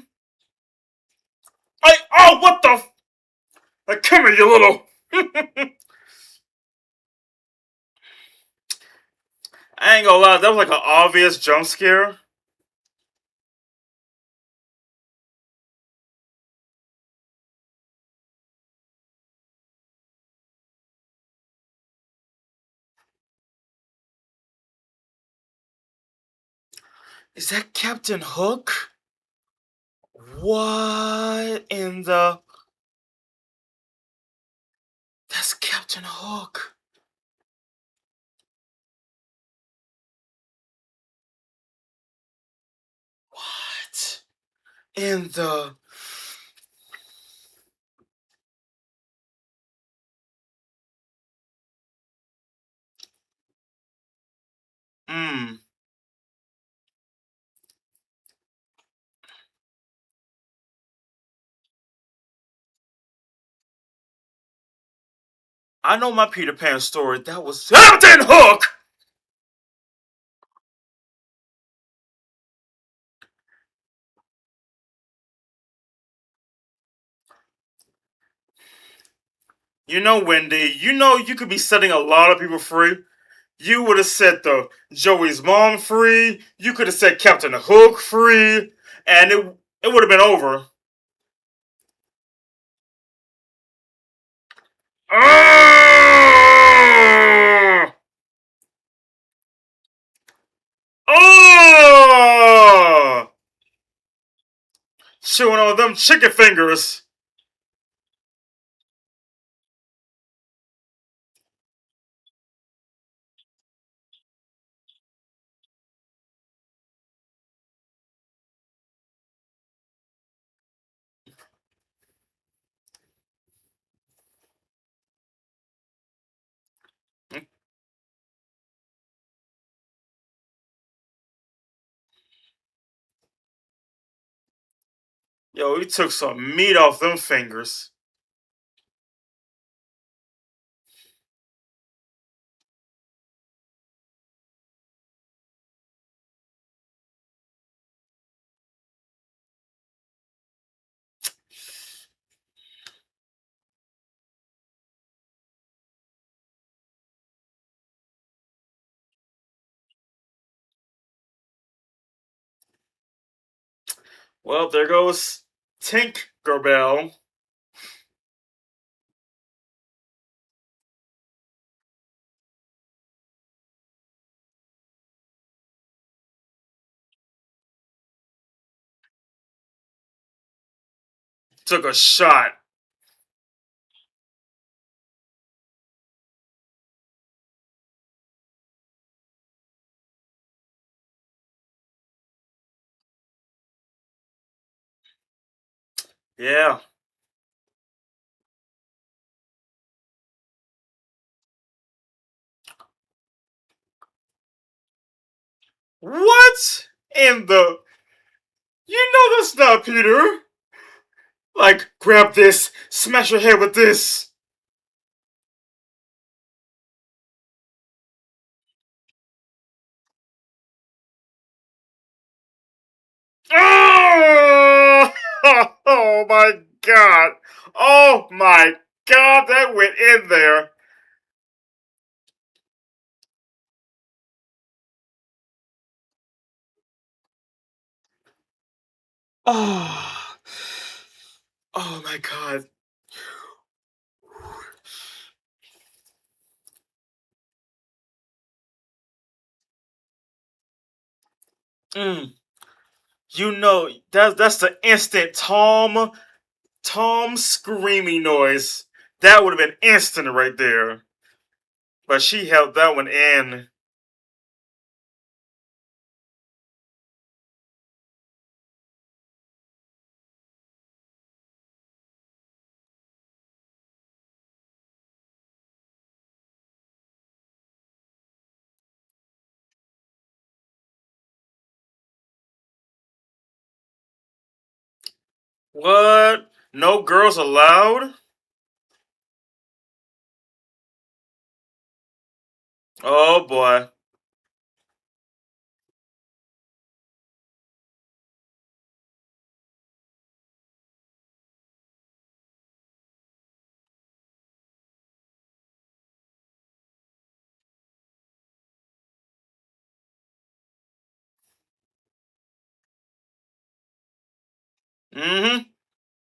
Speaker 1: Oh, what the? Like, come here, you little. I ain't gonna lie, that was like an obvious jump scare. Is that Captain Hook? What in the? That's Captain Hook. What in the? Hmm. I know my Peter Pan story. That was Captain Hook. You know, Wendy, you know you could be setting a lot of people free. You would have set the Joey's mom free. You could have set Captain Hook free, and it would have been over. Ah! Oh! Chewing on them chicken fingers. Yo, he took some meat off them fingers. Well, there goes Tinkerbell. Took a shot. Yeah. What in the? You know that's not Peter. Like, grab this, smash your head with this. Oh! Oh my god. Oh my god, that went in there. Oh. Oh my god. Mm. You know that's the instant Tom Tom's screaming noise. That would have been instant right there. But she held that one in. What? No girls allowed? Oh boy. Mm-hmm.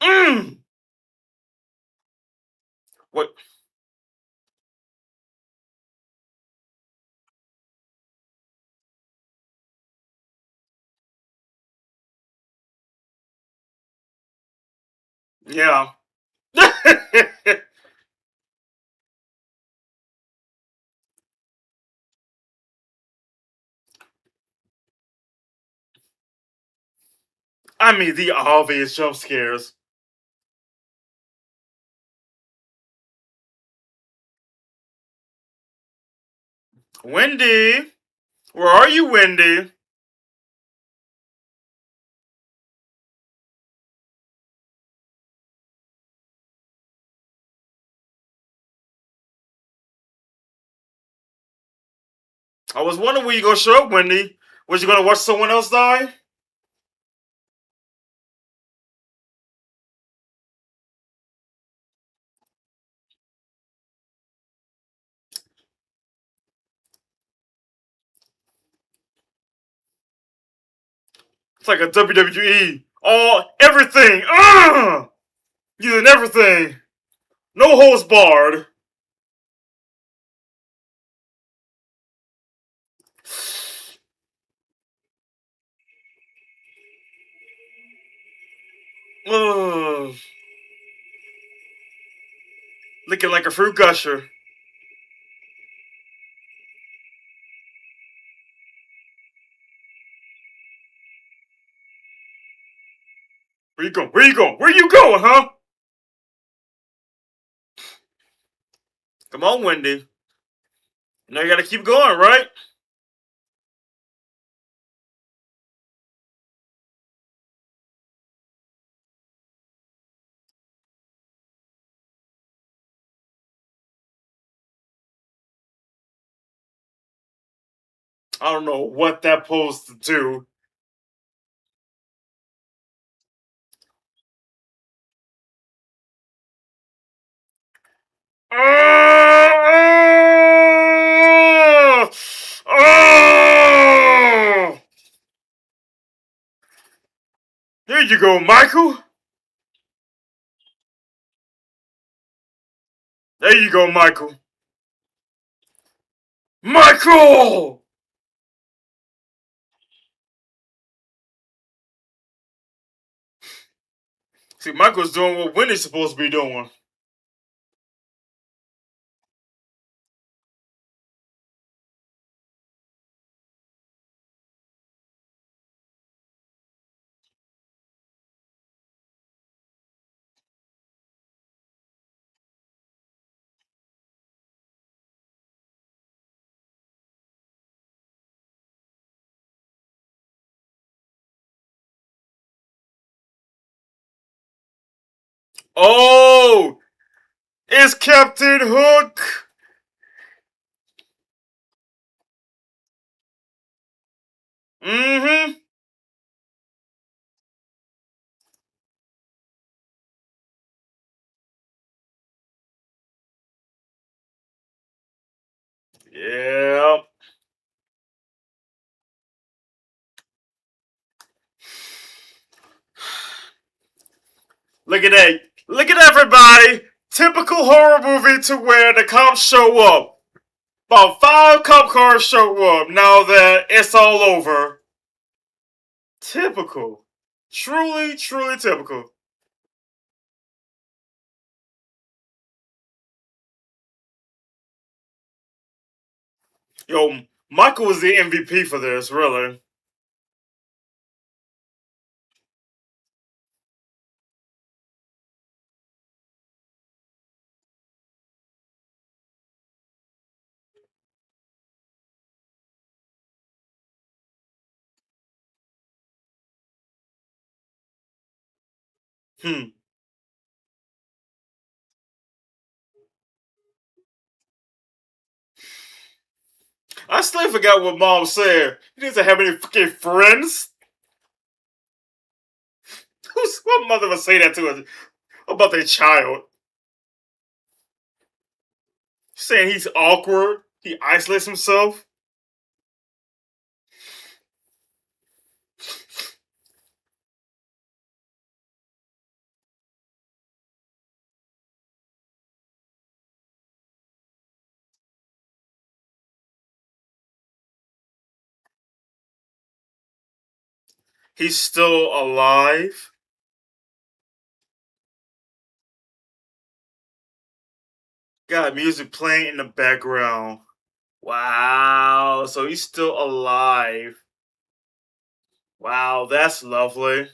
Speaker 1: Mm. What? Yeah. I mean, the obvious jump scares. Wendy, where are you, Wendy? I was wondering when you gonna show up, Wendy. Was you gonna watch someone else die? It's like a WWE. All everything. Using everything. No holds barred. Ugh. Looking like a fruit gusher. Where you going? Where you going? Where you going, huh? Come on, Wendy. You know you gotta keep going, right? I don't know what that posed to do. Oh! Oh! There you go, Michael. There you go, Michael. Michael! See, Michael's doing what Winnie's supposed to be doing. Oh! It's Captain Hook! Mm-hmm. Yeah. Look at that. Look at everybody. Typical horror movie to where the cops show up. About 5 cop cars show up now that it's all over. Typical. Truly, truly typical. Yo, Michael was the MVP for this, really. Hmm. I still forgot what Mom said. He doesn't have any fucking friends. What mother would say that to us about their child? Saying he's awkward. He isolates himself. He's still alive. Got music playing in the background. Wow. So he's still alive. Wow, that's lovely.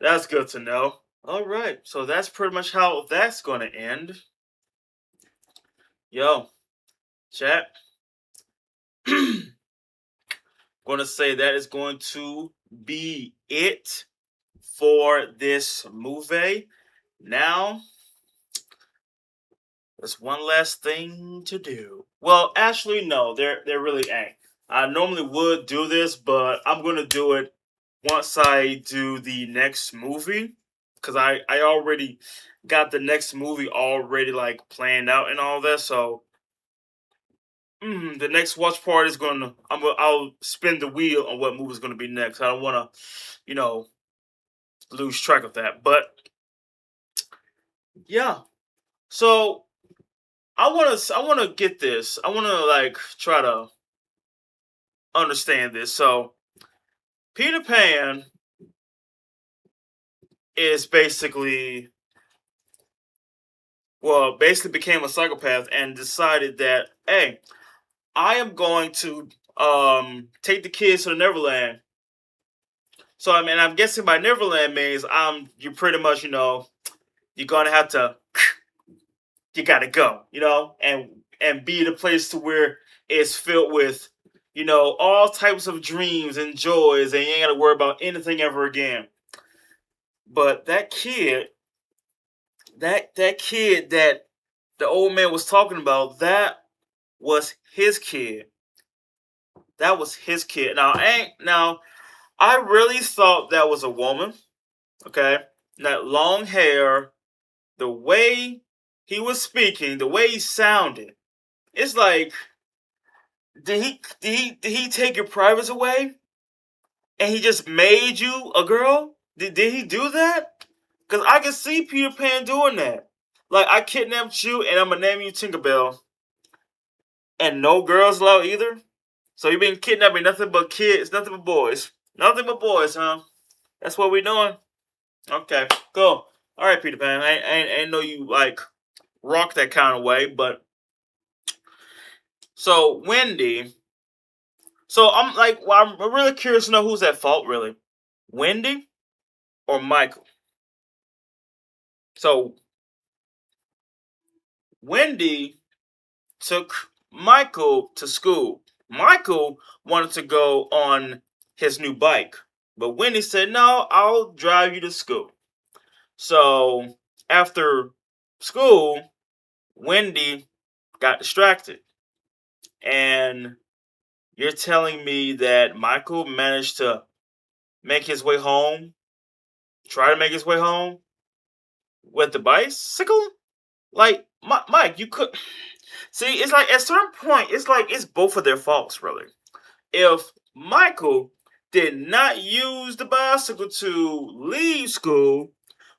Speaker 1: That's good to know. All right. So that's pretty much how that's going to end. Yo, chat. Going to say that is going to be it for this movie. Now, there's one last thing to do. Well, actually, no, there really ain't. I normally would do this, but I'm gonna do it once I do the next movie, because I already got the next movie already like planned out and all that. So the next watch party is I'll spin the wheel on what movie is gonna be next. I don't want to, you know, lose track of that. But yeah, so I wanna get this. I wanna like try to understand this. So Peter Pan is basically became a psychopath and decided that, hey, I am going to take the kids to the Neverland. So I mean, I'm guessing by Neverland means you pretty much you're gonna have to you gotta go, and be in a place to where it's filled with all types of dreams and joys, and you ain't gotta worry about anything ever again. But that kid that the old man was talking about, that was his kid. That was his kid. Now I really thought that was a woman. Okay, that long hair, the way he was speaking, the way he sounded. It's like, did he take your privates away and he just made you a girl? Did he do that? Because I can see Peter Pan doing that. Like, I kidnapped you and I'm gonna name you Tinkerbell, and no girls allowed either. So you've been kidnapping nothing but kids, nothing but boys, nothing but boys, huh? That's what we doing. Okay, cool. All right, Peter Pan. I know you like rock that kind of way, but so Wendy. So I'm like, well, I'm really curious to know who's at fault, really, Wendy or Michael. So Wendy took Michael to school. Michael wanted to go on his new bike, but Wendy said, "No, I'll drive you to school." So after school, Wendy got distracted. And you're telling me that Michael managed to make his way home, try to make his way home with the bicycle? Like, Mike, you could see. It's like at a certain point, it's like it's both of their faults, really. If Michael did not use the bicycle to leave school,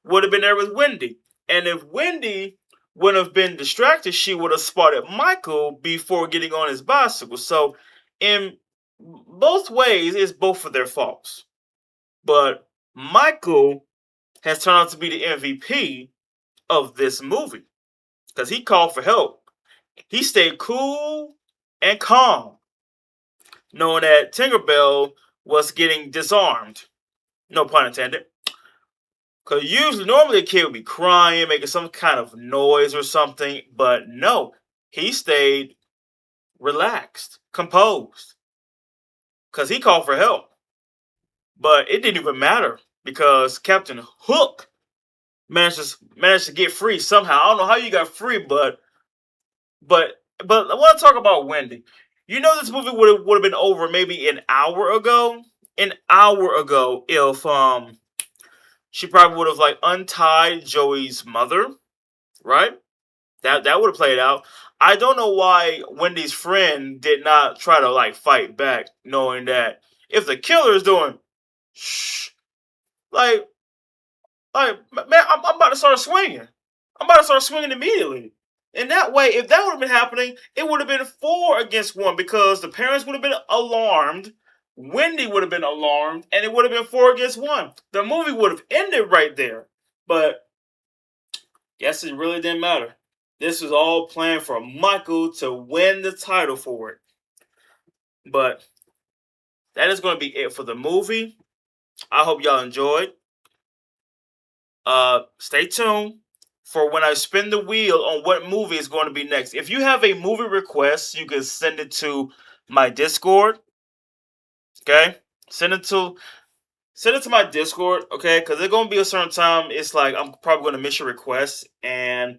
Speaker 1: would have been there with Wendy. And if Wendy would have been distracted, she would have spotted Michael before getting on his bicycle. So, in both ways, it's both of their faults. But Michael has turned out to be the MVP of this movie because he called for help. He stayed cool. and calm, knowing that Tinkerbell was getting disarmed. No pun intended. Because usually, normally a kid would be crying, making some kind of noise or something, but no, he stayed relaxed, composed, because he called for help. But it didn't even matter because Captain Hook managed to get free somehow. I don't know how you got free, but I want to talk about Wendy. You know, this movie would have been over maybe an hour ago. An hour ago, if she probably would have like untied Joey's mother, right? That would have played out. I don't know why Wendy's friend did not try to like fight back, knowing that if the killer is doing shh, like man, I'm about to start swinging. I'm about to start swinging immediately. And that way, if that would have been happening, it would have been 4 against 1 because the parents would have been alarmed. Wendy would have been alarmed, and it would have been 4 against 1. The movie would have ended right there. But guess it really didn't matter. This was all planned for Michael to win the title for it. But that is going to be it for the movie. I hope y'all enjoyed. Stay tuned for when I spin the wheel on what movie is going to be next. If you have a movie request, you can send it to my Discord. Okay, send it to my Discord. Okay, because there's gonna be a certain time. It's like I'm probably gonna miss your request, and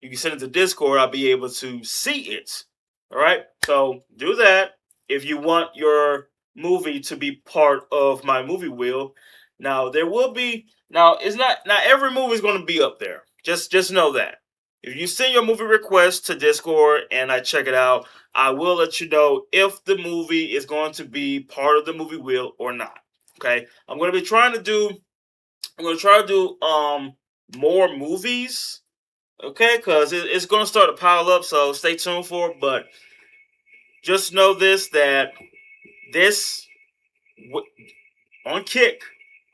Speaker 1: you can send it to Discord. I'll be able to see it. All right, so do that if you want your movie to be part of my movie wheel. Now there will be. Now it's not every movie is going to be up there. Just know that. If you send your movie request to Discord and I check it out, I will let you know if the movie is going to be part of the movie wheel or not. Okay, I'm going to be trying to do. I'm going to try to do more movies. Okay, because it's going to start to pile up. So stay tuned for it. But just know this that this on Kick,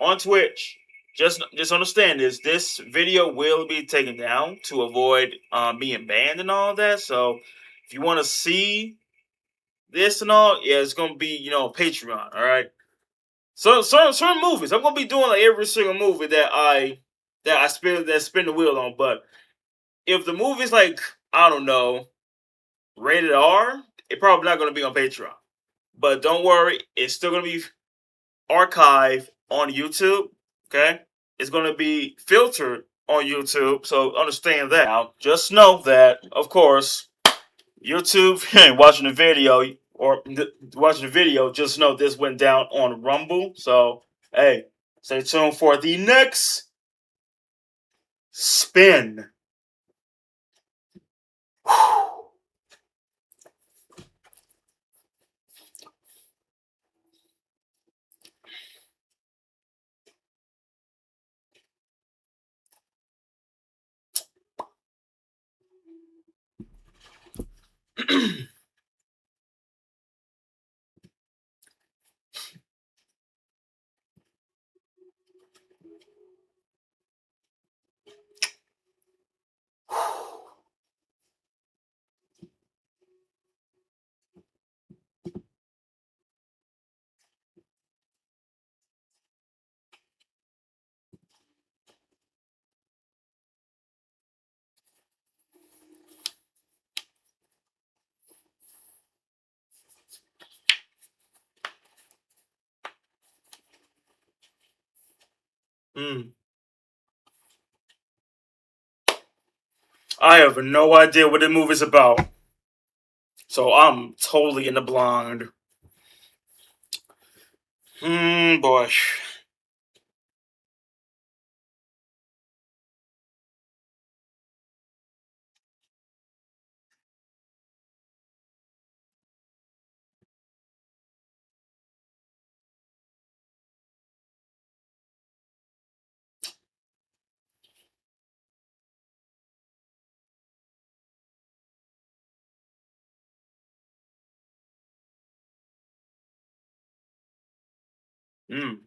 Speaker 1: on Twitch. Just understand this. This video will be taken down to avoid being banned and all that. So if you want to see this and all, yeah, it's gonna be Patreon. All right. So certain movies, I'm gonna be doing like every single movie that I spin the wheel on. But if the movie's like I don't know rated R, it probably not gonna be on Patreon. But don't worry, it's still gonna be archive on YouTube. Okay, it's going to be filtered on YouTube, so understand that. Now, just know that, of course, YouTube watching the video watching the video. Just know this went down on Rumble. So, hey, stay tuned for the next spin. Mm. I have no idea what the movie's about, so I'm totally in the blind. Boy. Mm.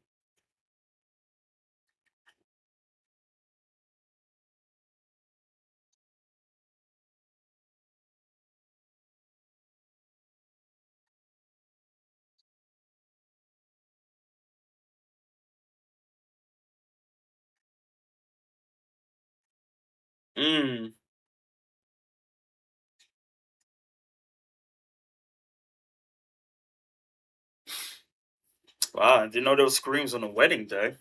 Speaker 1: Mm. Wow, I didn't know there was screams on the wedding day.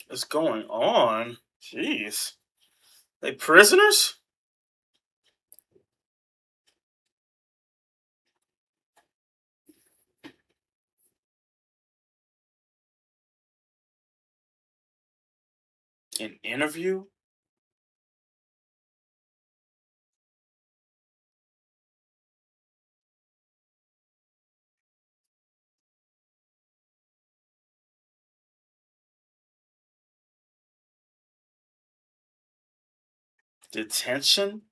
Speaker 1: What's going on? Jeez. They prisoners? An interview? Detention?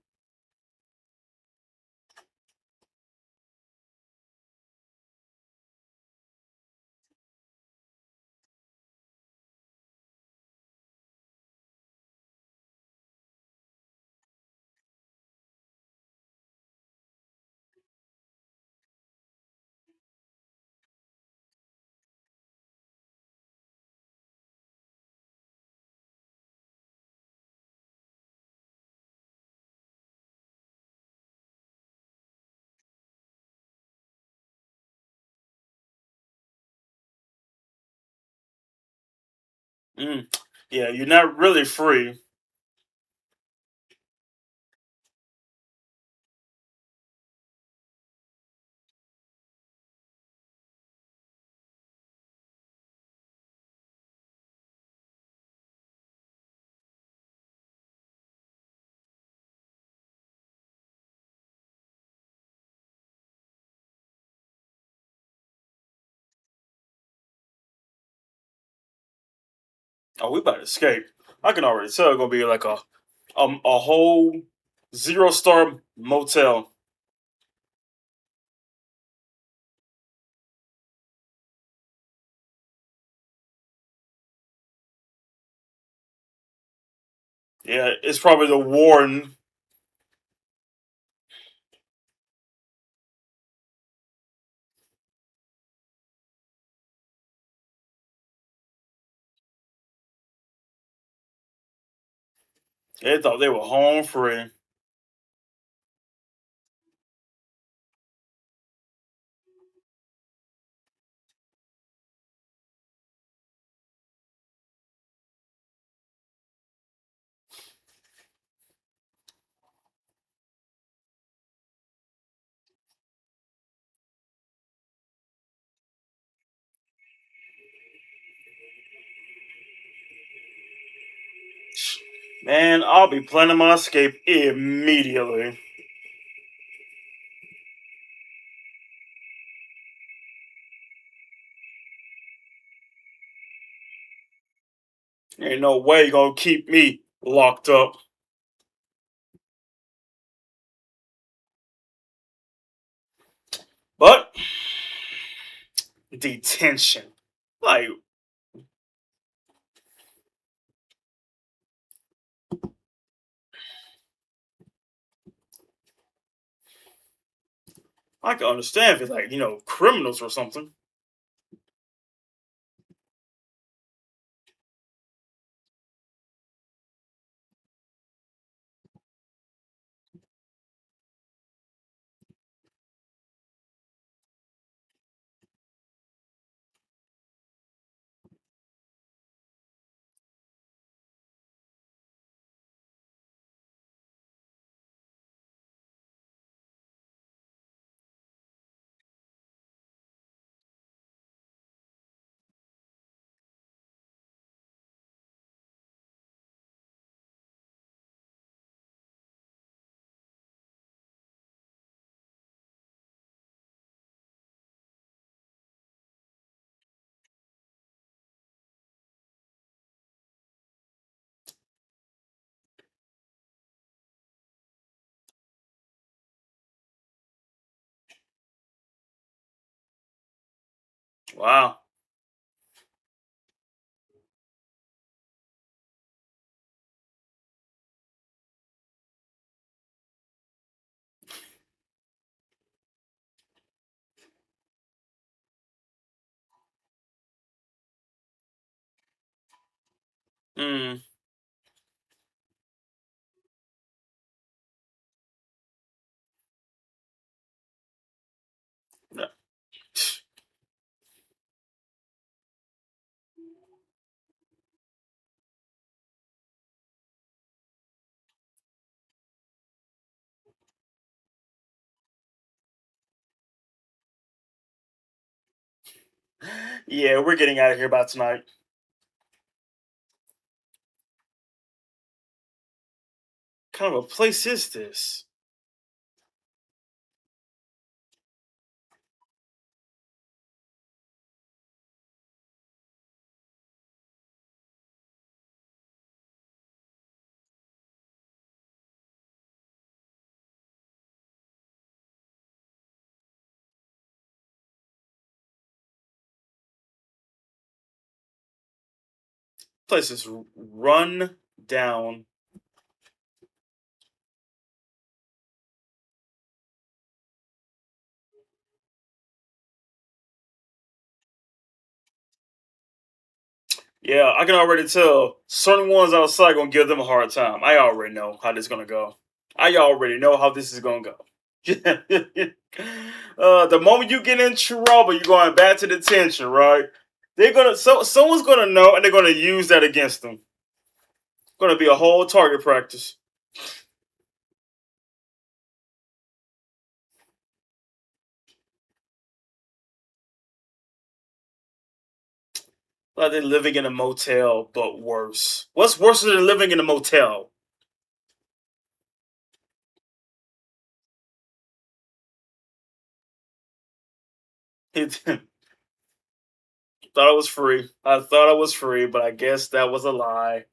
Speaker 1: Mm. Yeah, you're not really free. Oh, we about to escape. I can already tell it's gonna be like a whole 0-star motel. Yeah, it's probably the warden. They thought they were home free. Man, I'll be planning my escape immediately. Ain't no way you gonna keep me locked up. But detention. Like, I can understand if it's like, criminals or something. Wow. Mm. Yeah, we're getting out of here by tonight. What kind of a place is this? Place is run down. Yeah, I can already tell certain ones outside gonna give them a hard time. I already know how this is gonna go. I already know how this is gonna go. The moment you get in trouble, you're going back to detention, right? They're gonna someone's gonna know, and they're gonna use that against them. Gonna be a whole target practice. Like they're living in a motel, but worse. What's worse than living in a motel? Thought it was free. I thought it was free, but I guess that was a lie.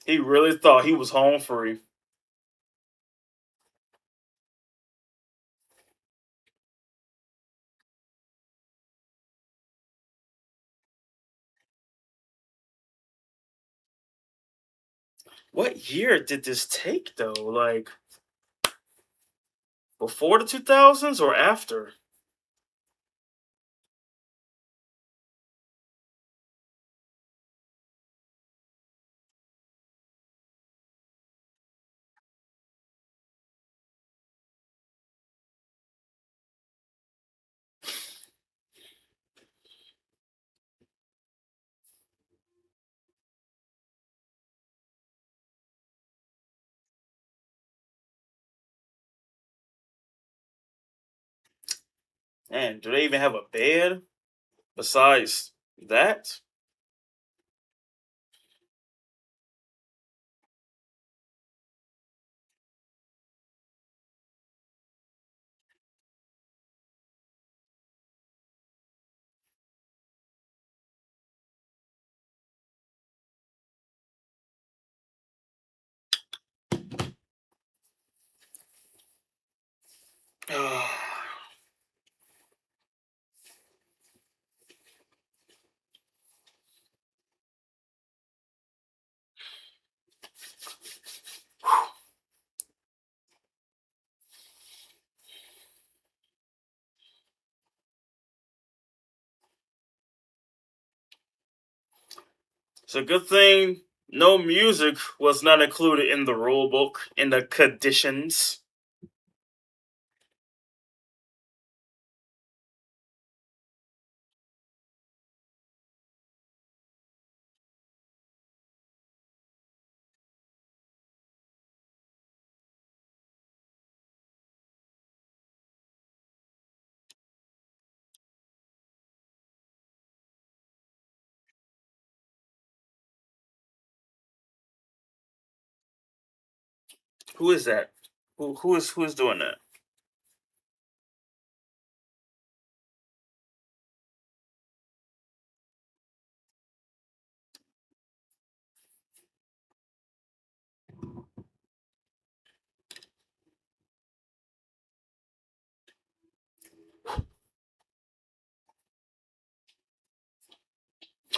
Speaker 1: He really thought he was home free. What year did this take though? Like before the 2000s or after? Man, do they even have a bed besides that? It's a good thing no music was not included in the rule book in the conditions. Who is that? Who is doing that?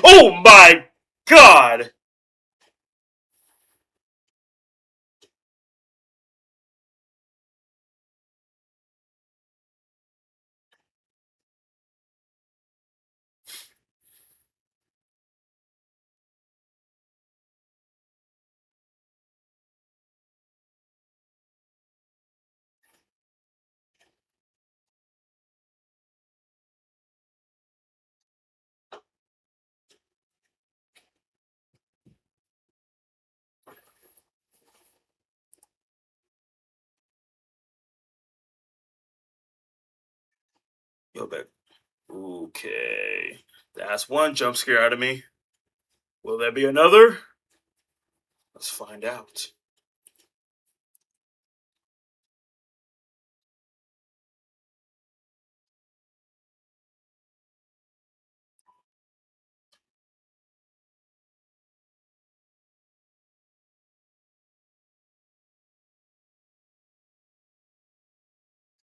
Speaker 1: Oh my god! Yo, back. Okay. That's one jump scare out of me. Will there be another? Let's find out.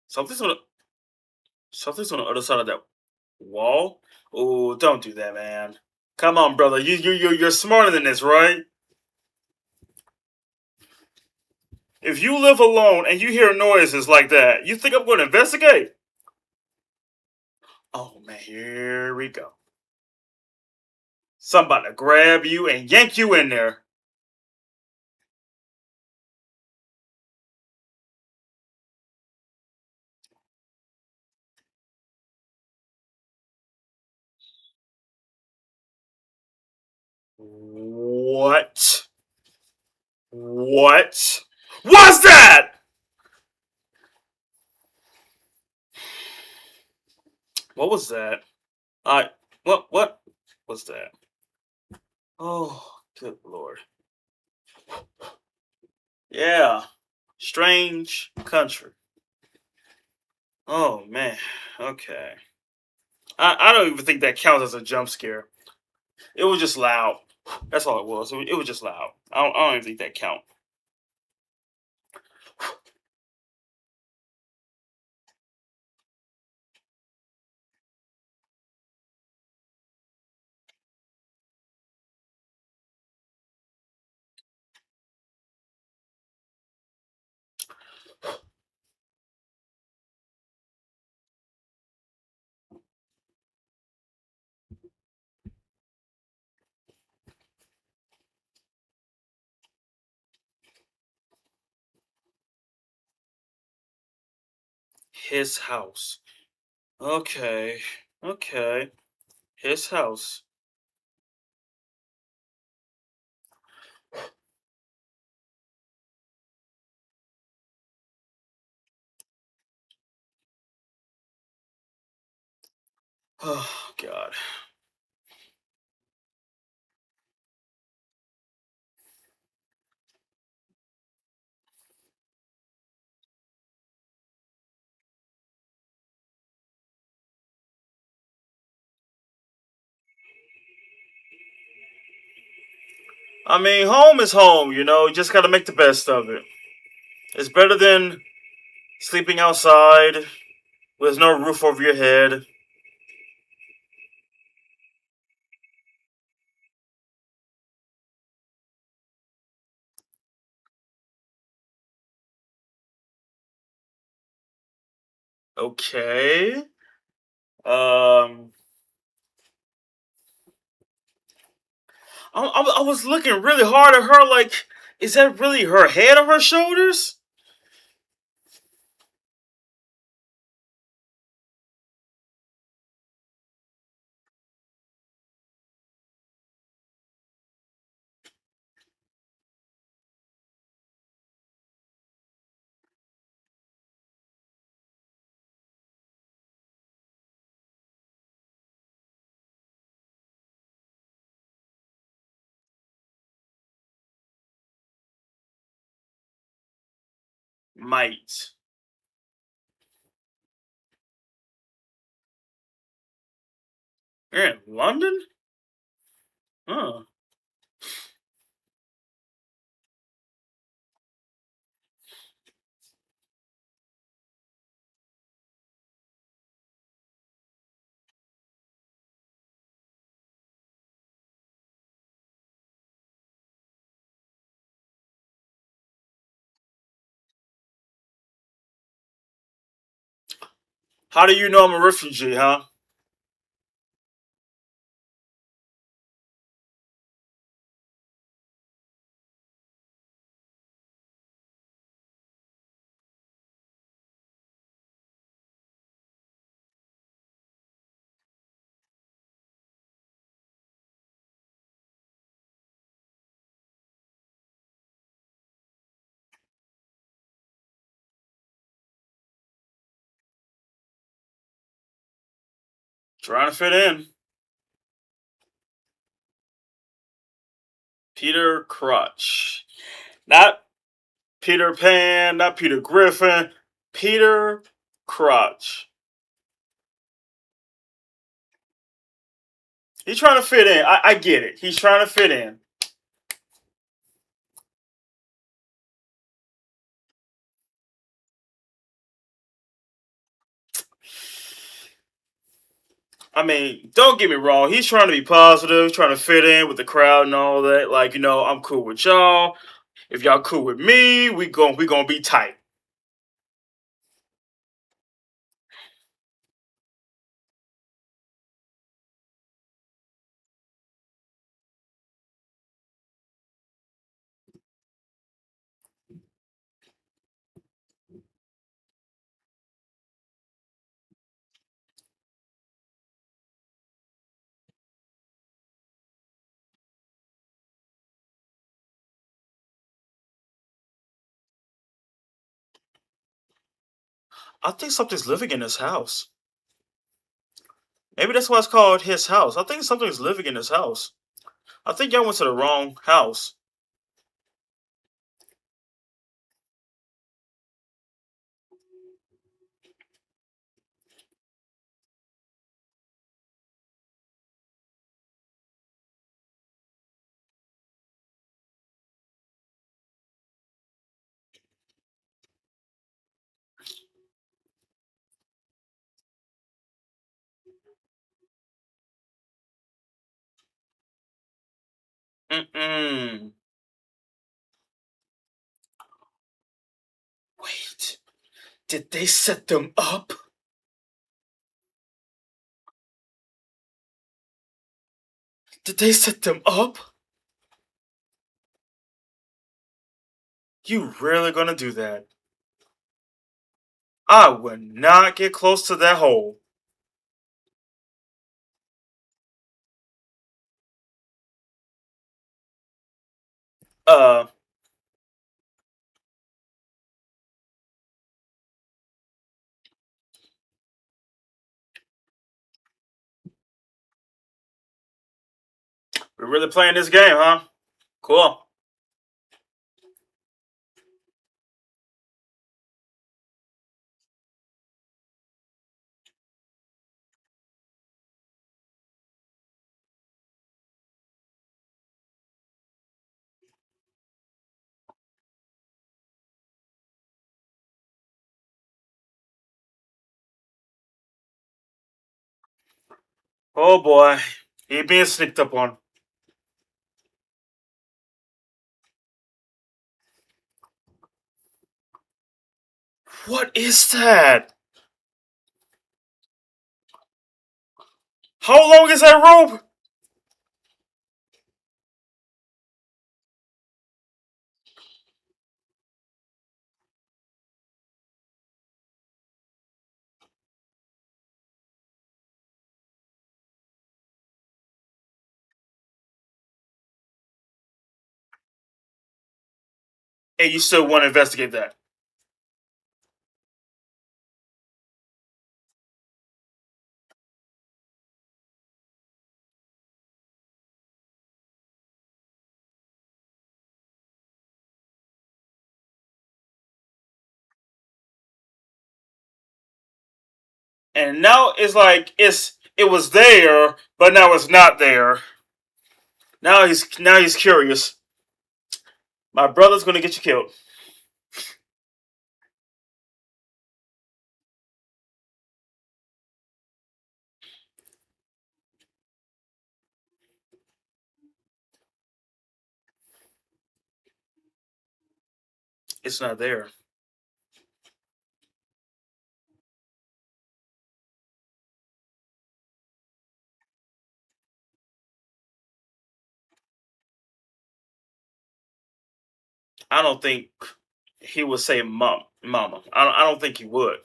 Speaker 1: Something's on the, something's on the other side of that wall. Oh, don't do that, man. Come on, brother. You're smarter than this, right? If you live alone and you hear noises like that, you think I'm going to investigate? Oh man, here we go. Somebody grab you and yank you in there. What? What? What's that? What was that? I what was that? Oh, good lord. Yeah. Strange country. Oh man. Okay. I don't even think that counts as a jump scare. It was just loud. That's all it was. It was just loud. I don't even think that count. His house. Okay. Okay. His house. Oh god. I mean, home is home, you know. You just gotta make the best of it. It's better than sleeping outside with no roof over your head. Okay. Um, I was looking really hard at her. Like, is that really her head on her shoulders? Might. You're in London? Huh. How do you know I'm a refugee, huh? Trying to fit in. Peter Crutch. Not Peter Pan, not Peter Griffin. Peter Crutch. He's trying to fit in. I get it. He's trying to fit in. I mean, don't get me wrong. He's trying to be positive, trying to fit in with the crowd and all that. Like, I'm cool with y'all. If y'all cool with me, we gonna be tight. I think something's living in this house. Maybe that's why it's called his house. I think something's living in this house. I think y'all went to the wrong house. Mm-mm. Wait, did they set them up? Did they set them up? You really gonna do that? I would not get close to that hole. Uh, we're really playing this game, huh? Cool. Oh boy, he being sneaked up on. What is that? How long is that rope? And you still want to investigate that? And now it's like it was there, but now it's not there. Now he's curious. My brother's gonna get you killed. It's not there. I don't think he would say mama. I don't think he would.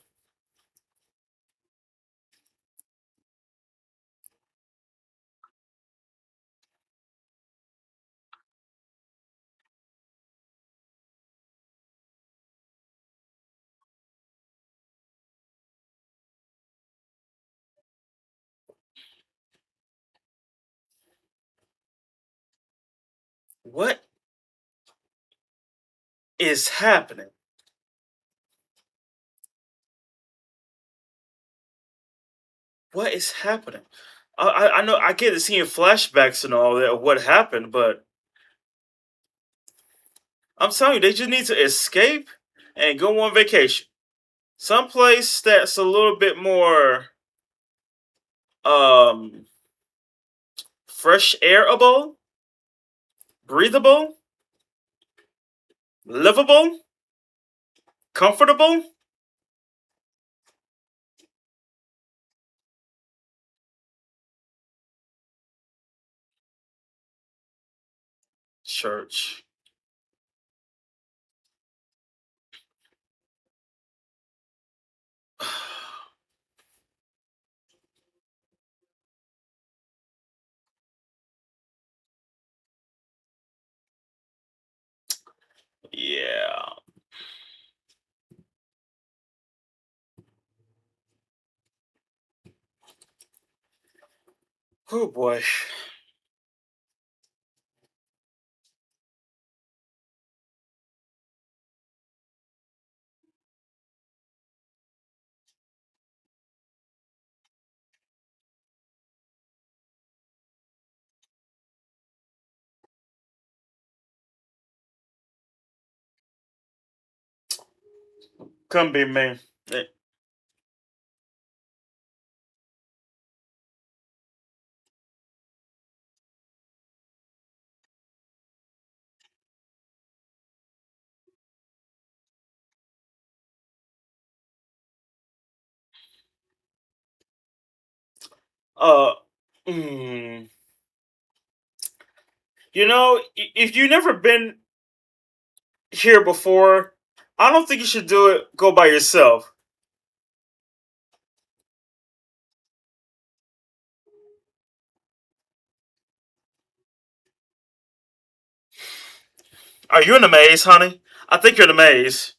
Speaker 1: What is happening? What is happening? I know I get to seeing flashbacks and all that of what happened, but I'm telling you, they just need to escape and go on vacation. Someplace that's a little bit more um fresh airable, breathable, livable, comfortable. Church. Yeah. Oh boy. Couldn't be me. Eh, Uh, mm, if you've never been here before, I don't think you should do it. Go by yourself. Are you in a maze, honey? I think you're in a maze.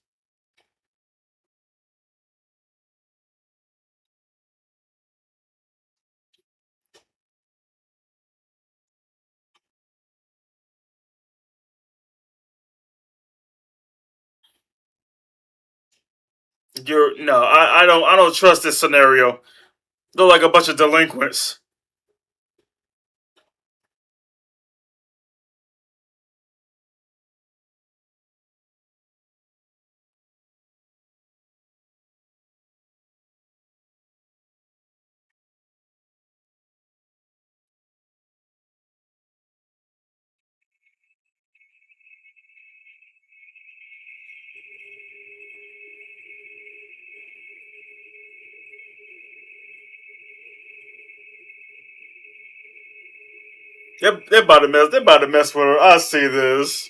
Speaker 1: You're no, I don't trust this scenario. They're like a bunch of delinquents. They're about to mess. They're about to mess with her. I see this.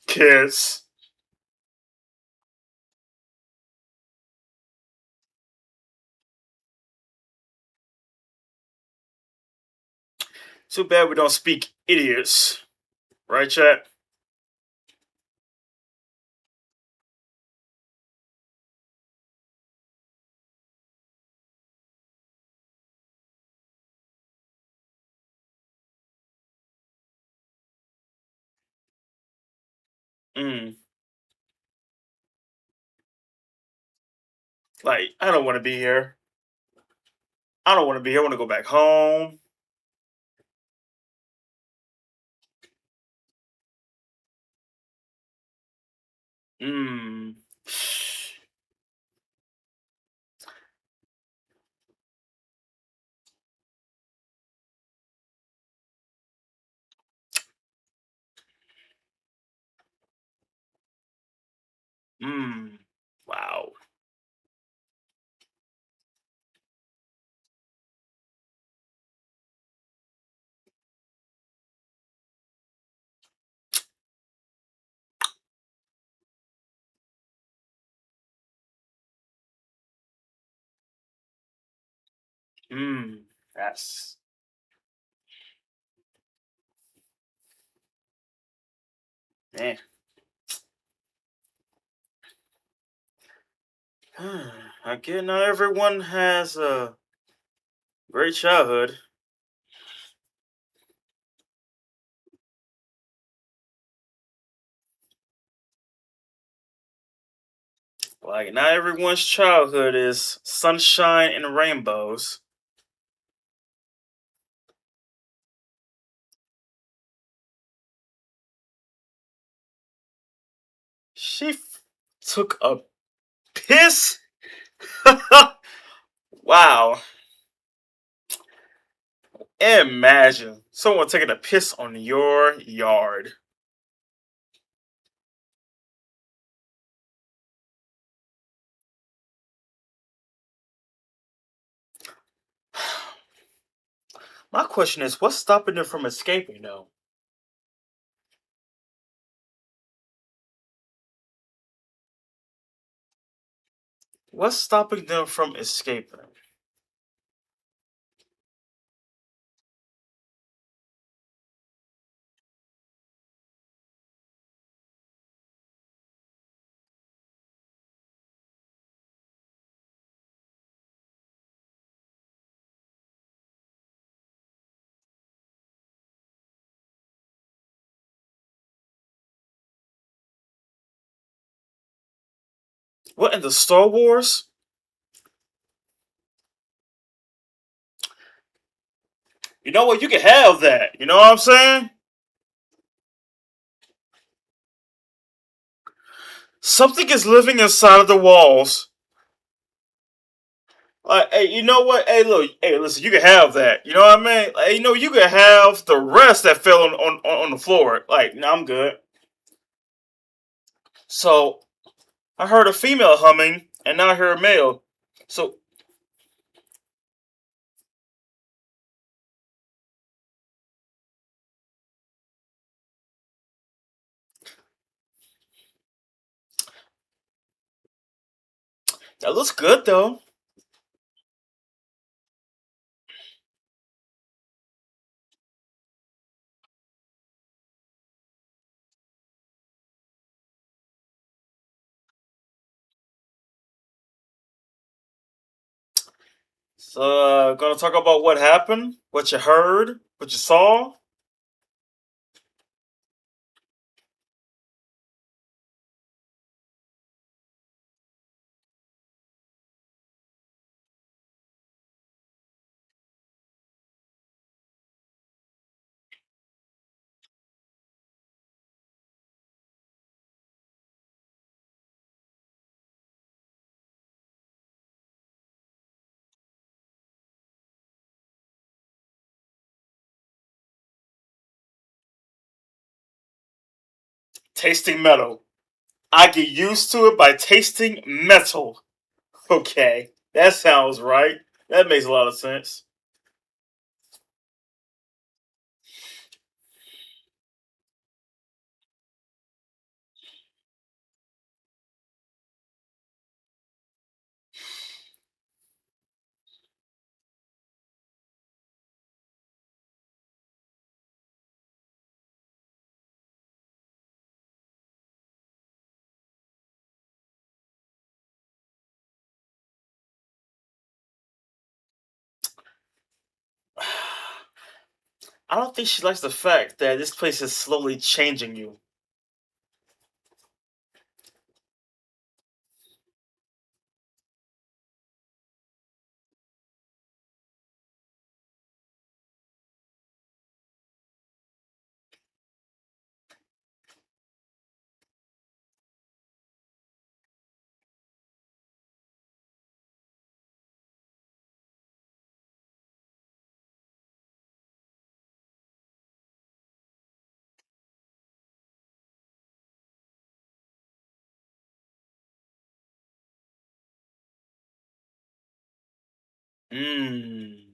Speaker 1: Kids. Too bad we don't speak idiots, right, chat? Mm. Like I don't want to be here. I don't want to be here. I want to go back home. Mm. Mm. Wow. Mm. That's man. Again, not everyone has a great childhood. Like, not everyone's childhood is sunshine and rainbows. She took a piss? Wow. Imagine someone taking a piss on your yard. My question is, what's stopping them from escaping, though? What's stopping them from escaping? What in the Star Wars? You know what? You can have that. You know what I'm saying? Something is living inside of the walls. Like, hey, you know what? Hey, look, hey, listen, you can have that. You know what I mean? Like, you can have the rest that fell on the floor. Like, no, I'm good. So I heard a female humming, and now I hear a male. So that looks good, though. So, gonna talk about what happened, what you heard, what you saw. Tasting metal. I get used to it by tasting metal. Okay, that sounds right. That makes a lot of sense. I don't think she likes the fact that this place is slowly changing you. Mm.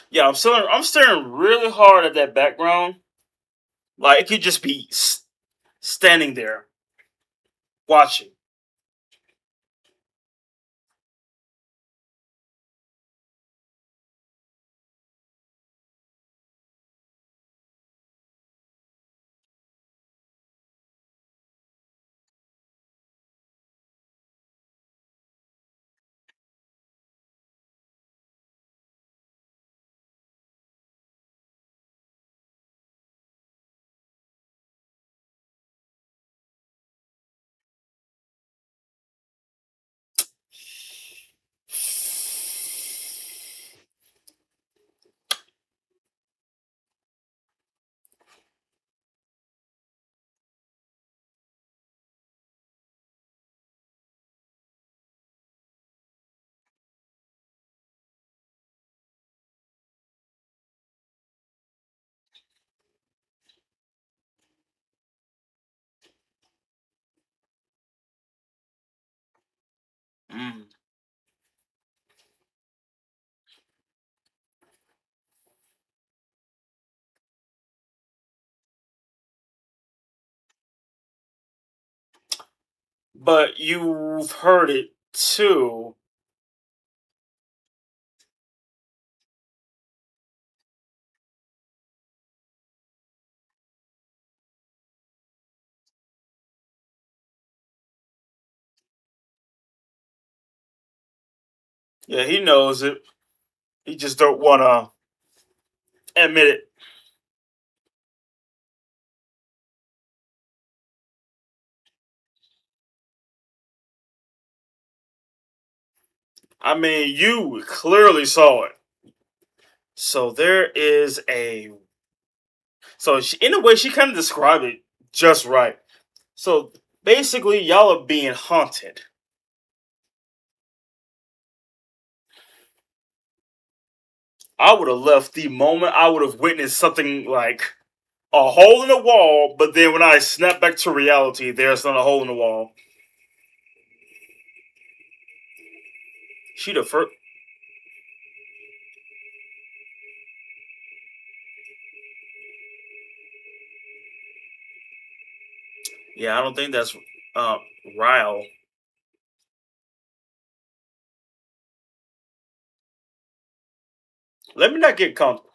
Speaker 1: Yeah, I'm staring really hard at that background. Like it could just be standing there watching. Mm. But you've heard it too. Yeah, he knows it. He just don't want to admit it. I mean, you clearly saw it. So there is a. So she, in a way, she kind of described it just right. So basically, y'all are being haunted. I would have left the moment I would have witnessed something like a hole in the wall, but then when I snap back to reality, there's not a hole in the wall. She the first. Yeah, I don't think that's uh Ryle. Let me not get comfortable.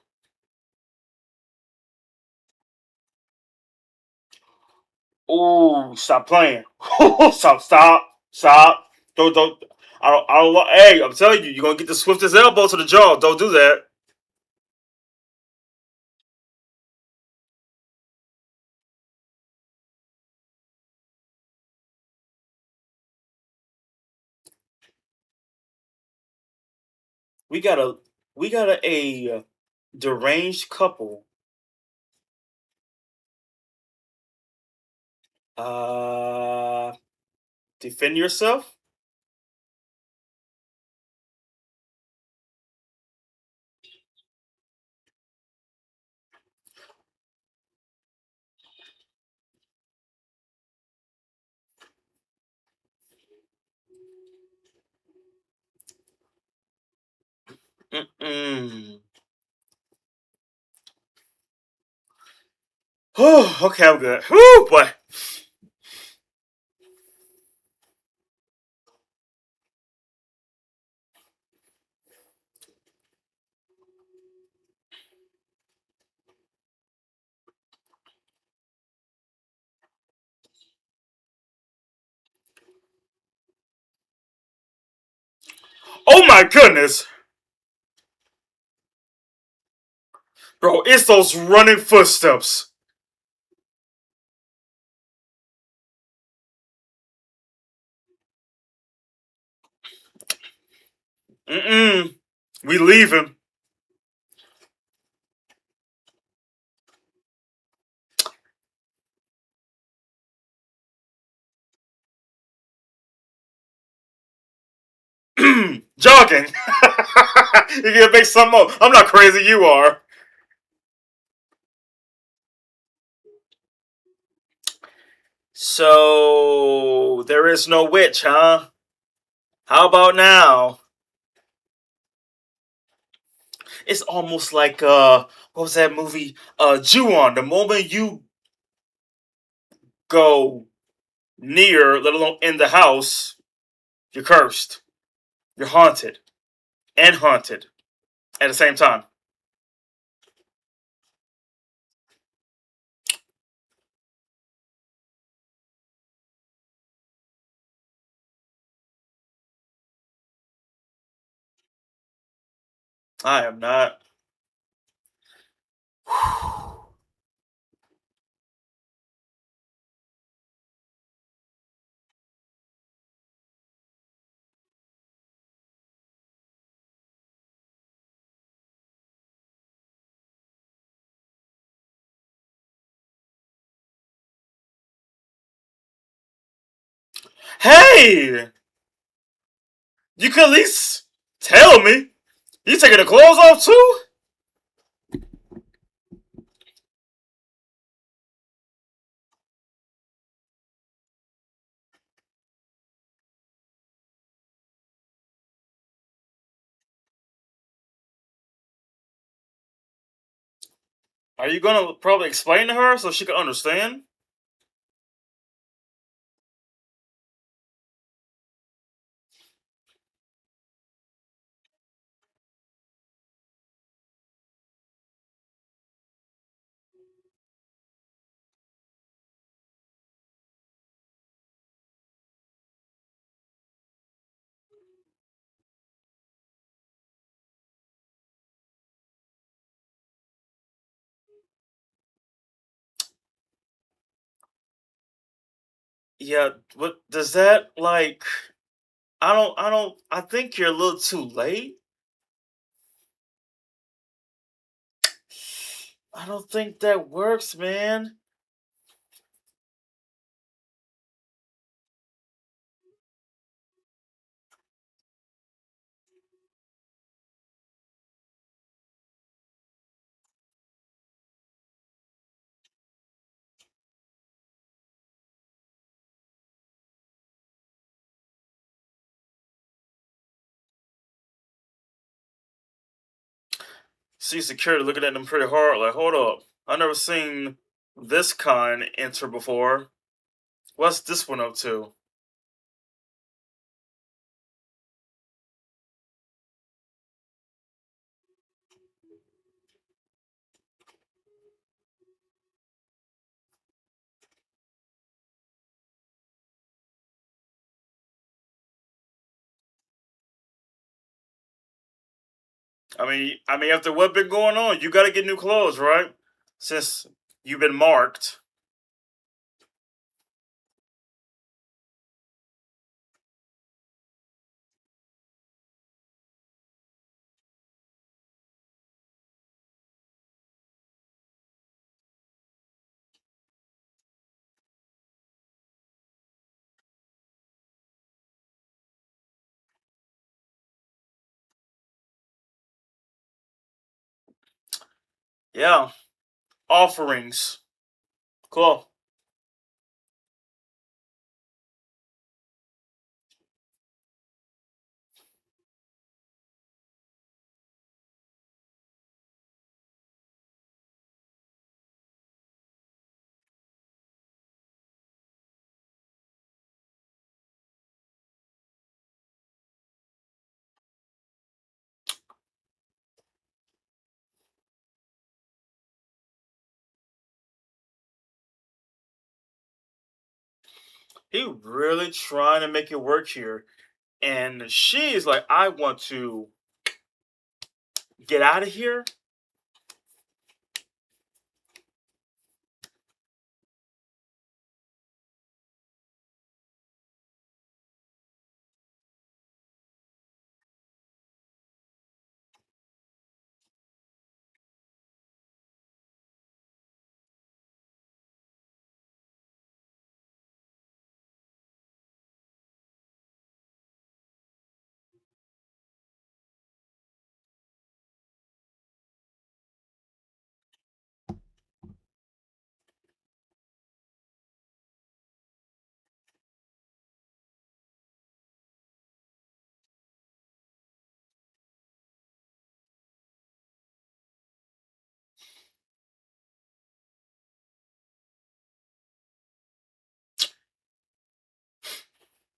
Speaker 1: Ooh, stop playing. Stop. Don't. I don't. Hey, I'm telling you, you're gonna get the swiftest elbow to the jaw. Don't do that. We got a, we got a deranged couple. Uh, defend yourself. Mm-mm. Okay, I'm good. Whew, boy. my goodness. Bro, it's those running footsteps. Mm-mm. We leaving. Jogging. You can make some more. I'm not crazy, you are. So there is no witch, huh? How about now? It's almost like what was that movie? Ju-on. The moment you go near, let alone in the house, you're cursed. You're haunted. And haunted at the same time. I am not. Hey! You could at least tell me. You taking the clothes off too? Are you gonna probably explain to her so she can understand? Yeah, what does that like I think you're a little too late. I don't think that works, man. See security looking at them pretty hard, like, hold up. I never seen this kind enter before. What's this one up to? I mean, after what been going on, you gotta get new clothes, right? Since you've been marked. Yeah. Offerings. Cool. He really trying to make it work here. and she is like, I want to get out of here.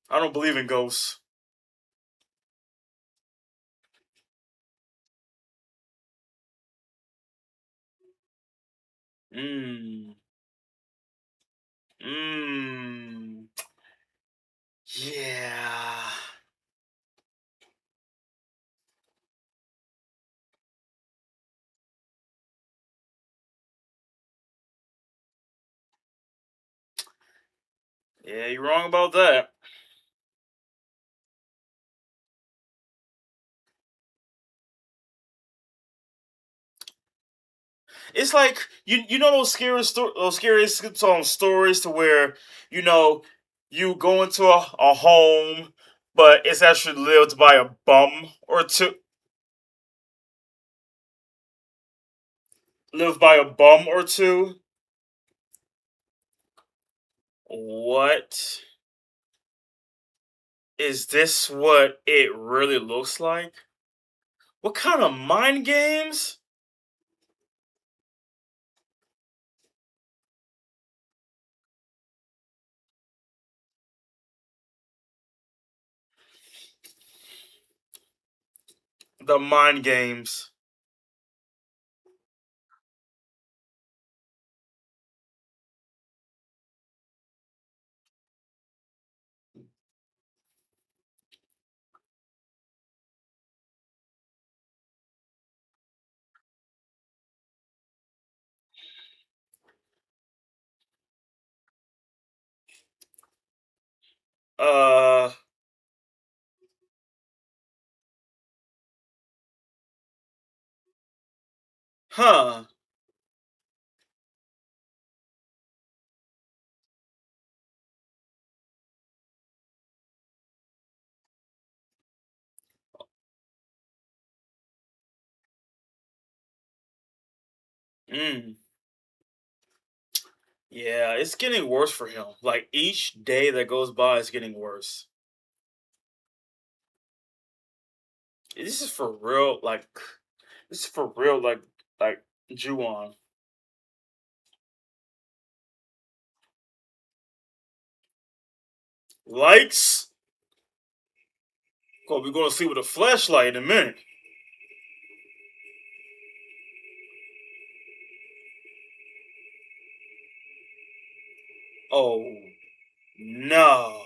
Speaker 1: I don't believe in ghosts. Mmm. Mmm. Yeah. Yeah, you're wrong about that. It's like you know those stories to where you know you go into a home, but it's actually lived by a bum or two, lived by a bum or two. What is this? What it really looks like? What kind of mind games? The mind games. Uh, huh. Mm. Yeah, it's getting worse for him. Like each day that goes by is getting worse. This is for real. This is for real. Like Juwan. Lights. We're gonna see with a flashlight in a minute. Oh no.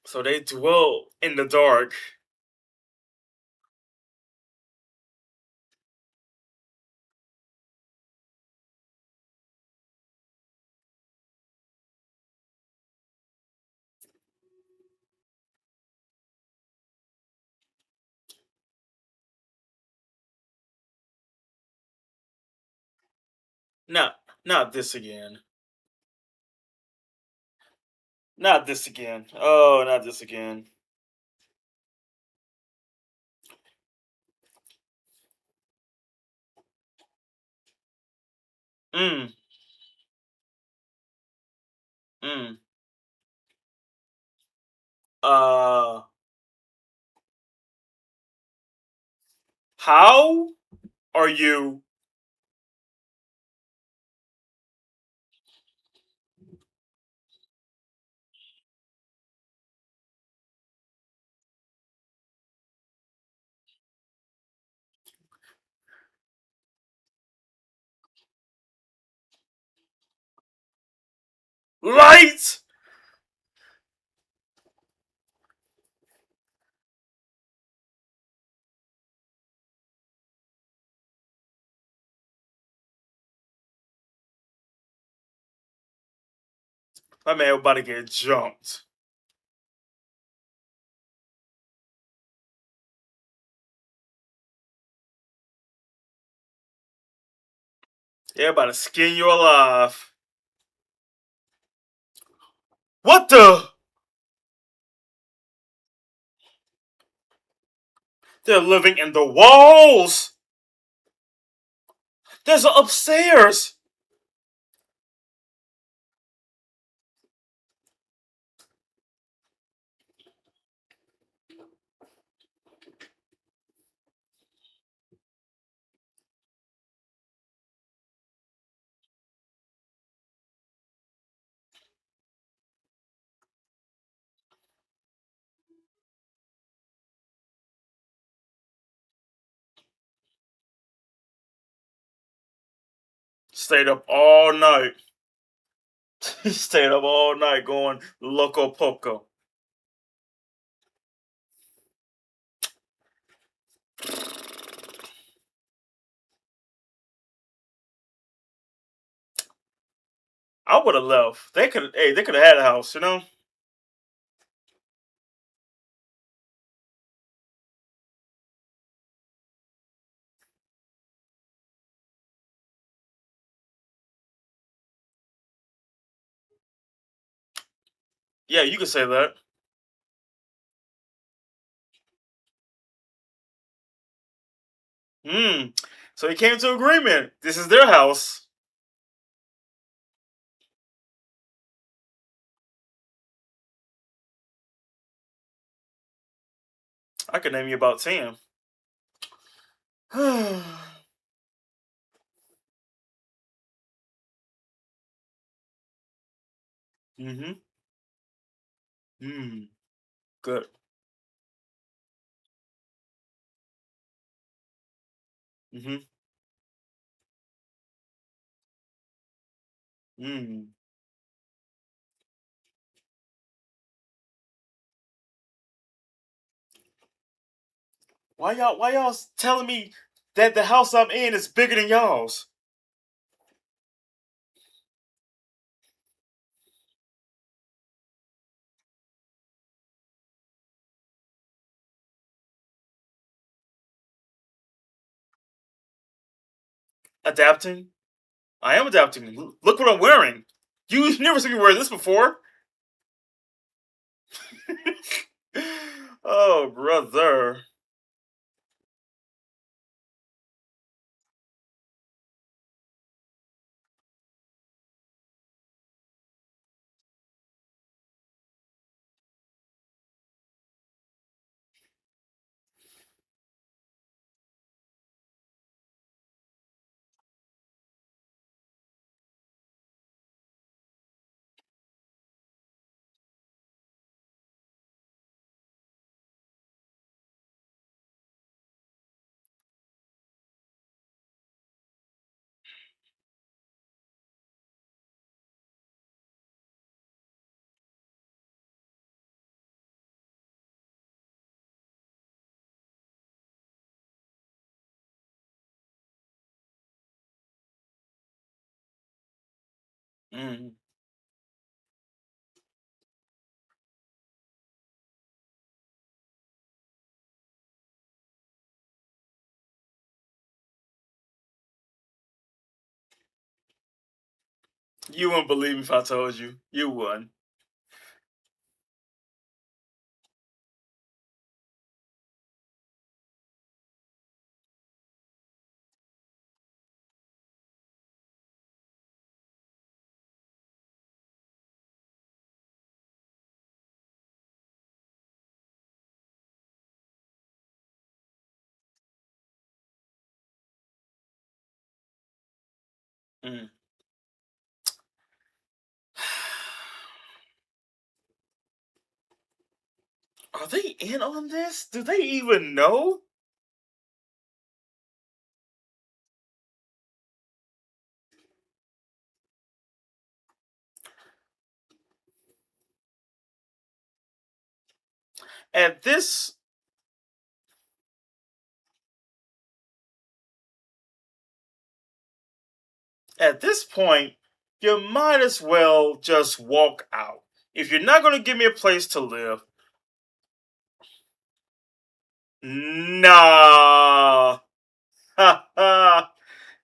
Speaker 1: So they dwell in the dark. Not not this again. Not this again. Oh, not this again. Mm. Mm. Uh. How are you Light! My man about to get jumped. They're about to skin you alive. What the? They're living in the walls. There's an upstairs. Stayed up all night. He stayed up all night going loco poco. I would have left. They could have had a house, you know? Yeah, you could say that. Hmm. So he came to agreement. This is their house. I could name you about 10. Mm-hmm. Hmm. Good. Mm-hmm. Hmm. Why y'all telling me that the house I'm in is bigger than y'all's? Adapting? I am adapting. Look what I'm wearing. You've never seen me wear this before. Oh, brother. Mm. You wouldn't believe me if I told you. You wouldn't. Mm. Are they in on this? Do they even know? At this at this point, you might as well just walk out. If you're not going to give me a place to live, nah. Ha ha.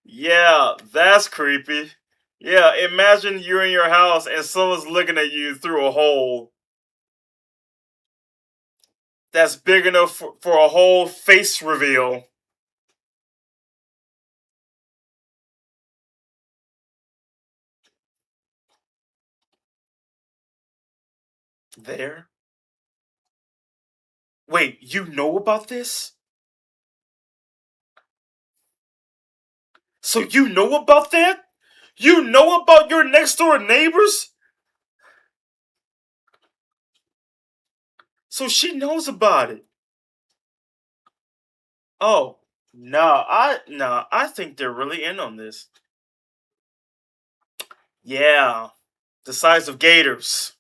Speaker 1: Yeah, that's creepy. Yeah, imagine you're in your house and someone's looking at you through a hole that's big enough for a whole face reveal. There? Wait, you know about this? So you know about that? You know about your next door neighbors? So she knows about it. Oh, I think they're really in on this. Yeah, the size of gators.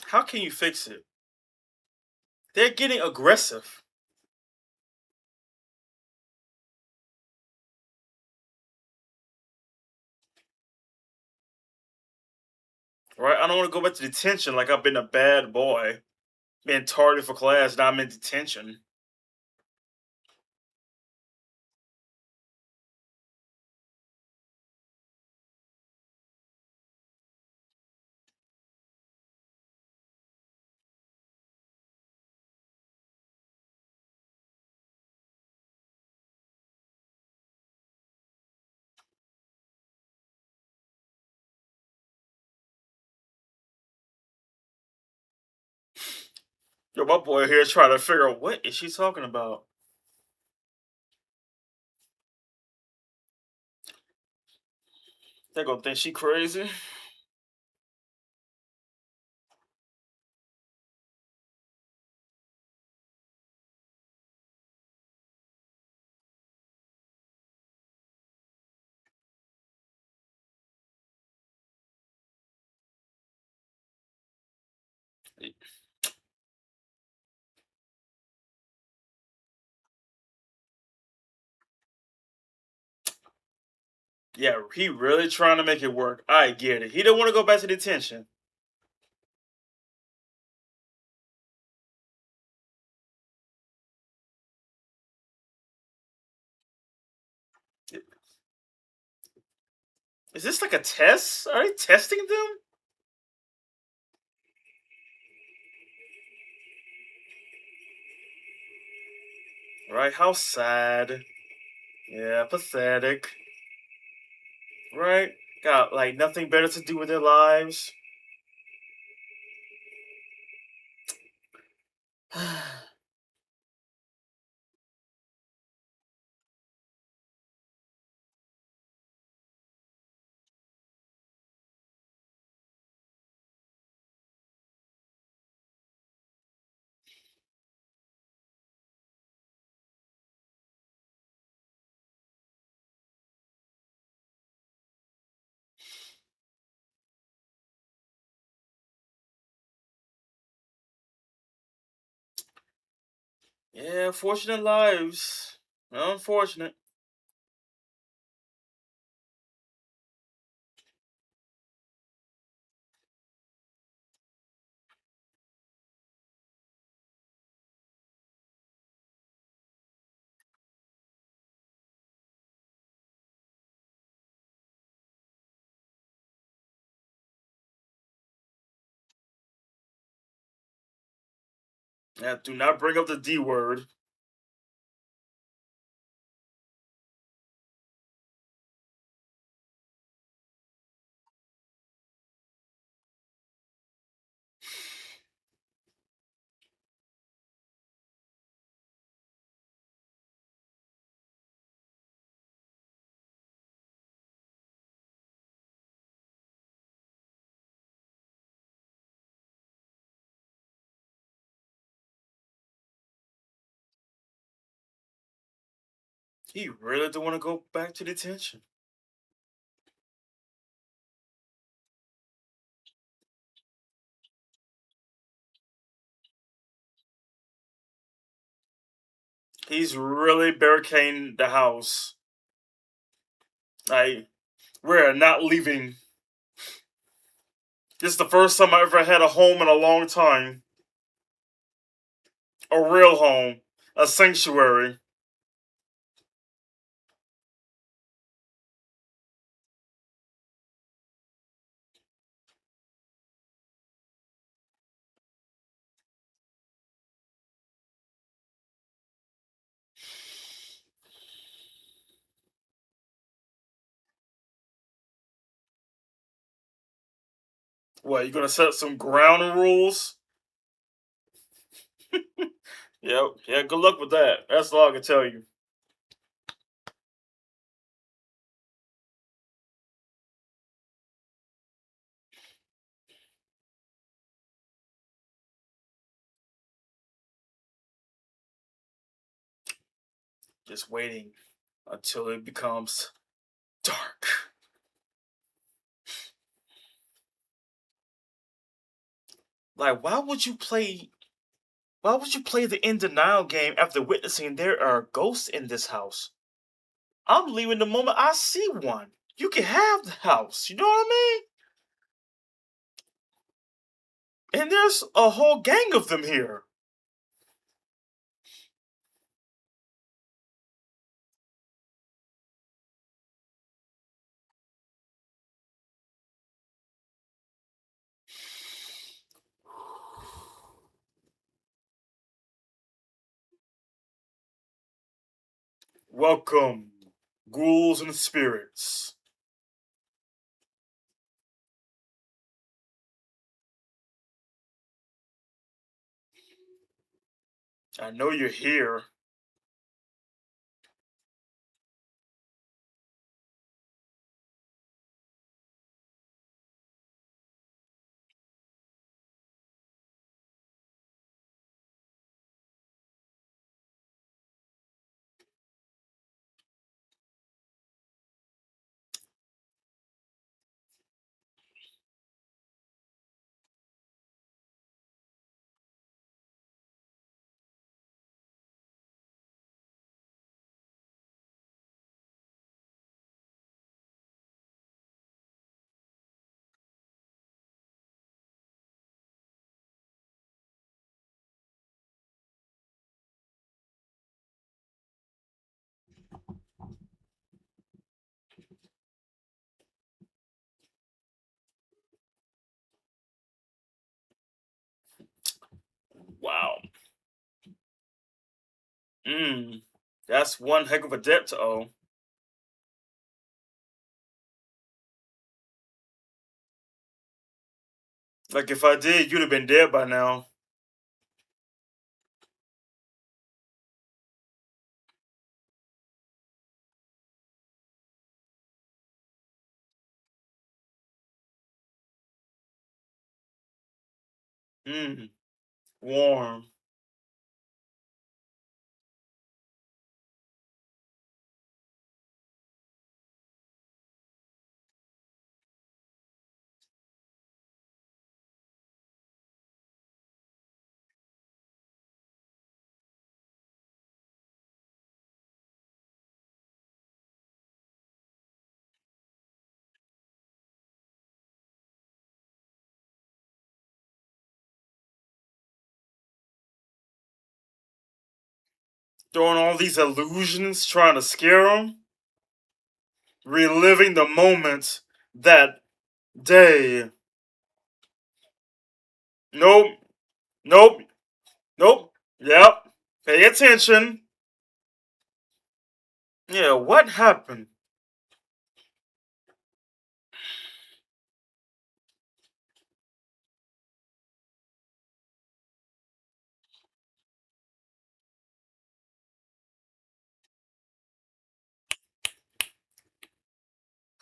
Speaker 1: How can you fix it? They're getting aggressive. Right? I don't want to go back to detention like I've been a bad boy. Being tardy for class, now I'm in detention. Yo, my boy here is trying to figure out what is she talking about. They gonna think she crazy. Yeah, he really trying to make it work. I get it. He don't want to go back to detention. Is this like a test? Are they testing them? Right? How sad. Yeah, pathetic. Right? Got like nothing better to do with their lives. Yeah, fortunate lives. Unfortunate. Yeah, do not bring up the D word. He really don't want to go back to detention. He's really barricading the house. Like, we're not leaving. This is the first time I ever had a home in a long time. A real home. A sanctuary. What, you gonna set some ground rules? Yep. Yeah, good luck with that. That's all I can tell you. Just waiting until it becomes dark. Like, why would you play the in denial game after witnessing there are ghosts in this house? I'm leaving the moment I see one. You can have the house. You know what I mean? And there's a whole gang of them here. Welcome, ghouls and spirits. I know you're here. Wow. Mmm. That's one heck of a debt to owe. Like, if I did, you'd have been dead by now. Mmm. Warm. Throwing all these illusions, trying to scare them. Reliving the moment that day. Nope. Nope. Nope. Yep. Pay attention. Yeah, what happened?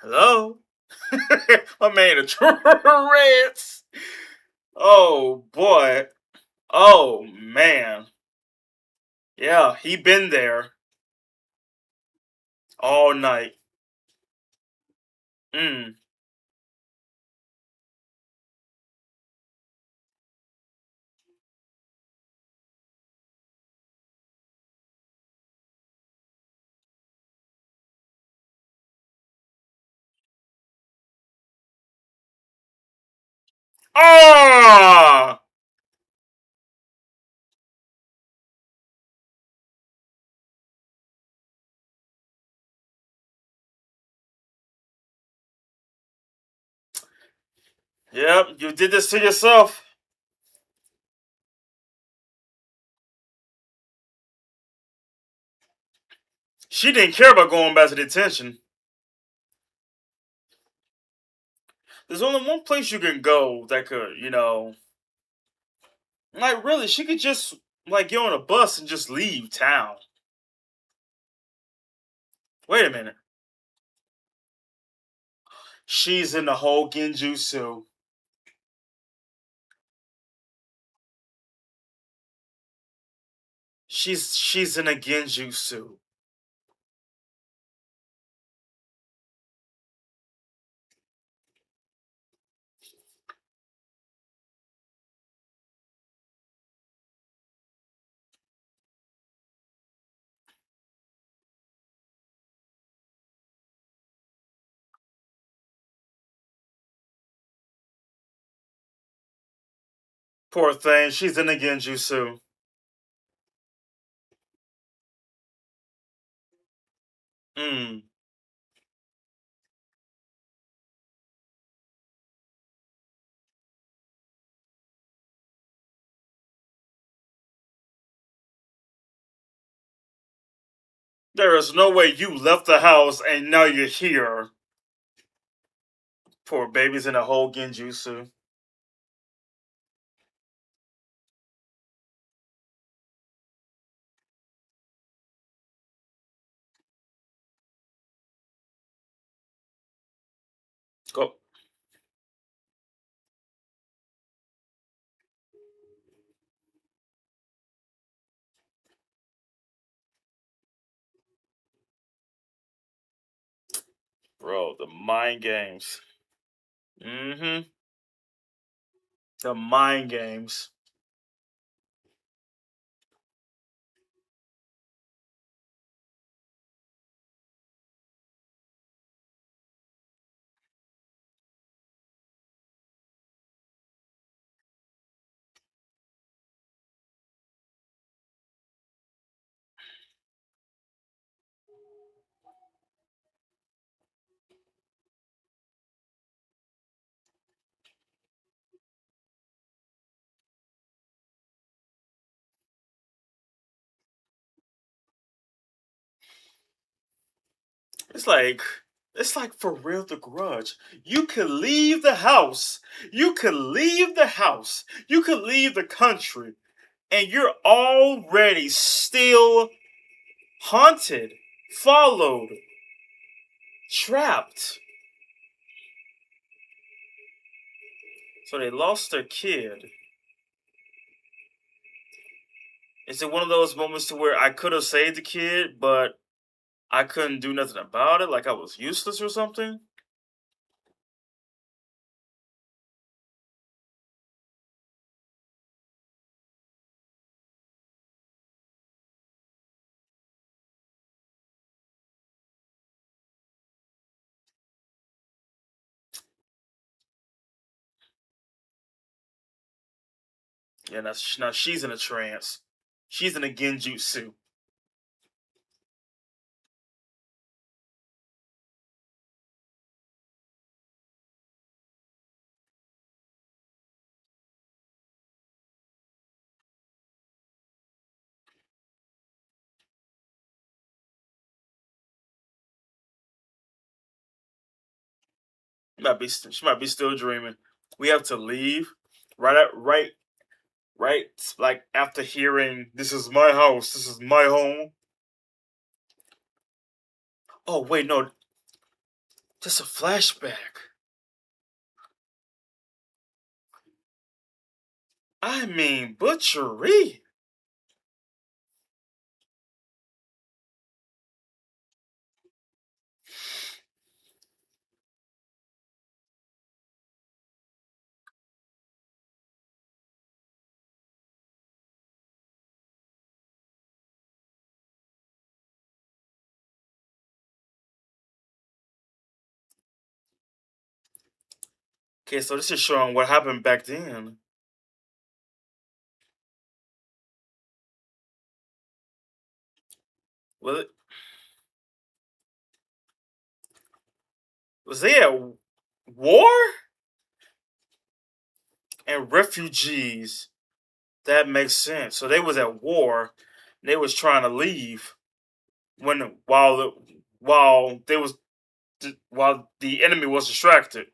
Speaker 1: Hello? My man, the Tourette's. Oh, boy. Oh, man. Yeah, he been there. all night. Mm. Ah! Yep, you did this to yourself. She didn't care about going back to detention. There's only one place you can go that could, like really, she could just like get on a bus and just leave town. Wait a minute. She's in the whole Genjutsu. She's in a Genjutsu. Poor thing, she's in a Genjutsu. Mm. There is no way you left the house and now you're here. Poor baby's in a whole Genjutsu. Go, bro. The mind games. Mm-hmm. The mind games. It's like it's like for real the grudge. You could leave the house. You could leave the house. You could leave the country. And you're already still haunted, followed, trapped. So they lost their kid. Is it one of those moments to where I could have saved the kid, but I couldn't do nothing about it, like I was useless or something? Yeah, now she's in a trance. She's in a genjutsu. She might be still dreaming. We have to leave right like after hearing this is my house, this is my home. Oh wait, no, just a flashback. I mean butchery. Okay, so this is showing what happened back then. Was it was they at war and refugees? That makes sense. So they was at war. They was trying to leave when while they was while the enemy was distracted.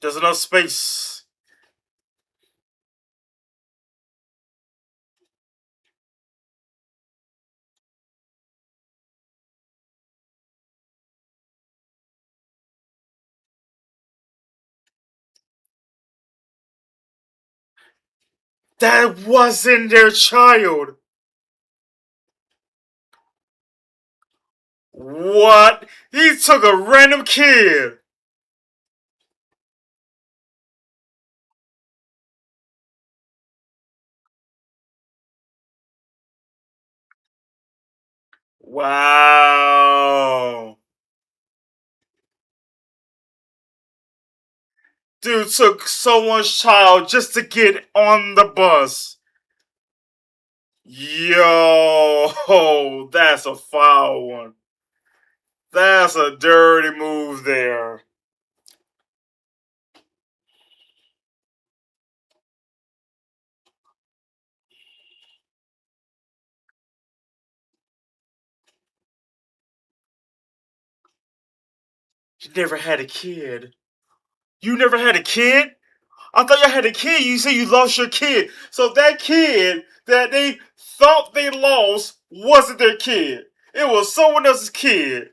Speaker 1: There's enough space. That wasn't their child. What? He took a random kid. Wow. Dude took someone's child just to get on the bus. Yo, that's a foul one. That's a dirty move there. You never had a kid. You never had a kid? I thought you had a kid. You say you lost your kid. So that kid that they thought they lost wasn't their kid. It was someone else's kid.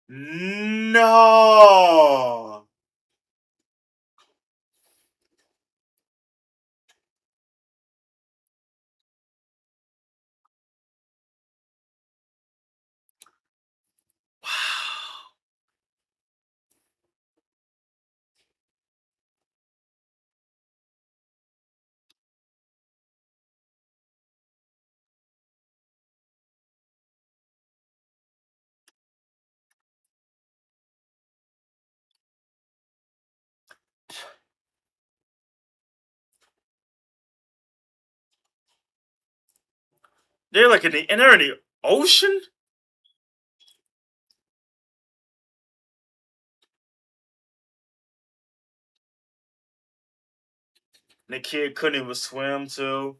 Speaker 1: No. They're like and they're in the ocean? And the kid couldn't even swim too.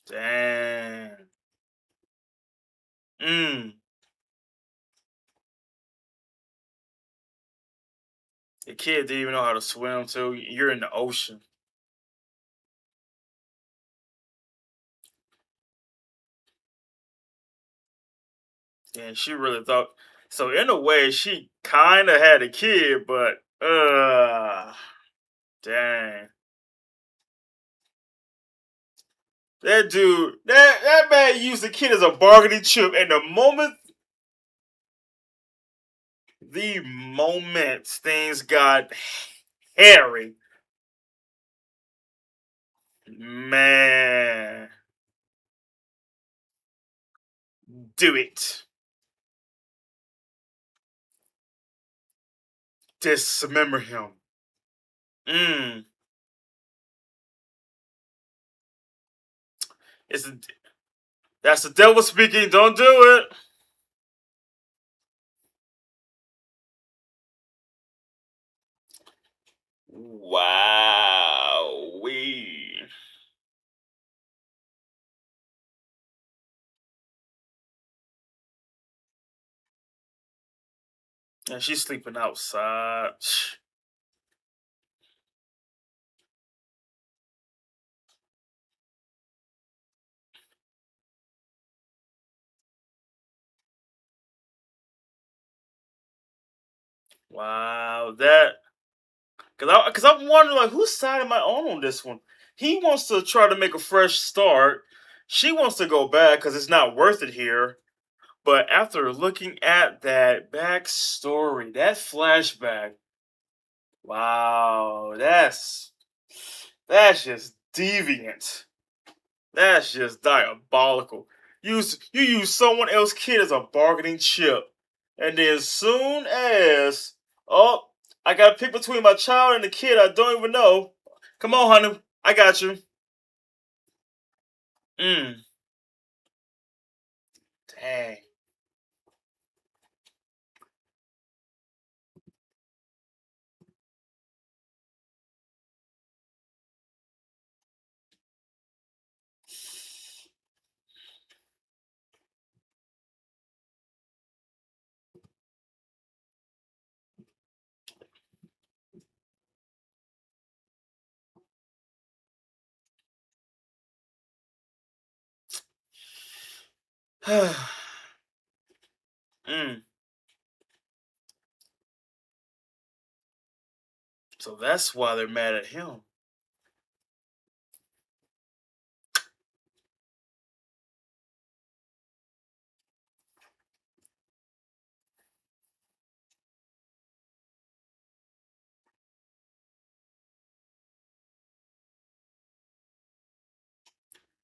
Speaker 1: Damn. Mm. The kid didn't even know how to swim too. You're in the ocean. And she really thought so in a way she kinda had a kid, but dang. That dude, that man used the kid as a bargaining chip, and the moment things got hairy, man, do it. Dismember him. Mm. It's a, that's the devil speaking. Don't do it. Wow. We. And she's sleeping outside. Wow, that because I'm wondering like whose side am I on this one? He wants to try to make a fresh start. She wants to go back because it's not worth it here. But after looking at that backstory, that flashback, wow, that's just deviant. That's just diabolical. You use someone else's kid as a bargaining chip, and then soon as oh, I gotta pick between my child and the kid I don't even know. Come on, honey, I got you. Mm, dang. mm. So that's why they're mad at him.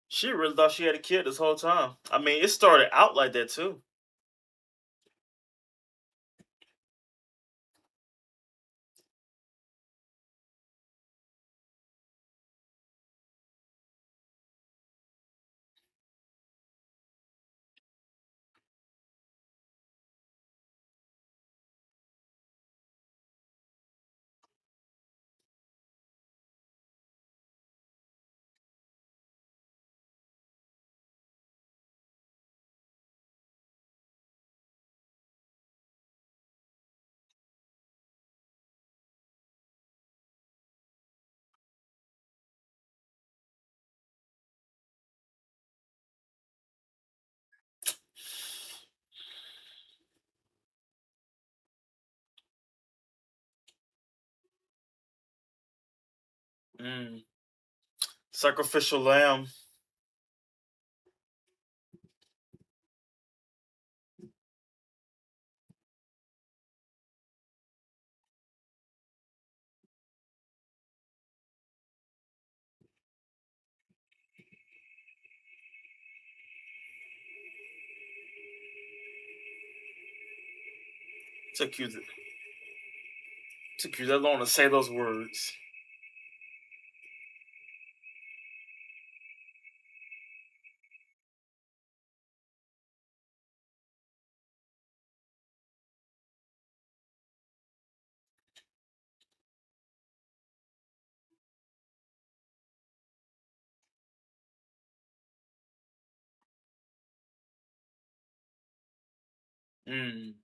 Speaker 1: She really thought she had a kid this whole time. I mean, it started out like that too. Mm. Sacrificial lamb. Took you took you that long to say those words. Mm.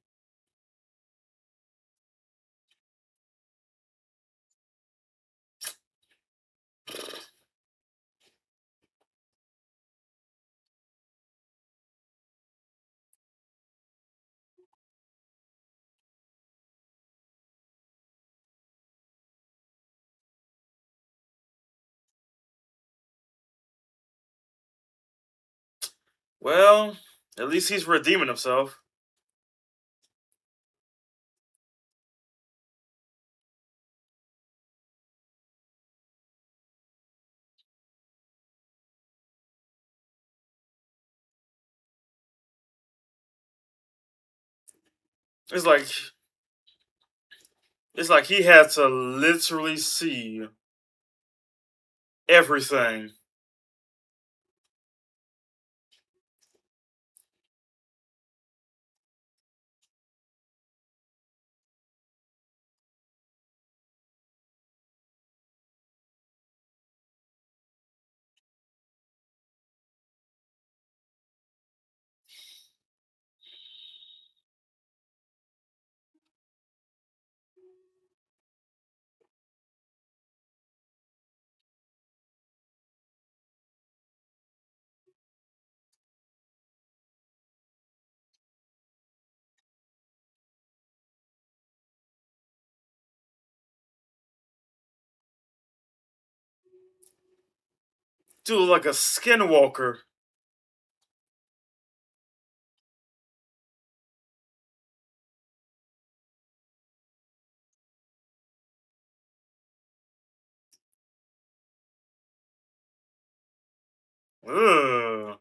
Speaker 1: Well, at least he's redeeming himself. It's like it's like he had to literally see everything. Dude, like a skinwalker. Ugh.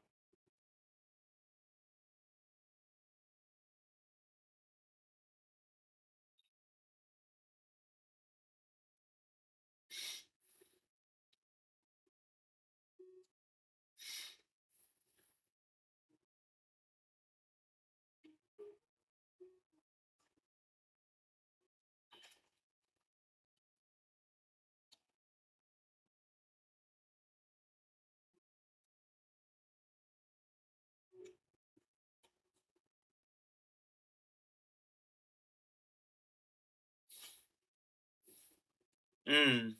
Speaker 1: Mm.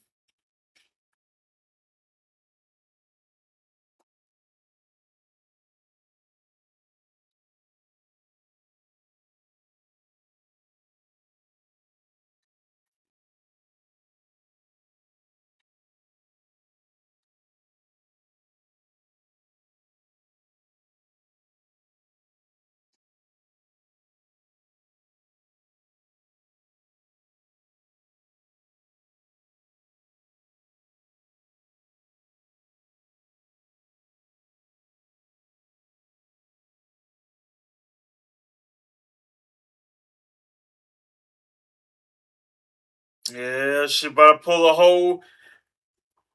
Speaker 1: Yeah, she about to pull a whole.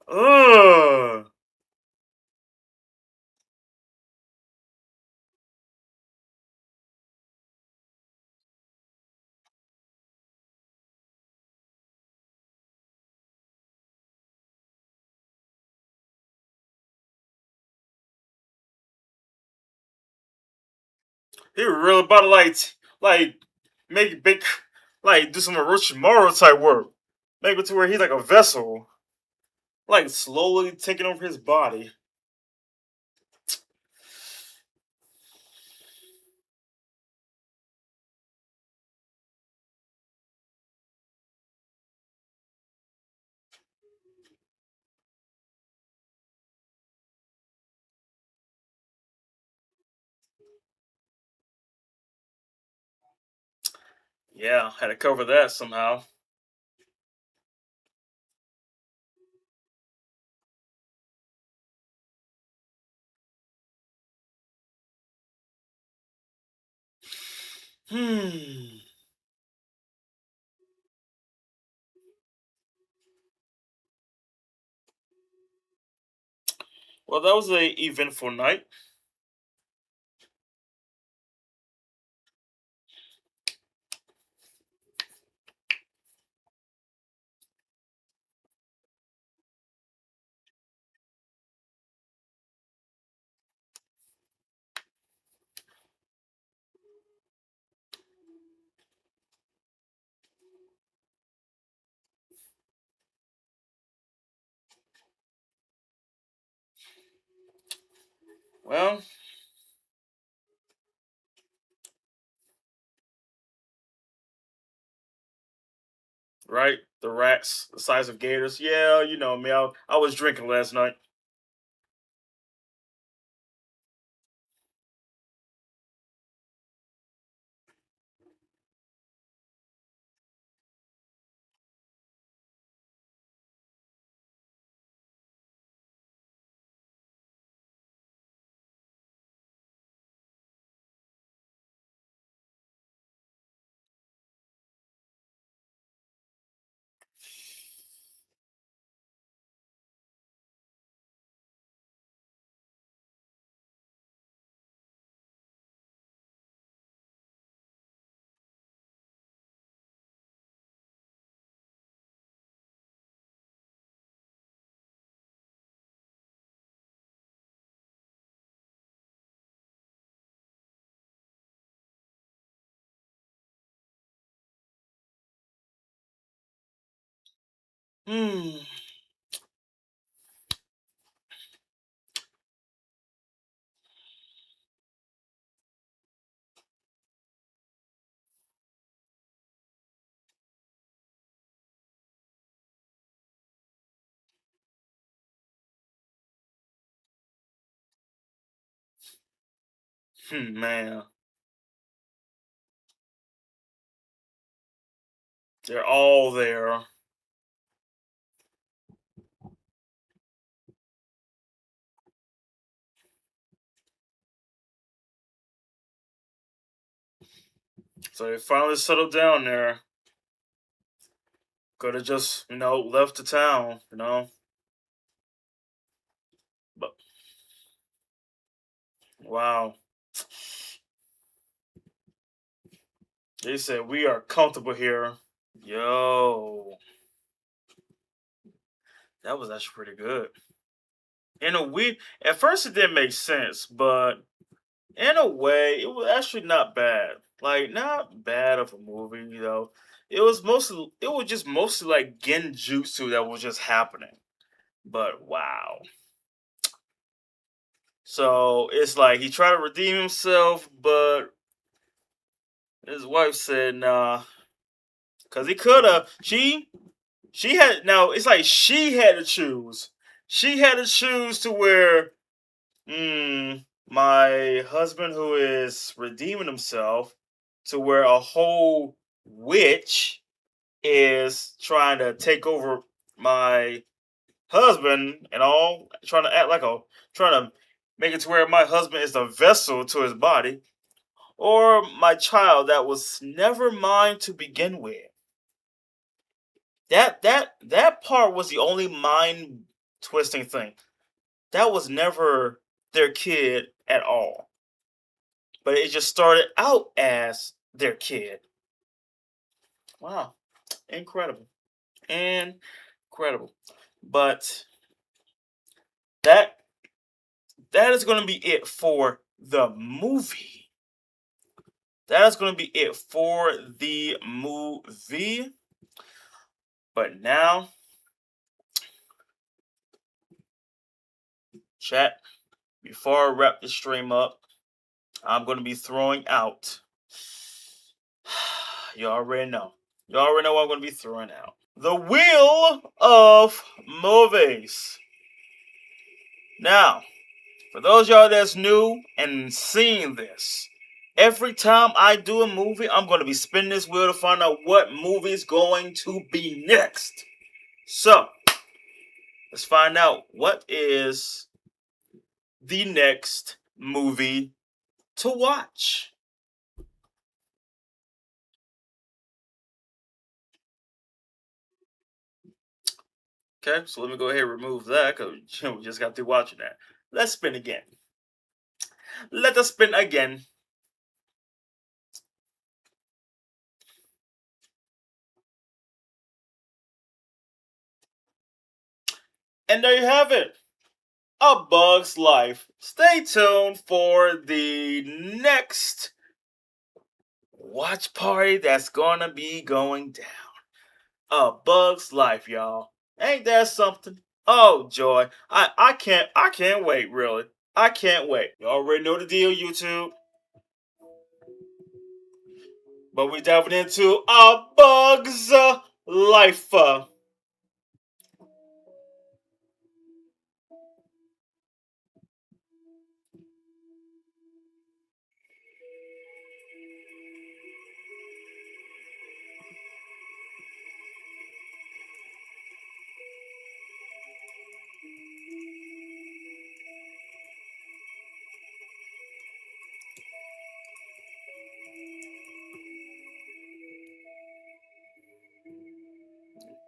Speaker 1: Ugh. He really about to like make it big, like do some Orochimaru type work. Make it to where he's like a vessel, like slowly taking over his body. Yeah, had to cover that somehow. Hmm. Well, that was a eventful night. Well, right, the rats, the size of gators. Yeah, you know me. I was drinking last night. Hmm. Man, they're all there. So they finally settled down there. Could have just, left the town. But wow. They said we are comfortable here. Yo, that was actually pretty good. In a way, at first it didn't make sense, but in a way, it was actually not bad. Like not bad of a movie. It was just mostly like genjutsu that was just happening. But wow. So it's like he tried to redeem himself, but his wife said nah. Cause he could have. She had now it's like she had to choose. She had to choose to where my husband who is redeeming himself to where a whole witch is trying to take over my husband and all, trying to act like trying to make it to where my husband is a vessel to his body, or my child that was never mine to begin with. That part was the only mind twisting thing. That was never their kid at all. But it just started out as their kid. Wow. Incredible. Incredible. But that that is gonna be it for the movie. That is gonna be it for the movie. But now, chat, before I wrap this stream up, I'm gonna be throwing out. You already know. You already know what I'm gonna be throwing out. The Wheel of Movies. Now, for those y'all that's new and seeing this, every time I do a movie, I'm going to be spinning this wheel to find out what movie is going to be next. So, let's find out what is the next movie to watch. Okay, so let me go ahead and remove that because we just got through watching that. Let's spin again. Let us spin again. And there you have it. A Bug's Life. Stay tuned for the next watch party that's gonna be going down. A Bug's Life, y'all. Ain't that something? Oh joy. I can't wait, really. I can't wait. You already know the deal, YouTube. But we diving into A Bug's Life.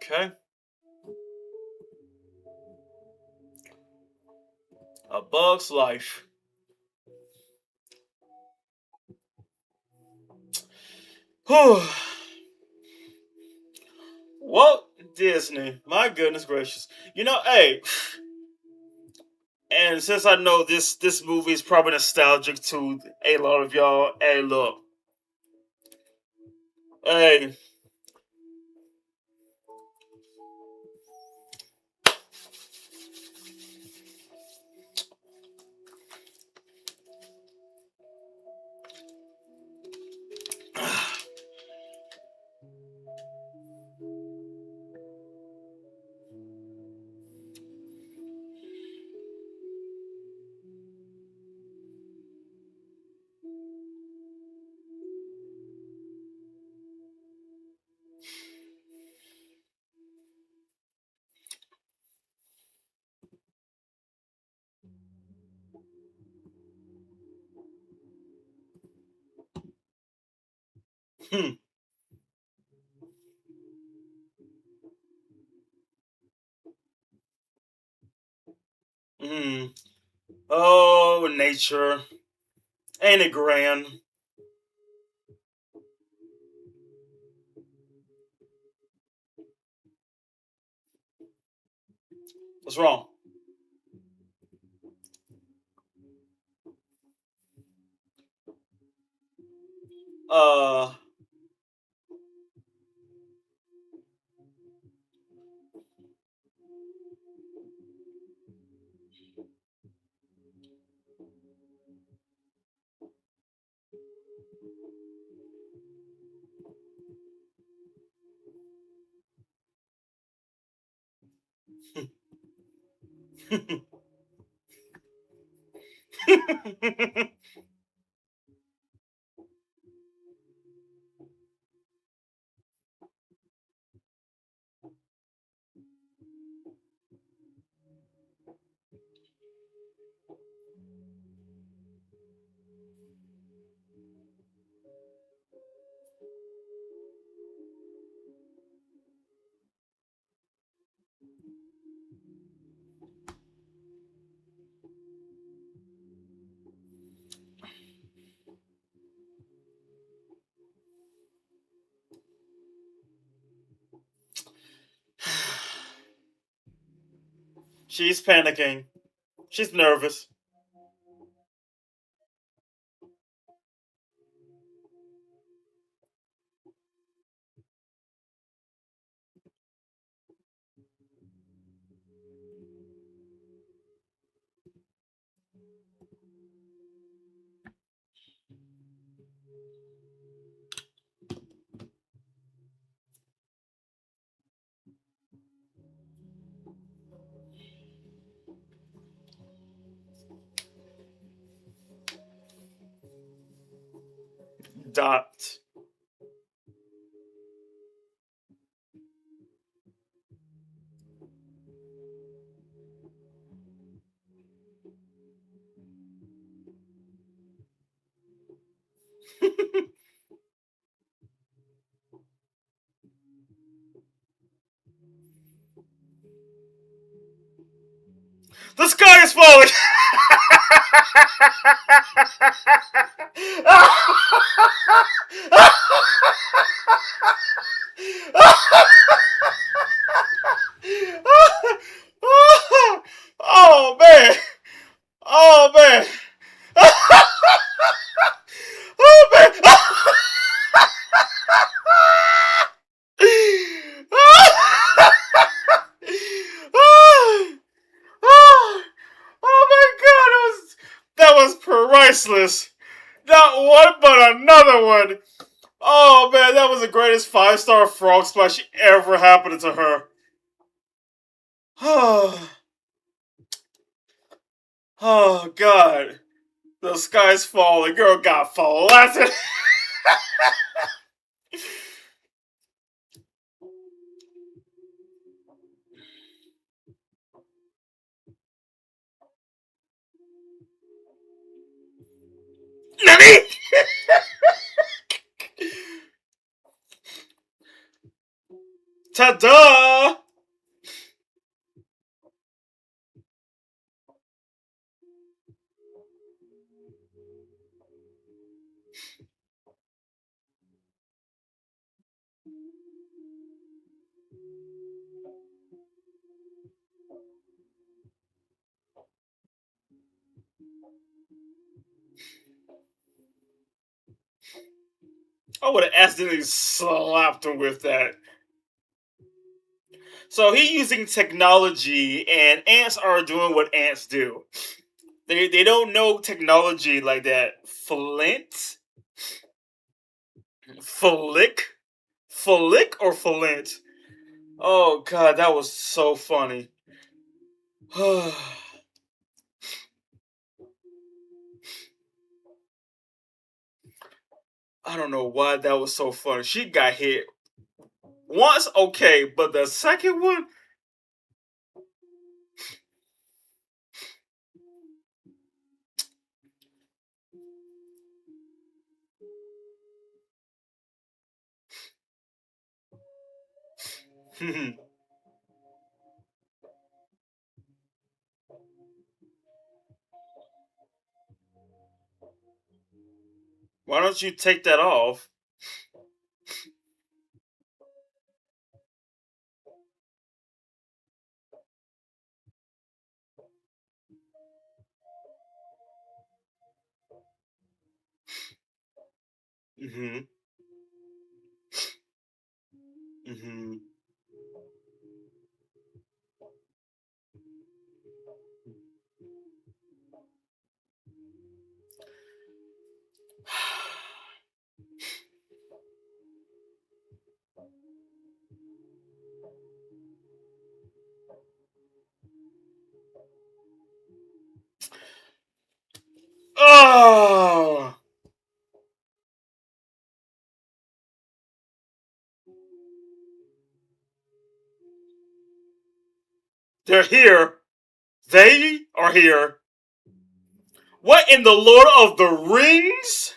Speaker 1: Okay. A Bug's Life. Whew. Walt Disney. My goodness gracious. Hey, and since I know this movie is probably nostalgic to a lot of y'all, hey, look, hey, Hmm. Hmm. Oh, nature. Ain't it grand? What's wrong? Uh. She's panicking. She's nervous. Dot. The sky is falling. Oh man! Oh man! Oh man! Oh my god! That was priceless. Not one, but another one. Oh man, that was the greatest 5-star frog splash ever happened to her. Oh god. The sky's falling. Girl got flattened. Nani? Ta-da! I would have accidentally slapped him with that. So he using technology, and ants are doing what ants do. They don't know technology like that. Flick, flick or flint. Oh god, that was so funny. I don't know why that was so funny. She got hit once, okay, but the second one, Why don't you take that off? Mm-hmm. Mm-hmm. Oh, they're here. They are here. What in the Lord of the Rings?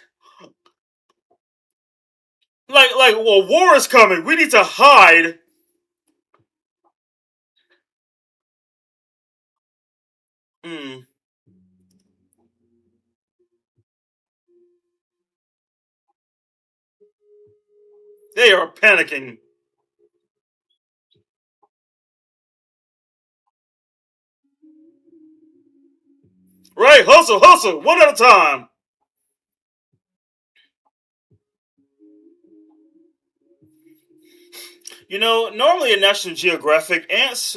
Speaker 1: Like, well, war is coming. We need to hide. Mm, they are panicking. Right, hustle, hustle, one at a time. You know, normally in National Geographic, ants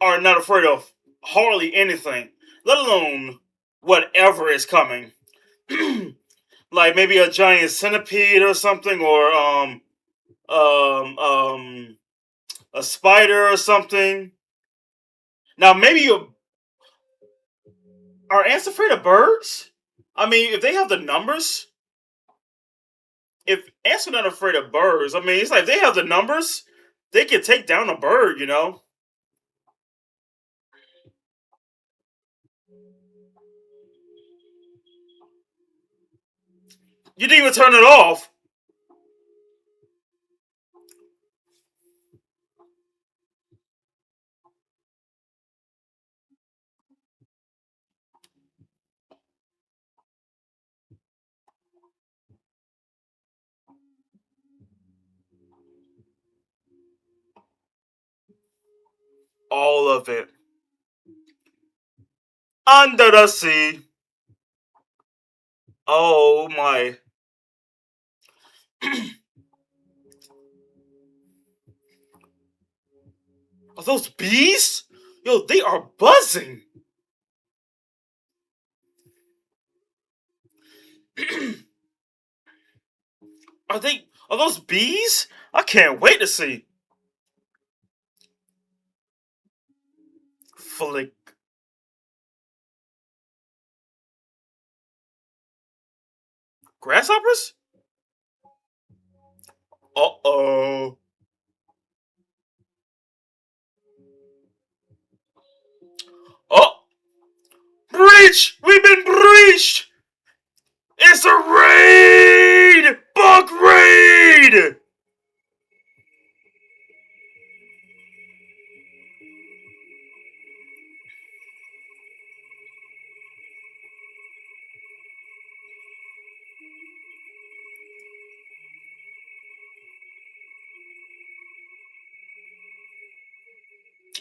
Speaker 1: are not afraid of hardly anything, let alone whatever is coming. Like maybe a giant centipede or something, or um, um, a spider or something. Now, maybe you are ants afraid of birds? I mean, if they have the numbers, if ants are not afraid of birds, I mean, it's like if they have the numbers, they can take down a bird, you know? You didn't even turn it off. All of it. Under the sea. Oh my. Are those bees? Yo, they are buzzing. Are those bees? I can't wait to see. Flick. Grasshoppers? Uh-oh. Oh, breach! We've been breached! It's a raid! Bug raid!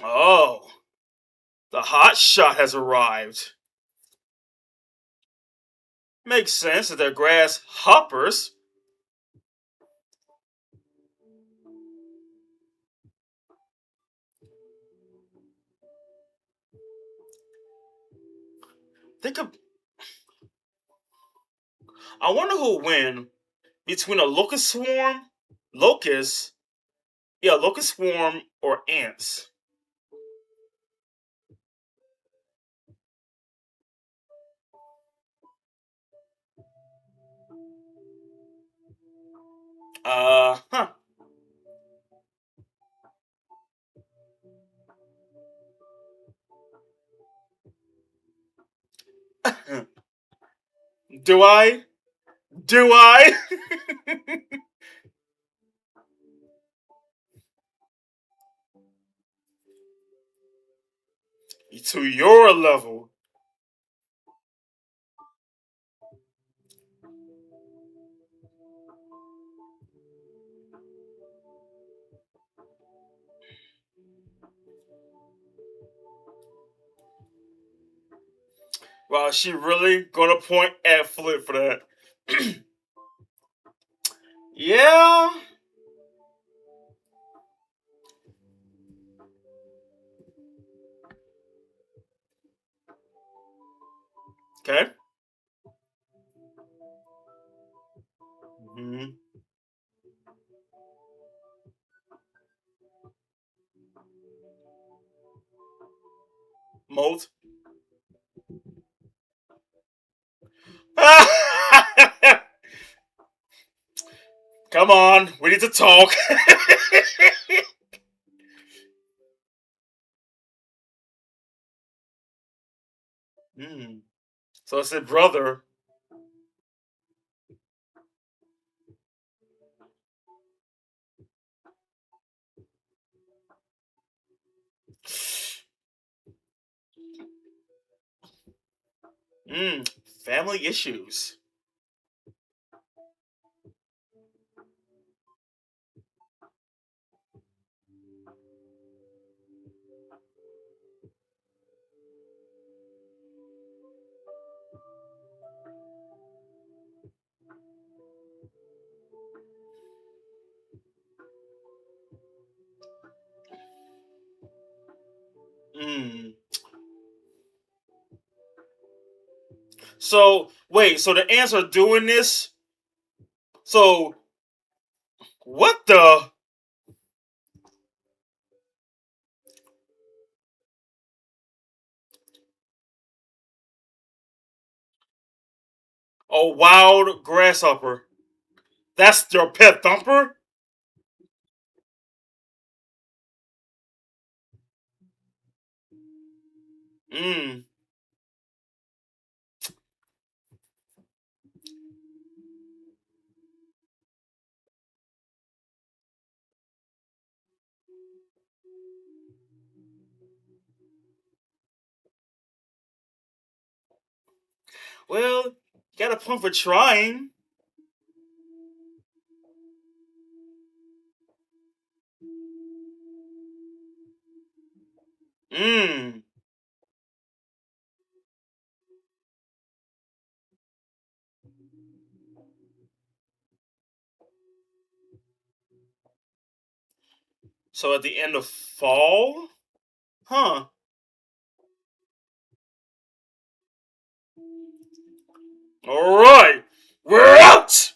Speaker 1: Oh, the hot shot has arrived. Makes sense that they're grasshoppers. Think of. I wonder who'll win between a locust, locust swarm, or ants. Huh. Do I? Do I? To your level. Wow, she really gonna point at Flip for that. Yeah. Okay. Mm-hmm. Molt. Come on, we need to talk. Mm. So I said, brother. Mm. Family issues. Mm. So wait, so the ants are doing this. So what the? A wild grasshopper. That's your pet thumper. Mm. Well, you got a point for trying. Mm. So at the end of fall, huh? All right, we're out.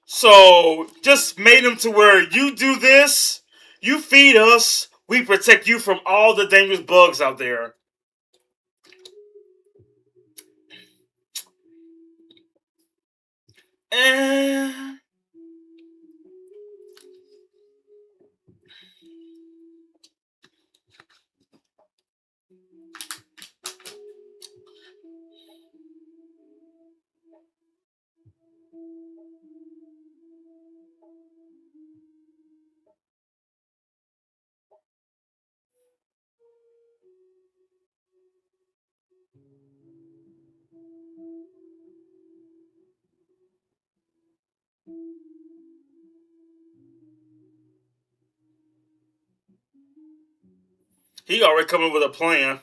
Speaker 1: So just made them to where you do this, you feed us, we protect you from all the dangerous bugs out there. Eh. He already coming with a plan.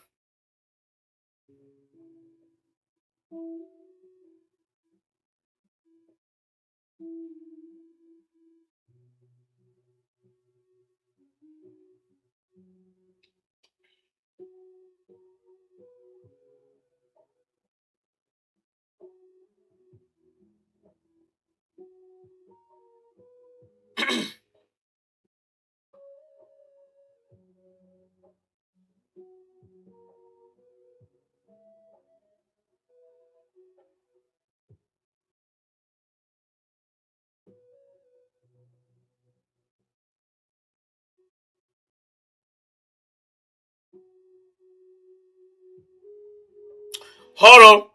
Speaker 1: Hold on.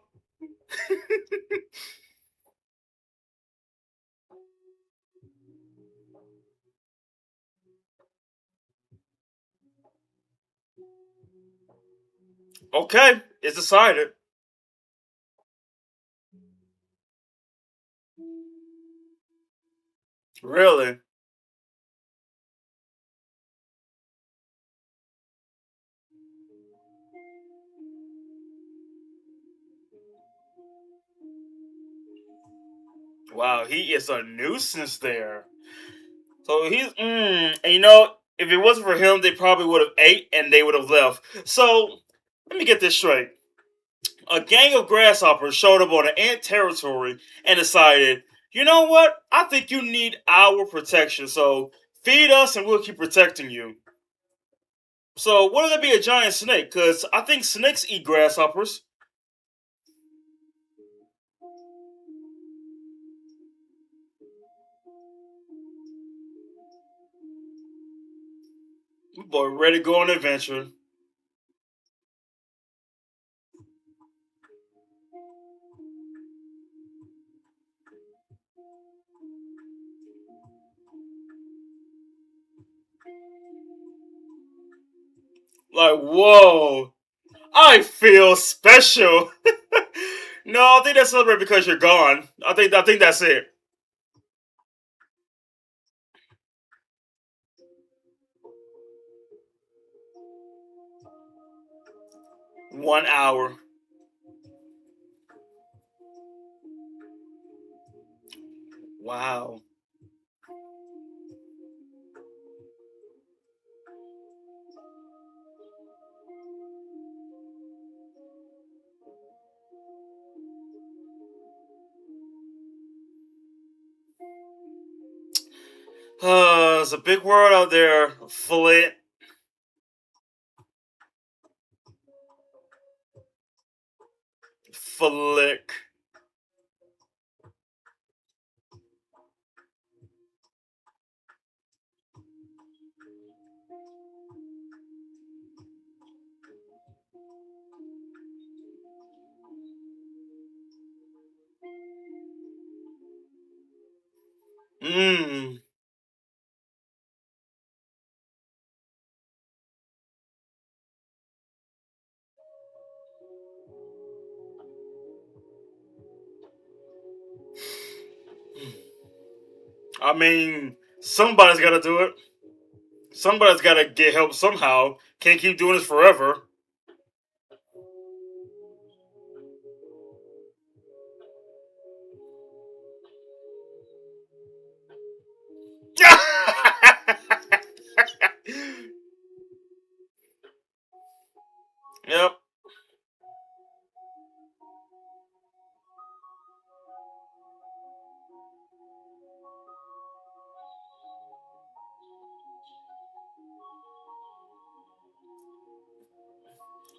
Speaker 1: Okay, it's decided. Really? Wow, he is a nuisance there. So and if it wasn't for him, they probably would have ate and they would have left. So let me get this straight. A gang of grasshoppers showed up on an ant territory and decided, you know what? I think you need our protection. So feed us and we'll keep protecting you. So wouldn't it be a giant snake? Because I think snakes eat grasshoppers. Boy, ready to go on an adventure. Like, whoa, I feel special. No, I think that's celebrate because you're gone. I think that's it. 1 hour. Wow. It's a big word out there. Flick. Mmm. I mean, somebody's got to do it. Somebody's got to get help somehow. Can't keep doing this forever. Yep.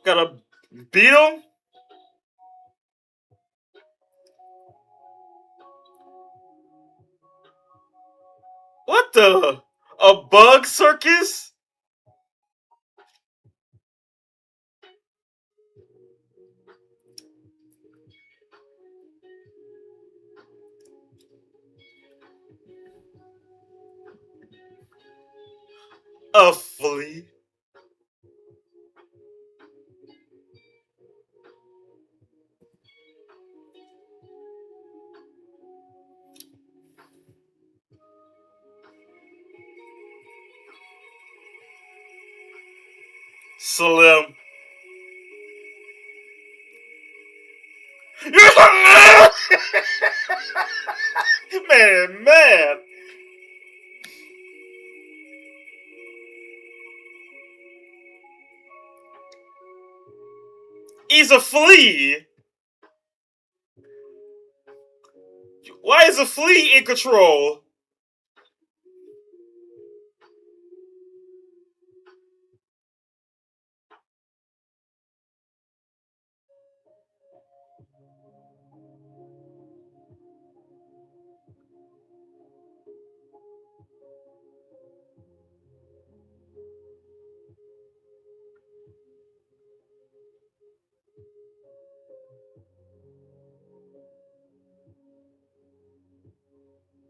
Speaker 1: Got a beetle? What the? A bug circus? A flea? Slim. Man. He's a flea. Why is a flea in control?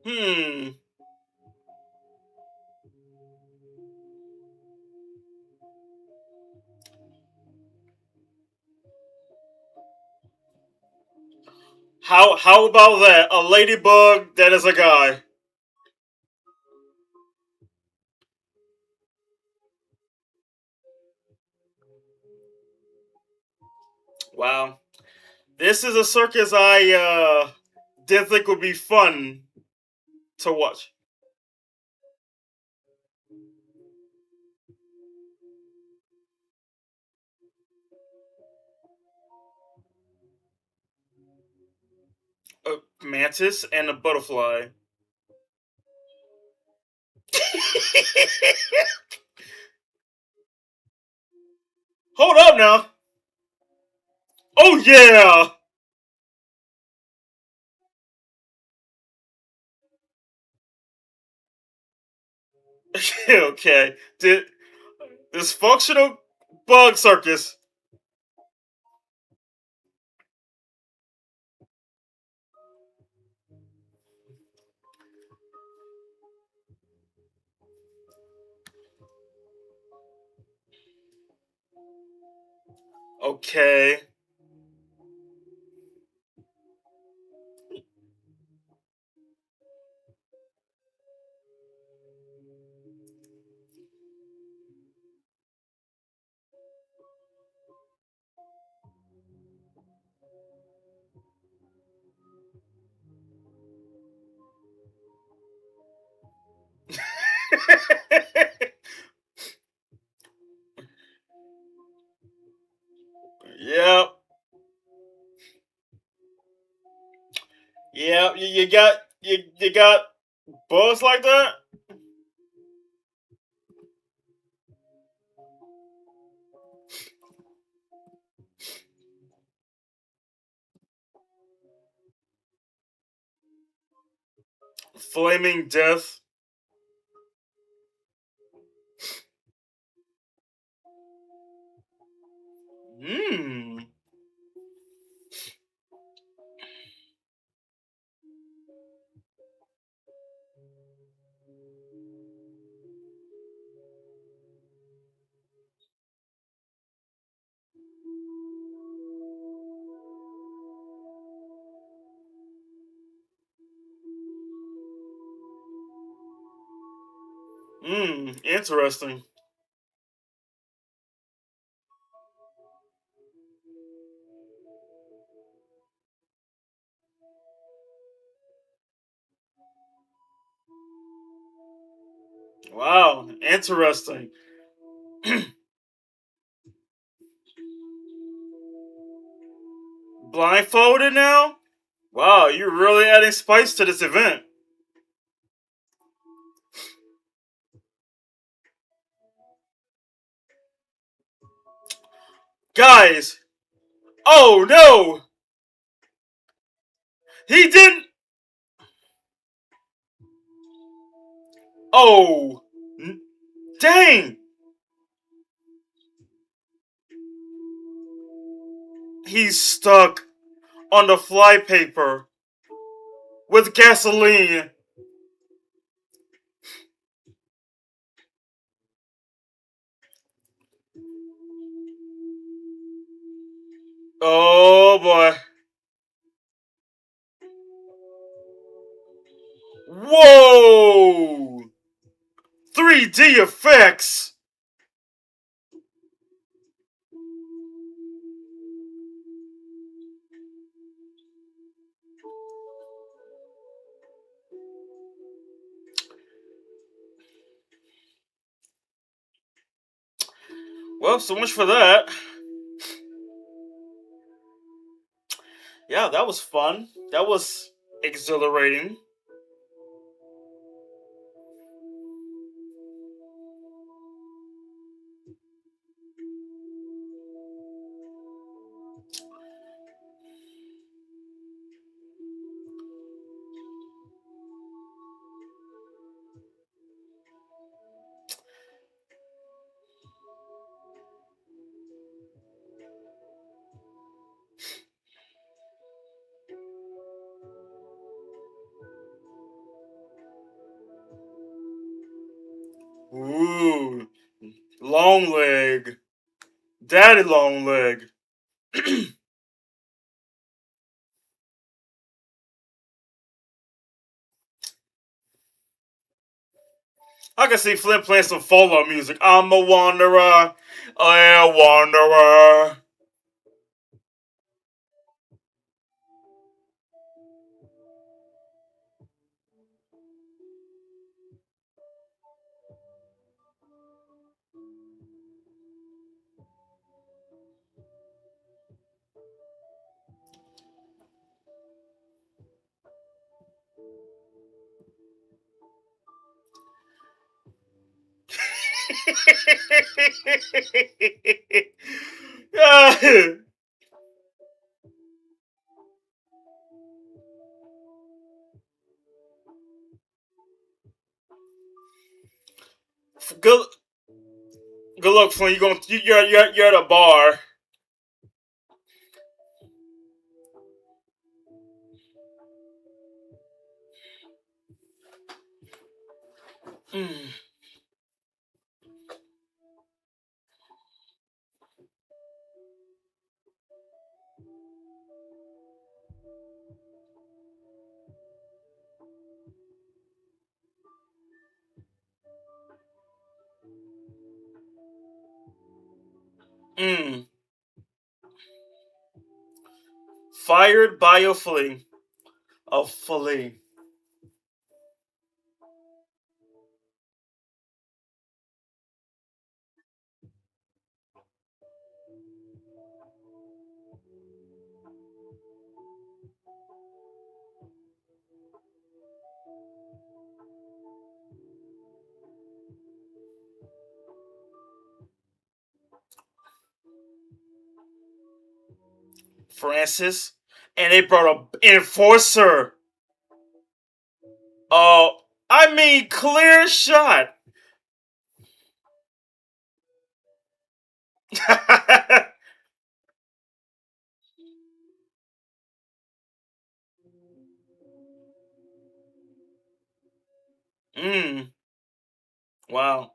Speaker 1: Hmm. How about that? A ladybug that is a guy. Wow. This is a circus I didn't think would be fun to watch. A mantis and a butterfly. Hold up now. Oh yeah. Okay. Dysfunctional bug circus. Okay. Yep. Yep. You got bugs like that. Flaming death. Hmm. Hmm. Interesting. Wow. Interesting. Blindfolded now? Wow, you're really adding spice to this event. Guys! Oh no! He didn't! Oh! Dang! He's stuck on the flypaper with gasoline. Oh boy. Whoa! 3D effects! Well, so much for that. Yeah, that was fun. That was exhilarating. Ooh. Long leg. Daddy long leg. I can see Flint playing some Fallout music. I'm a wanderer, a wanderer. good, good luck, Flint. You're at a bar. Mm, mm. Fired by a flea. A flea. Francis. And they brought a enforcer. Oh, I mean, clear shot. mm. Wow.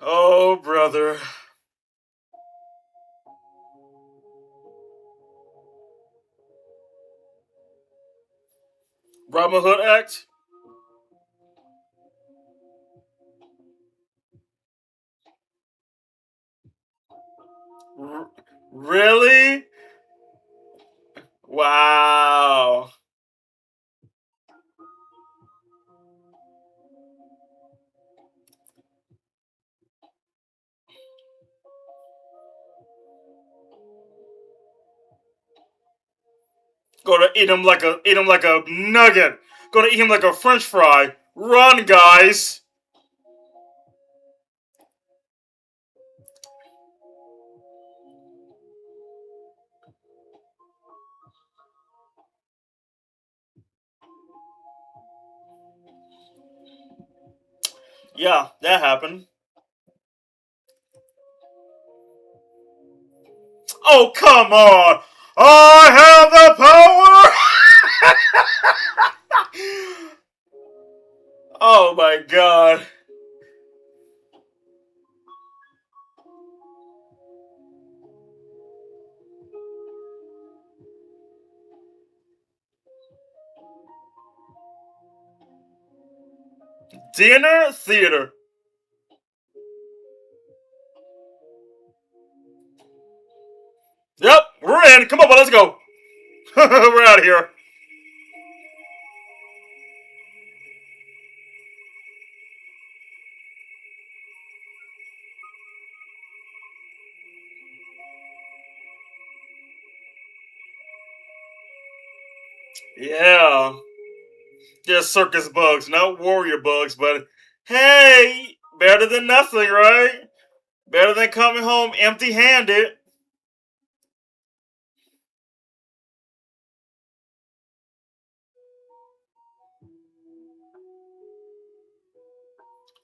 Speaker 1: Oh, brother. Robin Hood act? Really? Wow. Gonna eat him like a nugget. Gonna eat him like a French fry. Run, guys. Yeah, that happened. Oh, come on. I have the power. Oh my god. Dinner theater. Yep, we're in. Come on, let's go. We're out of here. Yeah. They're circus bugs, not warrior bugs, but hey, better than nothing, right? Better than coming home empty handed.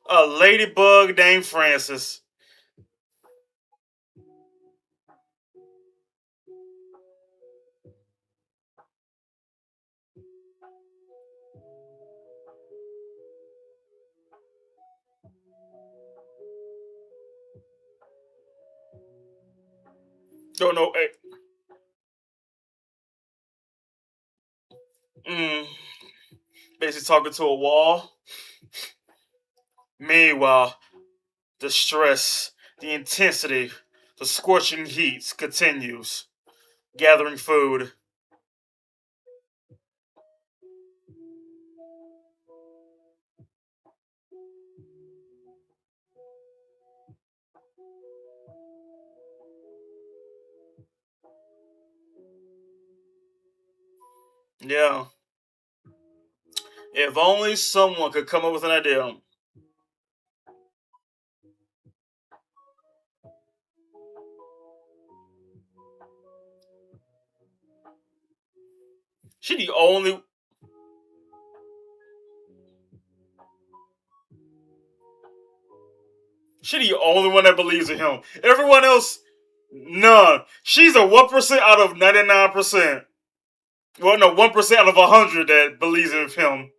Speaker 1: A ladybug named Francis. Don't know. Mm, basically talking to a wall. Meanwhile, the stress, the intensity, the scorching heat continues. Gathering food. Yeah. If only someone could come up with an idea. She the only she the only one that believes in him. Everyone else, none. She's a 1% out of 99%. Well, no, 1% out of 100 that believes in him.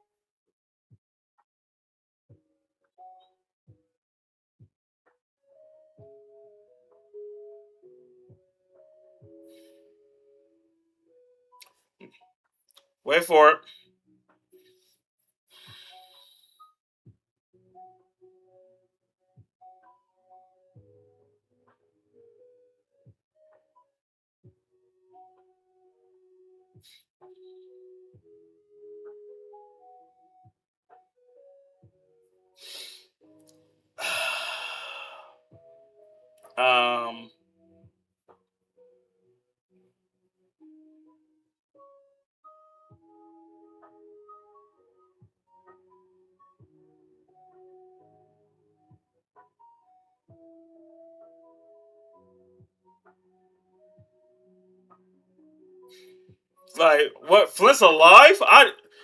Speaker 1: Wait for it. Um, like what? Flint's alive?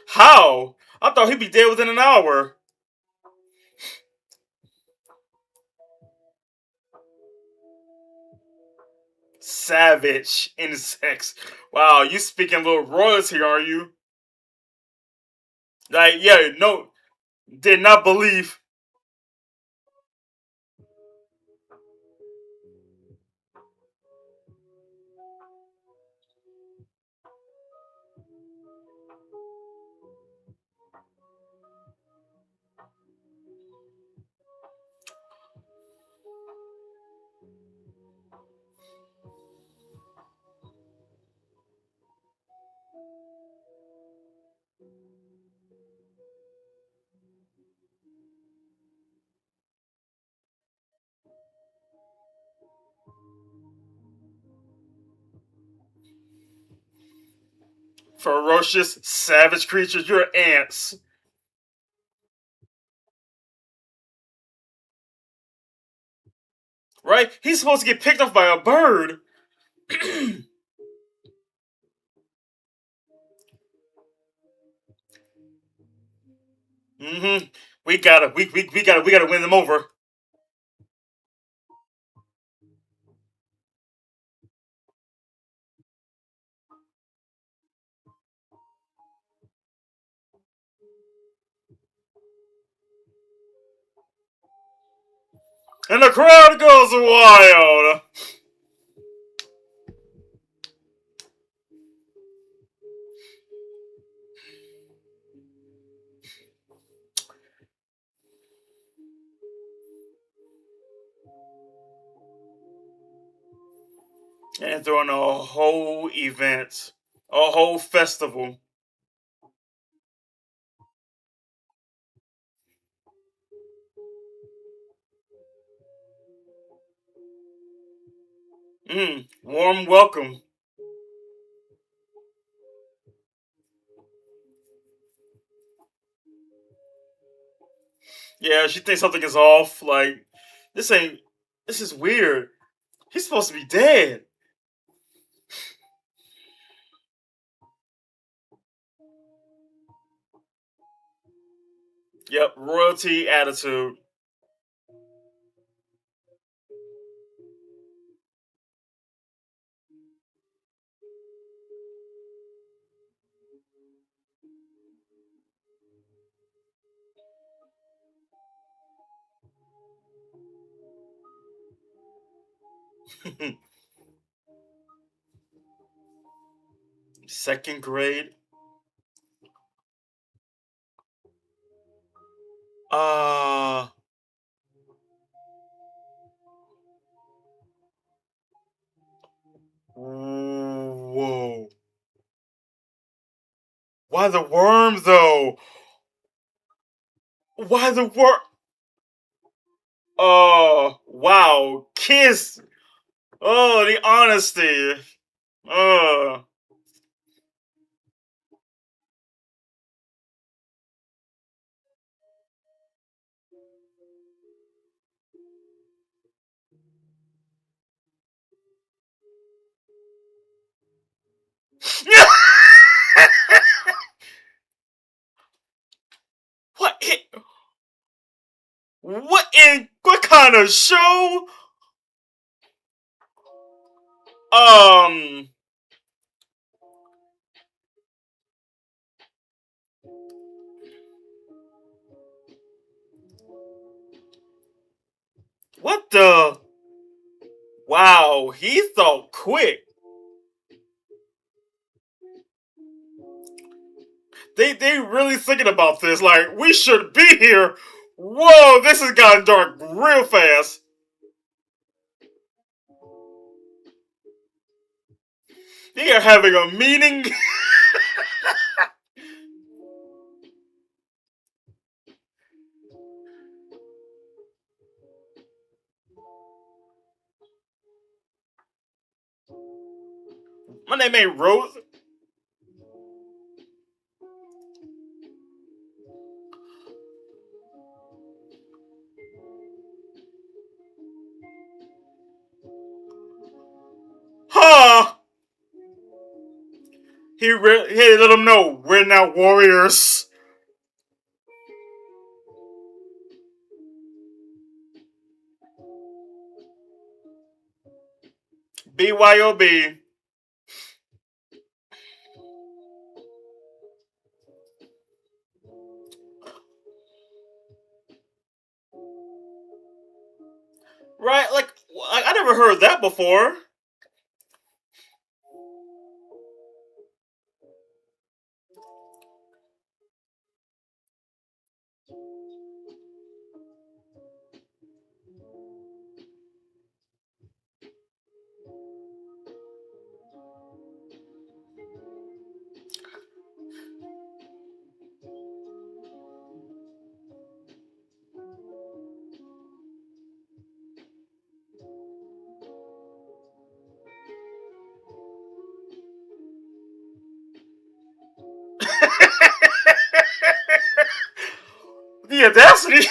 Speaker 1: How? I thought he'd be dead within an hour. Savage insects. Wow, you speaking a little royalty, are you? Like, yeah, no, did not believe. Ferocious, savage creatures, you're ants. Right? He's supposed to get picked up by a bird. Mm-hmm. We gotta win them over. And the crowd goes wild. And throwing a whole event, a whole festival. Warm welcome. Yeah, she thinks something is off. Like, this ain't. This is weird. He's supposed to be dead. Yep, royalty attitude. Second grade. Uh, Whoa. Why the worm though? Why the worm? Oh, wow. Kiss. Oh, the honesty. Oh. What? What kind of show? Um. What the? Wow, he thought quick. They really thinking about this. Like, we should be here. Whoa, this has gotten dark real fast. They are having a meeting. My name ain't Rose. Huh? He let them know we're not warriors. BYOB. Right? Like, I never heard that before. The audacity.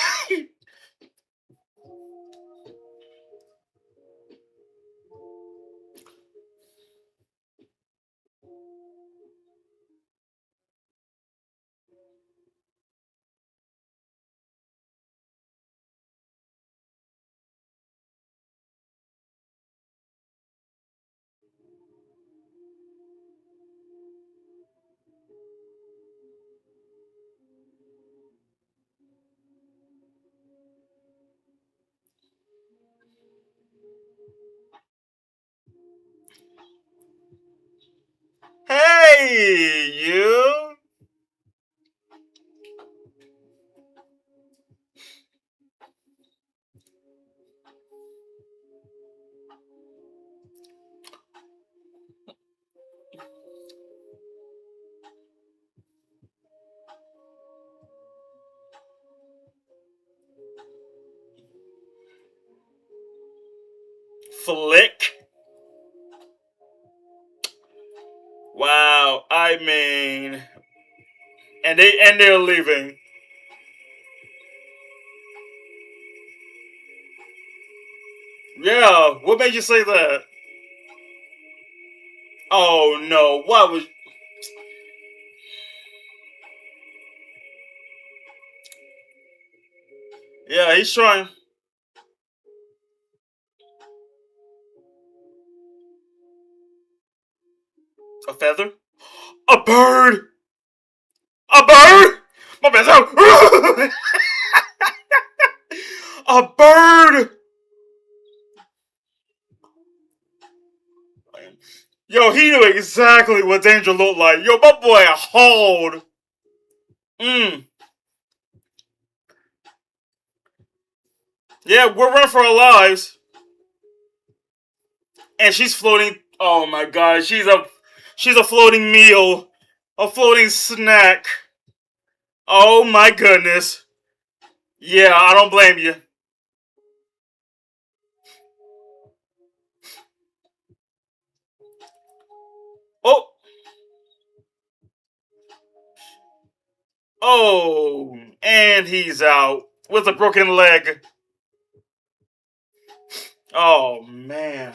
Speaker 1: Hey, you. Flick. Wow, I mean, they're leaving. Yeah, what made you say that? Oh no, what was? Yeah, he's trying. A feather? A bird? A bird? My bad. A bird. Yo, he knew exactly what danger looked like. Yo, my boy hauled. Yeah, we're running for our lives. And she's floating. Oh my god, she's a floating meal. A floating snack. Oh my goodness. Yeah, I don't blame you. Oh, oh, and he's out with a broken leg. Oh man.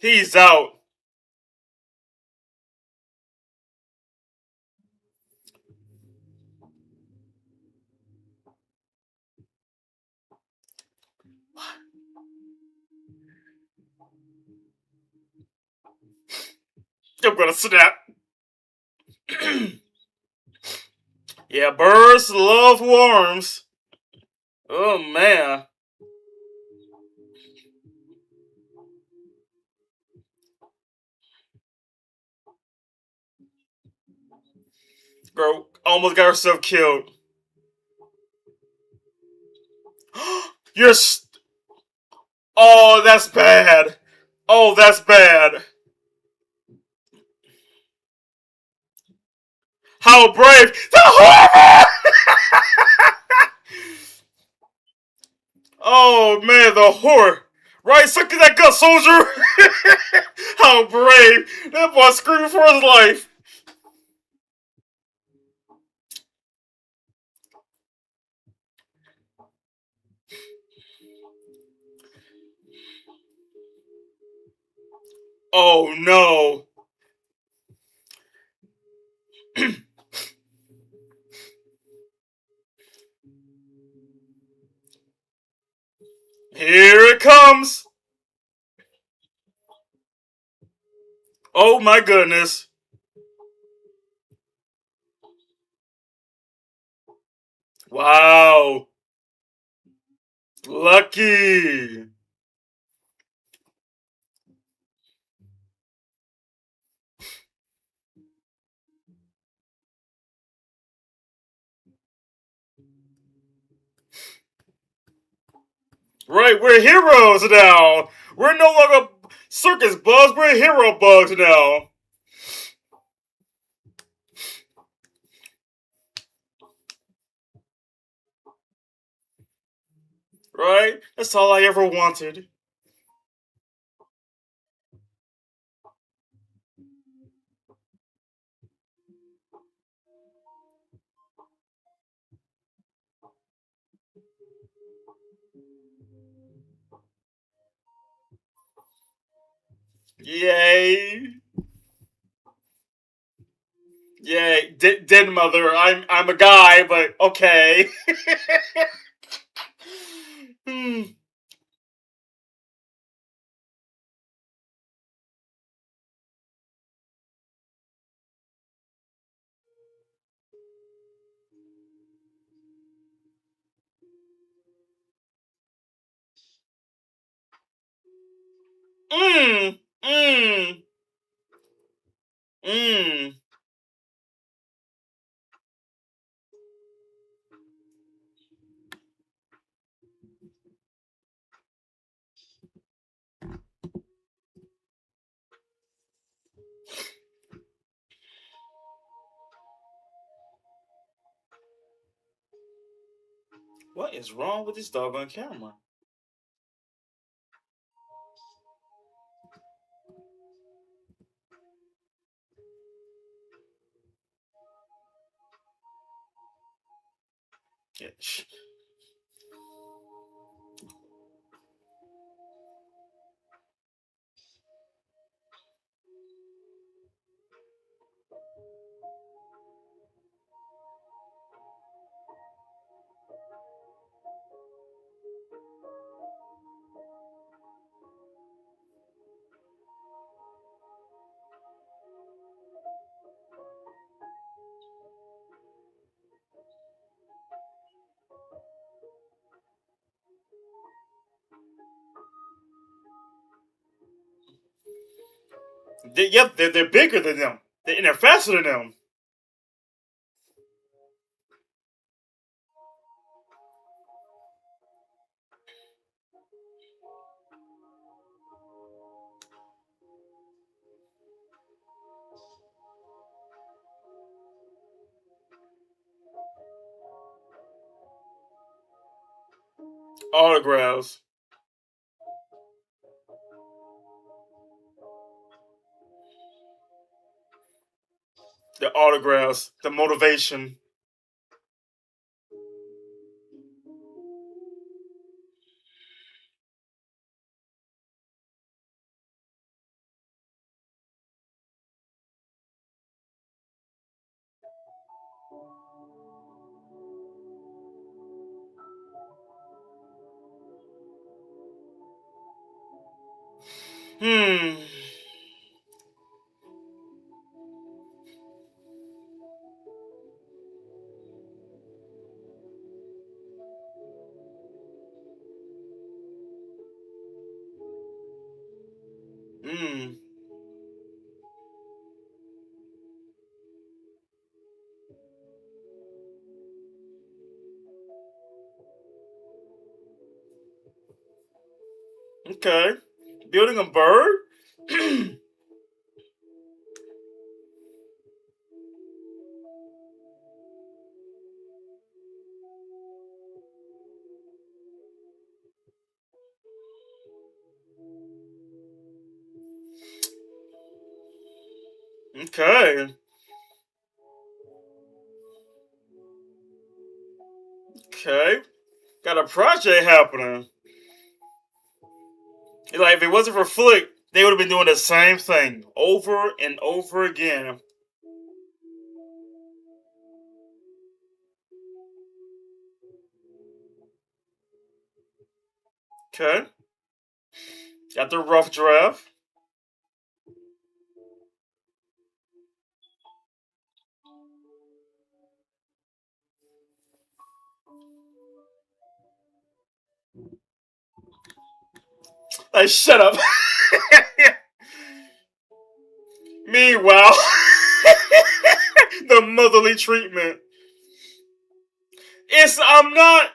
Speaker 1: He's out. I'm gonna snap. Yeah, birds love worms. Oh man. Girl almost got herself killed. You're. Oh, that's bad. Oh, that's bad. How brave. The horror! Oh man, the horror. Right, suck that gut, soldier. How brave. That boy screaming for his life. Oh no. Here it comes. Oh my goodness. Wow. Lucky. Right, we're heroes now. We're no longer circus bugs, we're hero bugs now. Right? That's all I ever wanted. Yay. Yay. Dead mother. I'm a guy, but okay. Hmm. Mmm. Mmm. Mmm. What is wrong with this doggone camera? Yeah, Yep, they're bigger than them. And they're faster than them. Autographs. The autographs. The motivation. Hmm. Hmm. Okay. Building a bird? Okay. Okay. Got a project happening. Like, if it wasn't for Flick, they would have been doing the same thing over and over again. Okay. Got the rough draft. Like, shut up. Meanwhile, the motherly treatment. I'm not.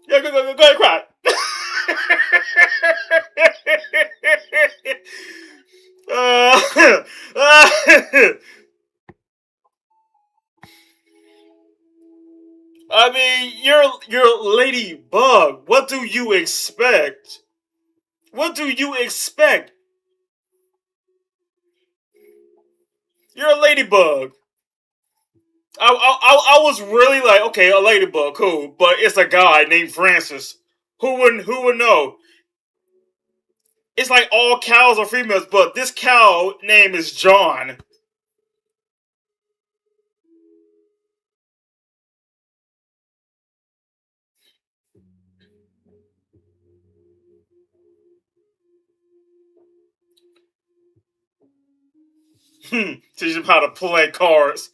Speaker 1: Yeah, go ahead, cry. I mean, you're Ladybug. What do you expect? What do you expect? You're a ladybug. I was really like, okay, a ladybug, cool, but it's a guy named Francis. Who would know? It's like all cows are females, but this cow name is John. Teach him how to play cards.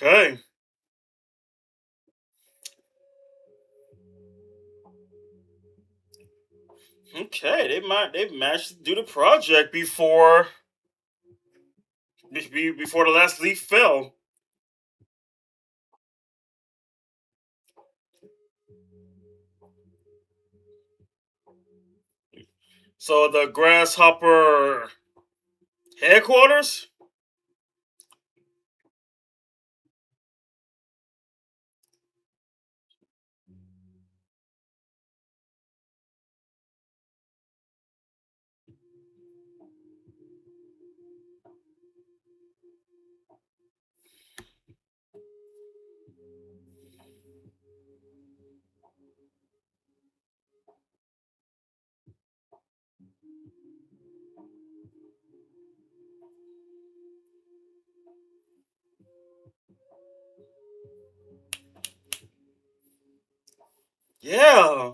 Speaker 1: Okay. Okay, they've managed to do the project before the last leaf fell. So the grasshopper headquarters? Yeah.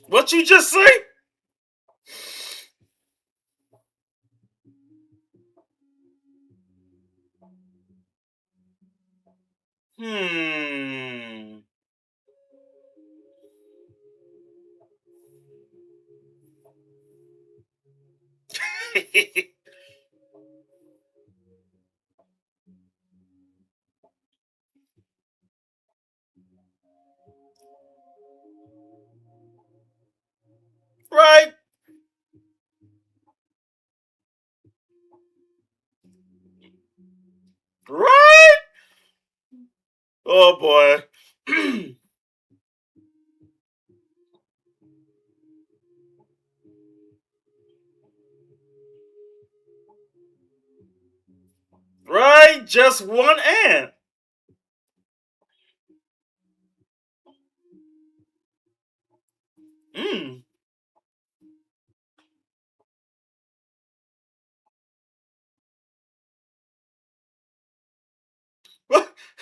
Speaker 1: What you just say? Hmm. Right? Right? Oh boy. Right? Just one ant. Mm.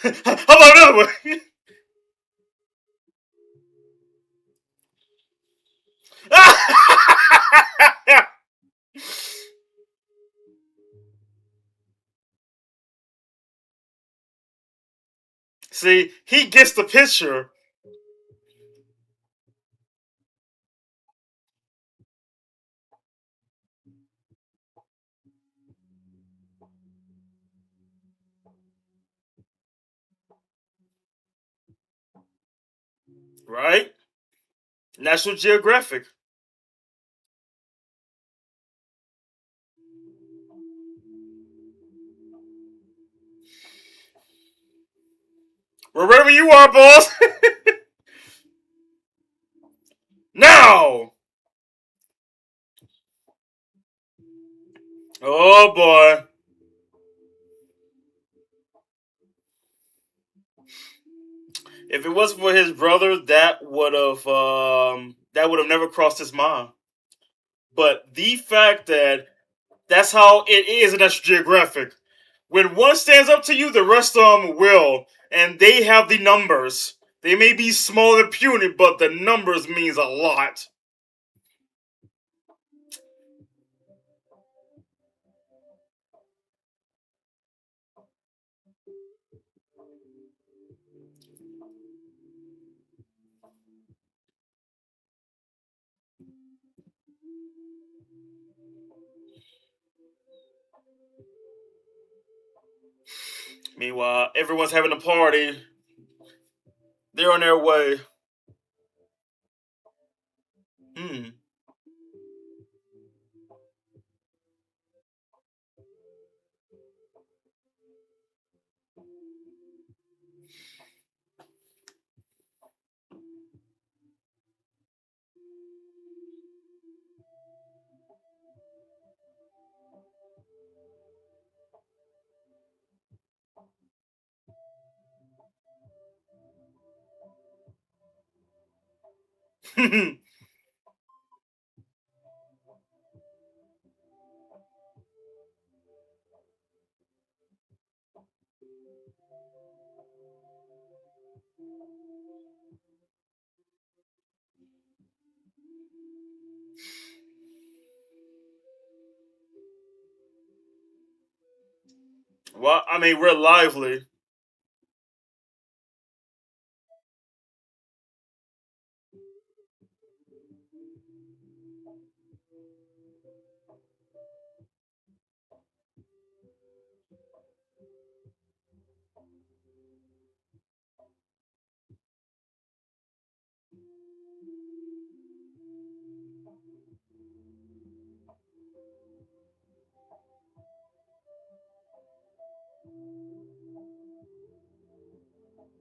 Speaker 1: How about another one? See, he gets the picture. Right? National Geographic. Wherever you are, boss. Now. Oh boy. If it wasn't for his brother, that would have never crossed his mind. But the fact that that's how it is in National Geographic. When one stands up to you, the rest of them will, and they have the numbers. They may be small and puny, but the numbers means a lot. Meanwhile, everyone's having a party. They're on their way. Hmm. Well, I mean, we're lively.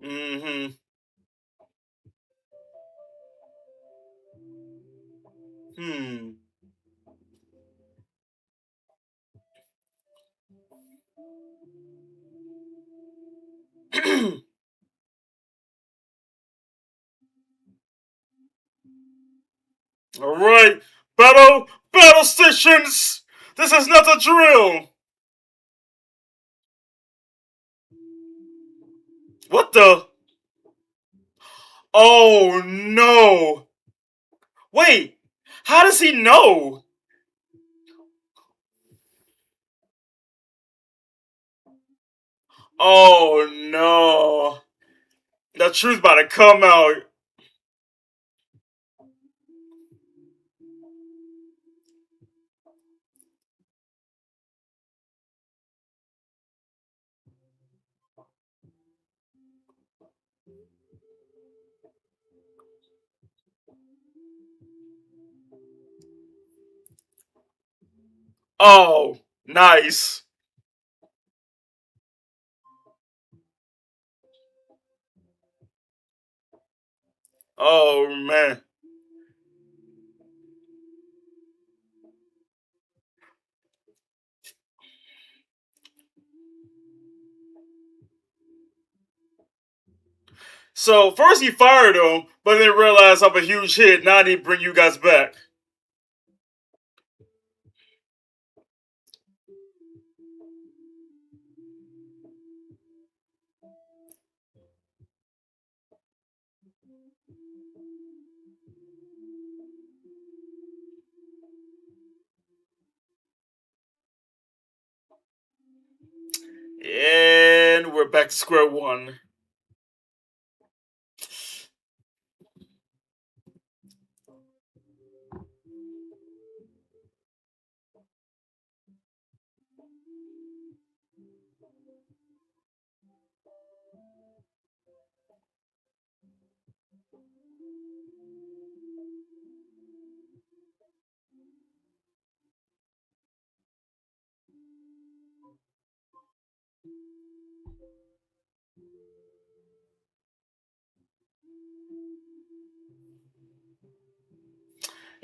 Speaker 1: Mm-hmm. Hmm. All right, battle stations. This is not a drill. What the? Oh no! Wait, how does he know? Oh no! The truth's about to come out. Oh, nice. Oh man. So first he fired him, but then realized I'm a huge hit. Now I need to bring you guys back. And we're back to square one.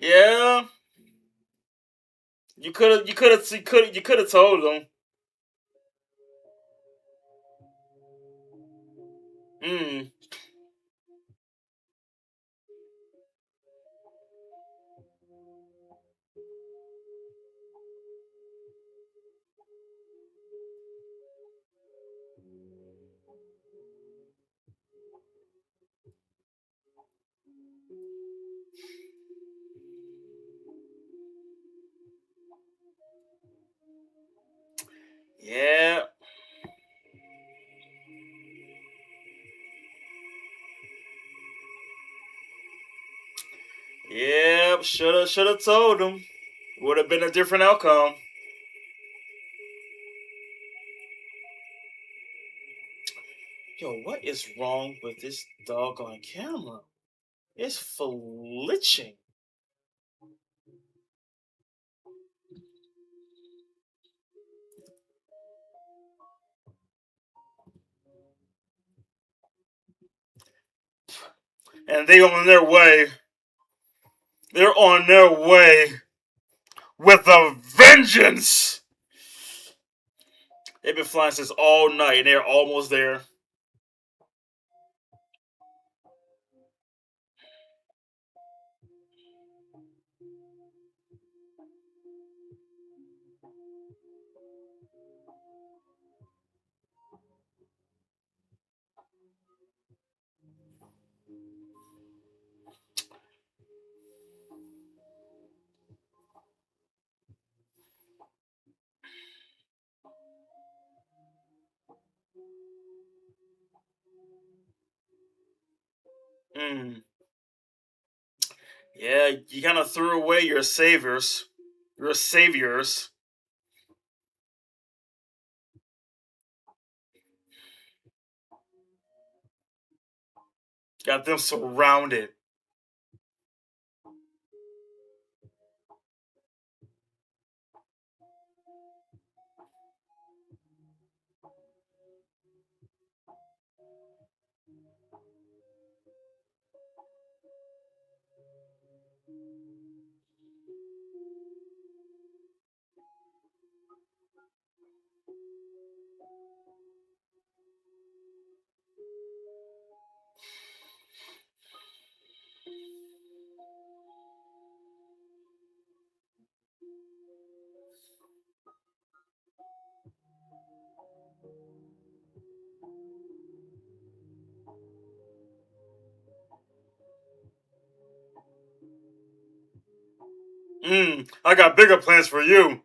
Speaker 1: Yeah, you could have told him. Hmm. Yeah. Yep. Shoulda told him. Would have been a different outcome. Yo, what is wrong with this doggone camera? It's glitching. And they on their way. They're on their way with a vengeance. They've been flying since all night and they're almost there. Mm. Yeah, you kind of threw away your saviors. Your saviors. Got them surrounded. I got bigger plans for you.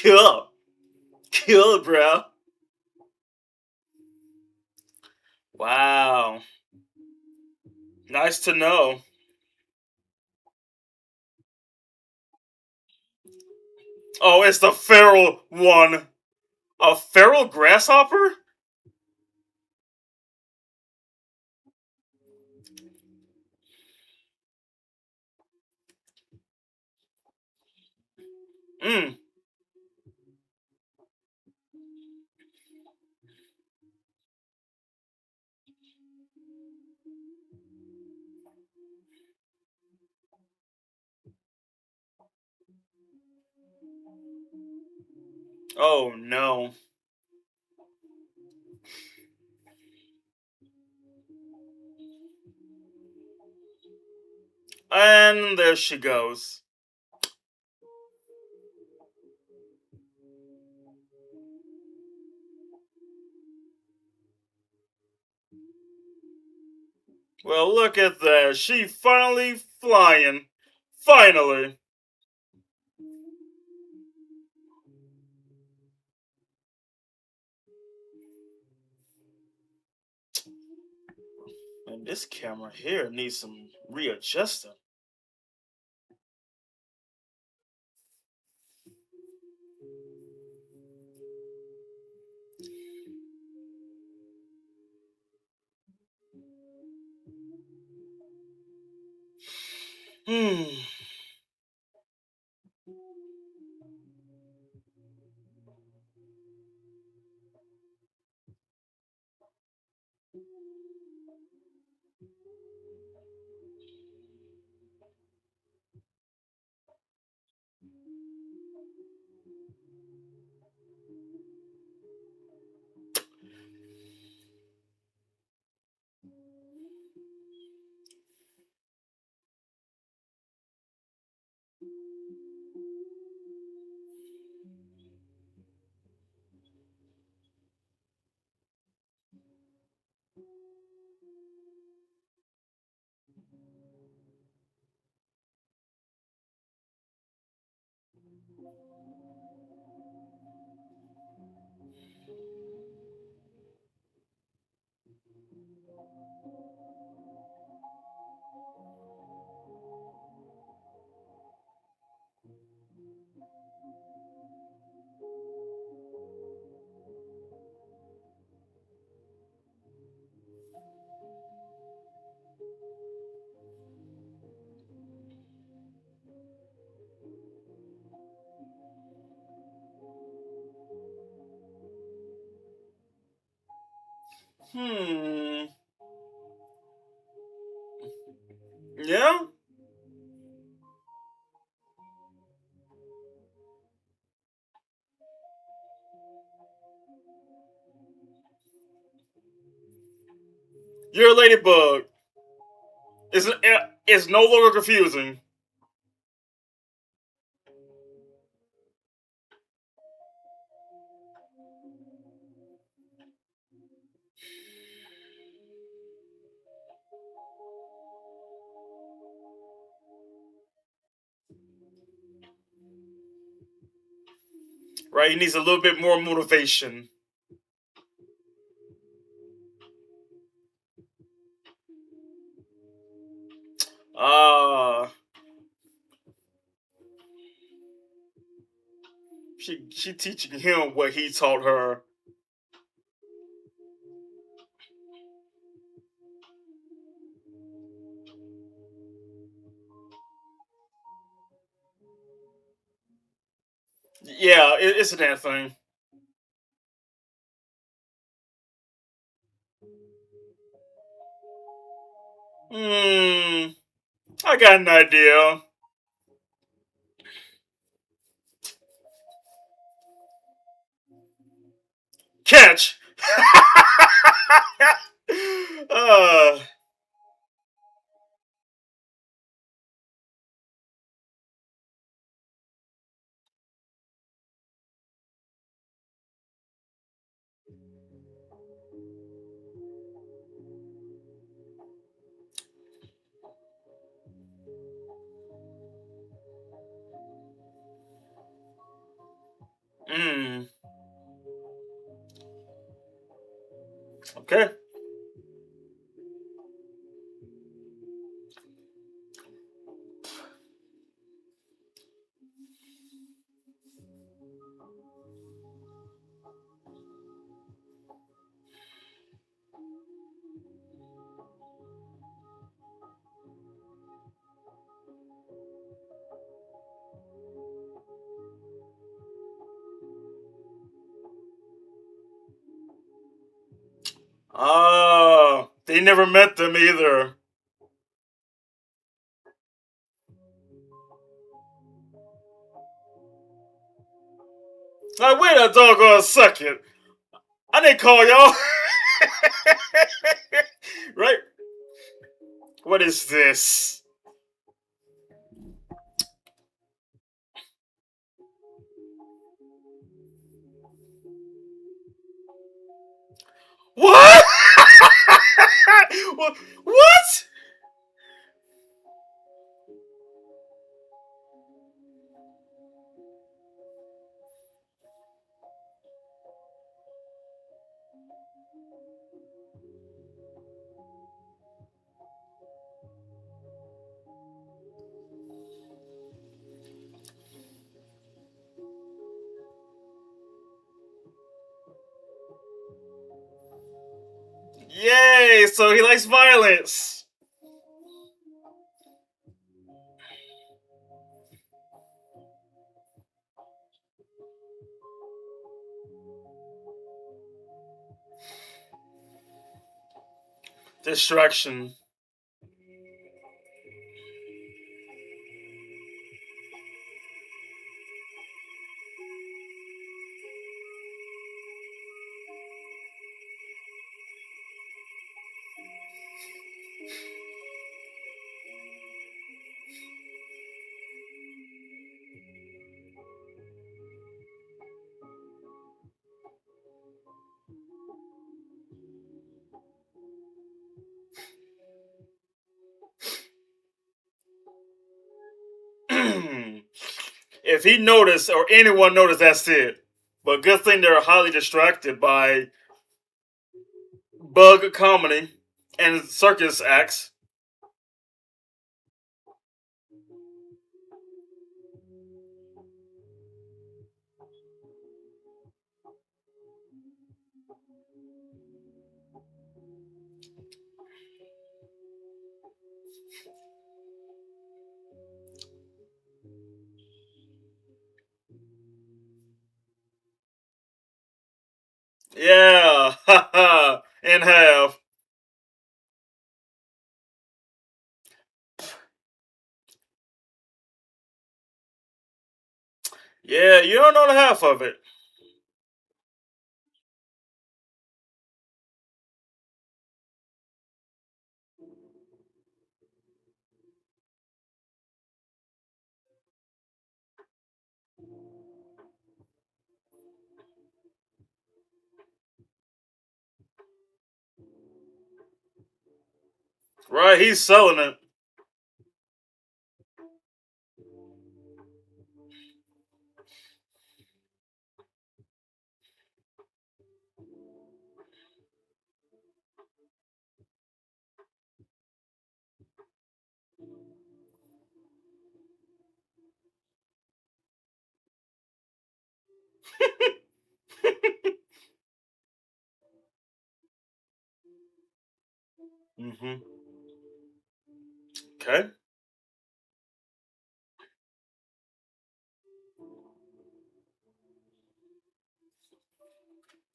Speaker 1: Cool. Cool, bro. Wow. Nice to know. Oh, it's the feral one. A feral grasshopper? Mm. Oh no. And there she goes. Well, look at that. She finally flying. Finally. And this camera here needs some readjusting. Hmm. Hmm. Yeah. You're a ladybug. It's no longer confusing. Right? He needs a little bit more motivation. Ah. She teaching him what he taught her. Yeah, it's a damn thing. Hmm. I got an idea. Catch. uh. Mm. Okay. Oh, they never met them either. Like, wait a doggone second. I didn't call y'all. Right? What is this? What? What? Yay! So he likes violence. Distraction. If he noticed or anyone noticed, that's it. But good thing they're highly distracted by bug comedy and circus acts. Yeah, haha. in half. Yeah, you don't know the half of it. Right, he's selling it. Mm-hmm. Okay.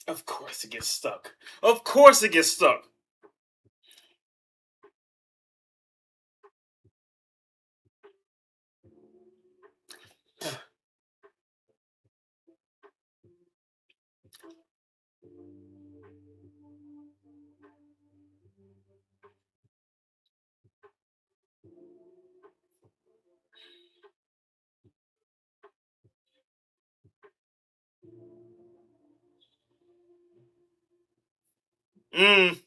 Speaker 1: Of course it gets stuck. Of course it gets stuck. Mm.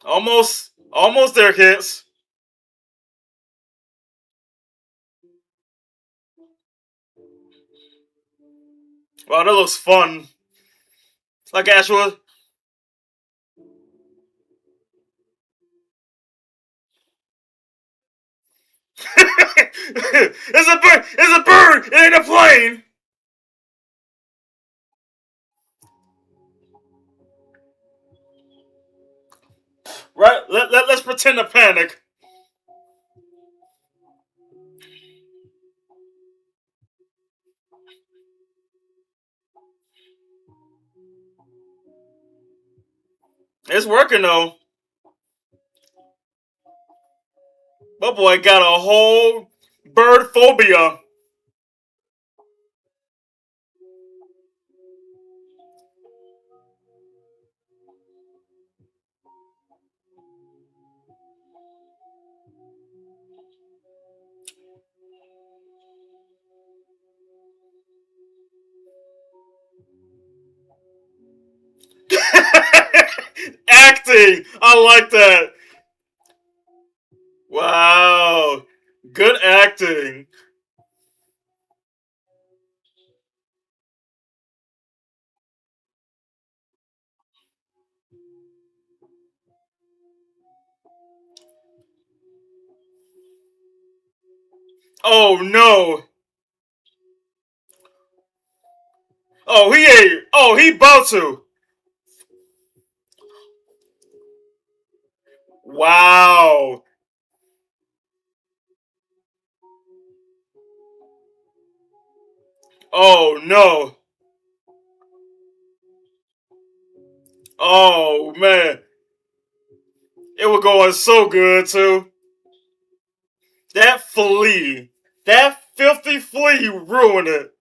Speaker 1: Almost there, kids. Wow, that looks fun. Like actual. It's a bird. It's a bird. It ain't a plane. Right? Let's pretend to panic. It's working though. My boy got a whole bird phobia. Acting. I like that. Wow. Good acting. Oh no. Oh, he ain't. Oh, he about to. Wow. Oh no. Oh man. It was going so good too. That flea. That filthy flea ruined it.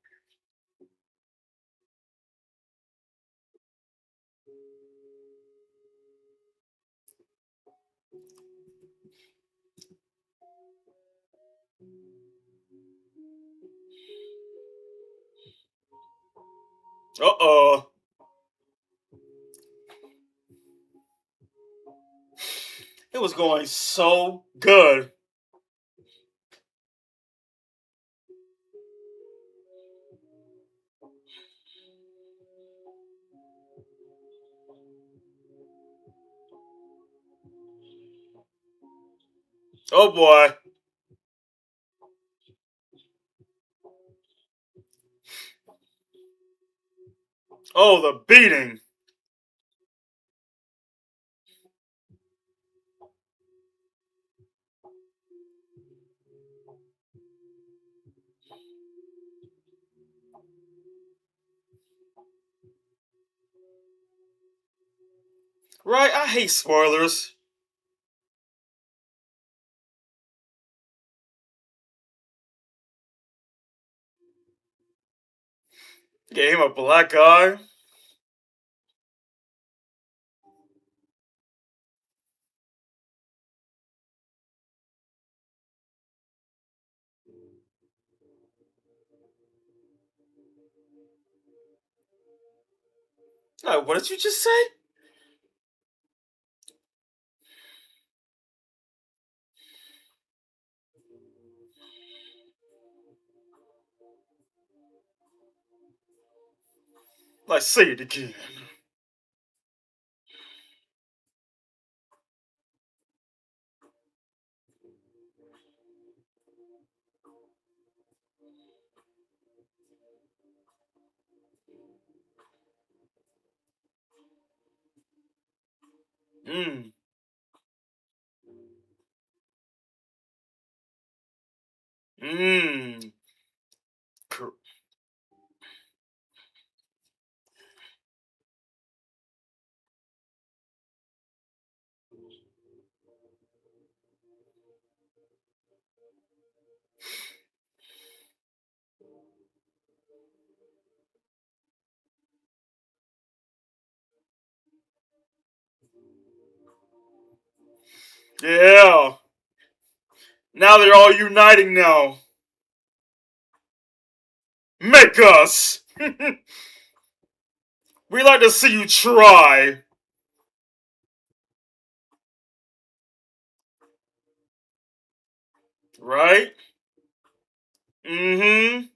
Speaker 1: Uh-oh. It was going so good. Oh boy. Oh, the beating. Right? I hate spoilers. Gave him a black eye. Like, what did you just say? Like, say it again. Mmm. Mmm. Yeah. Now they're all uniting now. Make us! We like to see you try. Right? Mm-hmm.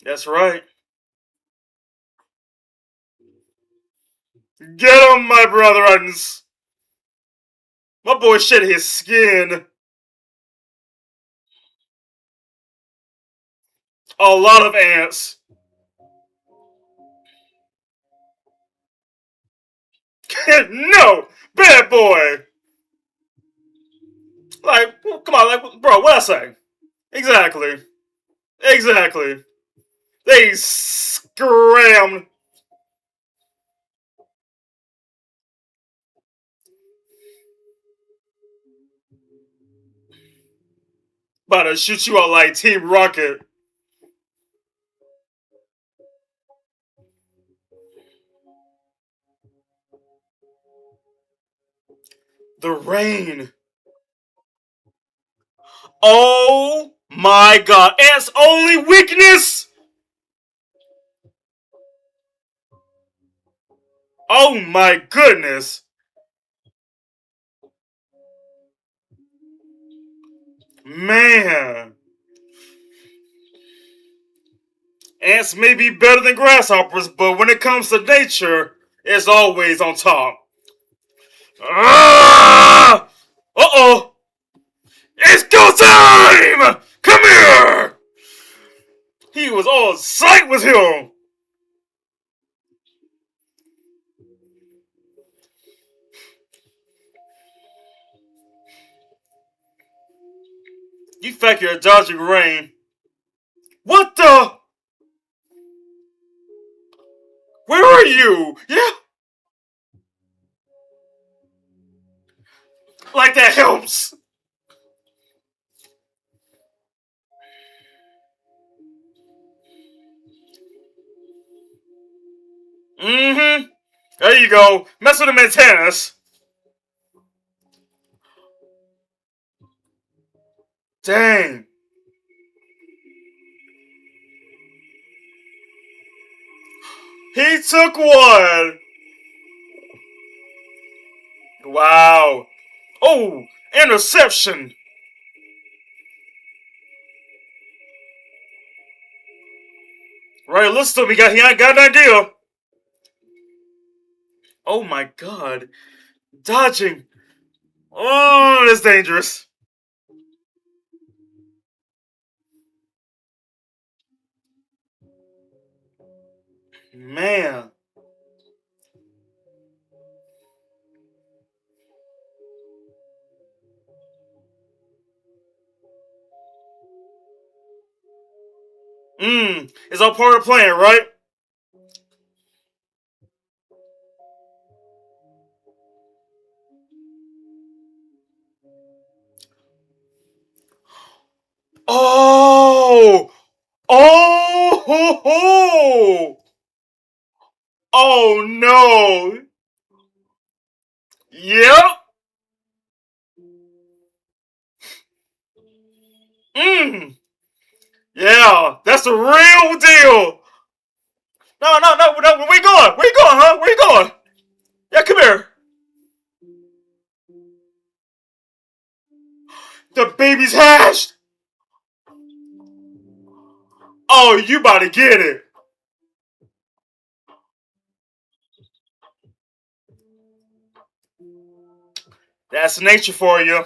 Speaker 1: That's right. Get him, my brethrens! My boy shed his skin. A lot of ants. No! Bad boy! Like, come on, like, bro, what I say? Exactly. Exactly. They scrammed. About to shoot you out like Team Rocket. The rain. Oh my god. Ant's only weakness. Oh my goodness. Man. Ants may be better than grasshoppers, but when it comes to nature, it's always on top. Ah! Uh-oh. It's go time! Come here! He was on sight with him. You think you're dodging rain. What the? Where are you? Yeah, like that helps. Mm-hmm. There you go. Mess with the antennas. Dang. He took one. Wow. Oh, interception. Right, listen to me. He got an idea. Oh my god. Dodging. Oh, that's dangerous. Man. It's all part of the plan, right? Oh ho ho! Oh no! Yep. Mm. Yeah, that's the real deal. No, no, no, no. Where you going? Where you going, huh? Where you going? Yeah, come here. The baby's hatched. Oh, you about to get it. That's nature for you.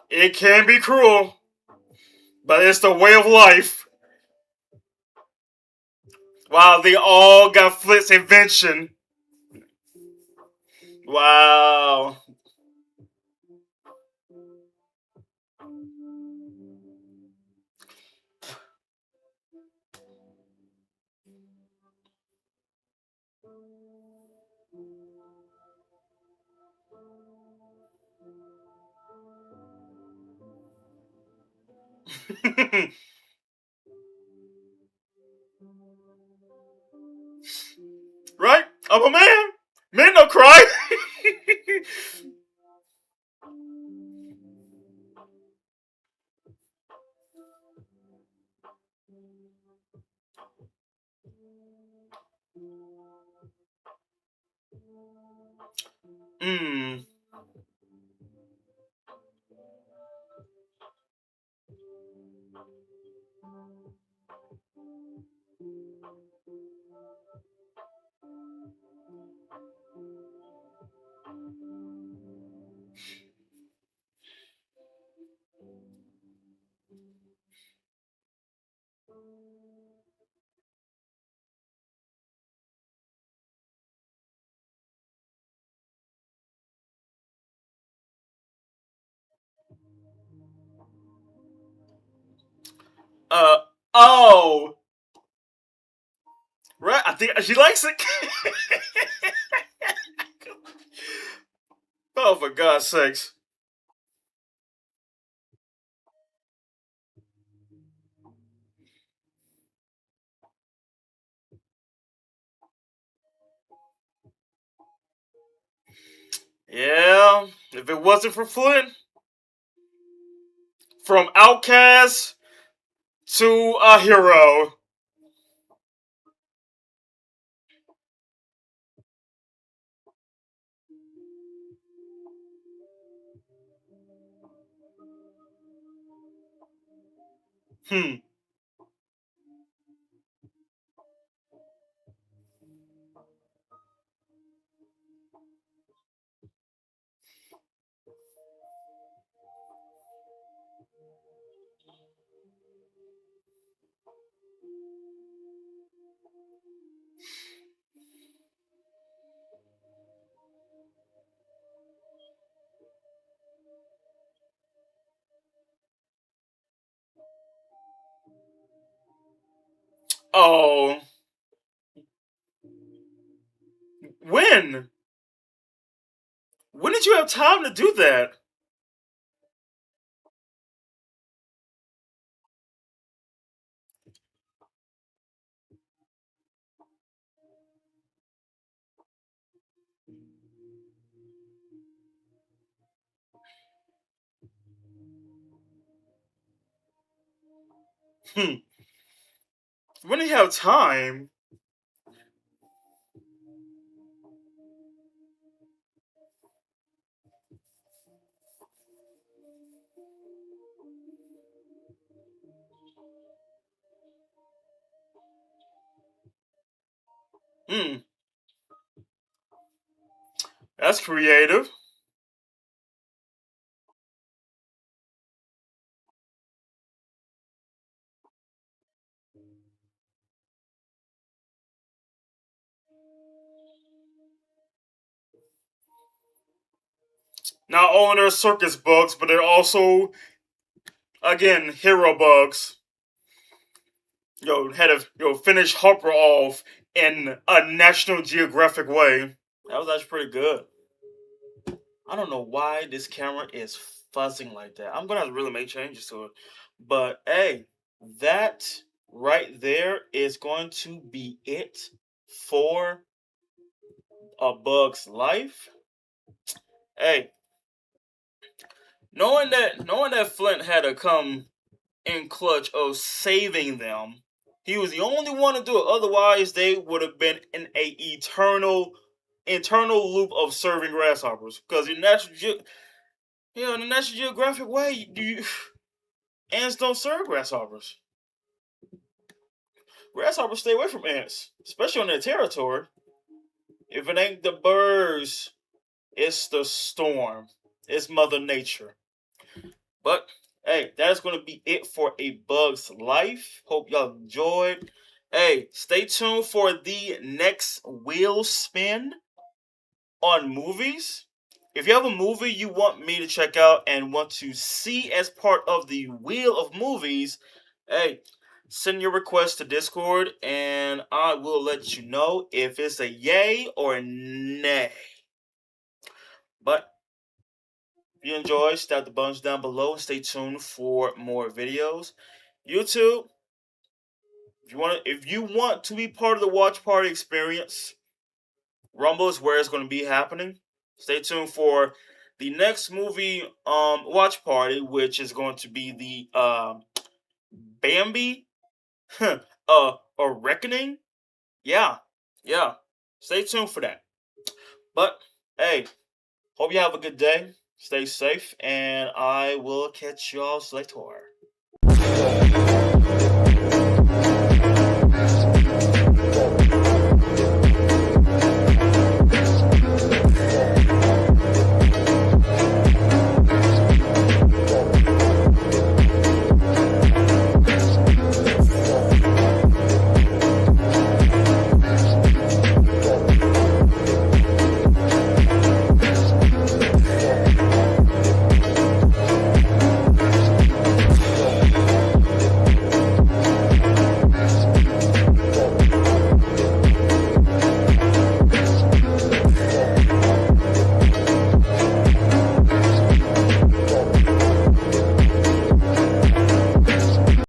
Speaker 1: It can be cruel, but it's the way of life. Wow, they all got Flint's invention. Wow. Right? I'm a man. Men don't cry. Hmm. Uh. Oh. Right. I think she likes it. Oh, for God's sakes. Yeah. If it wasn't for Flint, from outcast to a hero. Hmm. Oh. When? When did you have time to do that? Hmm. When did you have time? Hmm. That's creative. Not only are circus bugs, but they're also, again, hero bugs. Had to finish Harper off in a National Geographic way. That was actually pretty good. I don't know why this camera is fuzzing like that. I'm gonna have to really make changes to it. But hey, that right there is going to be it for A Bug's Life. Hey, knowing that Flint had to come in clutch of saving them, he was the only one to do it. Otherwise, they would have been in a eternal loop of serving grasshoppers. Because in the National Geographic way, ants don't serve grasshoppers. Grasshoppers stay away from ants, especially on their territory. If it ain't the birds, it's the storm. It's Mother Nature. But hey, that's going to be it for A Bug's Life. Hope y'all enjoyed. Hey, stay tuned for the next wheel spin on movies. If you have a movie you want me to check out and want to see as part of the wheel of movies, hey, send your request to Discord and I will let you know if it's a yay or a nay. But if you enjoy, stab the buttons down below and stay tuned for more videos. YouTube, if you want to be part of the watch party experience, Rumble is where it's going to be happening. Stay tuned for the next movie watch party, which is going to be the Bambi a Reckoning. Yeah. Stay tuned for that. But hey, hope you have a good day. Stay safe, and I will catch y'all later.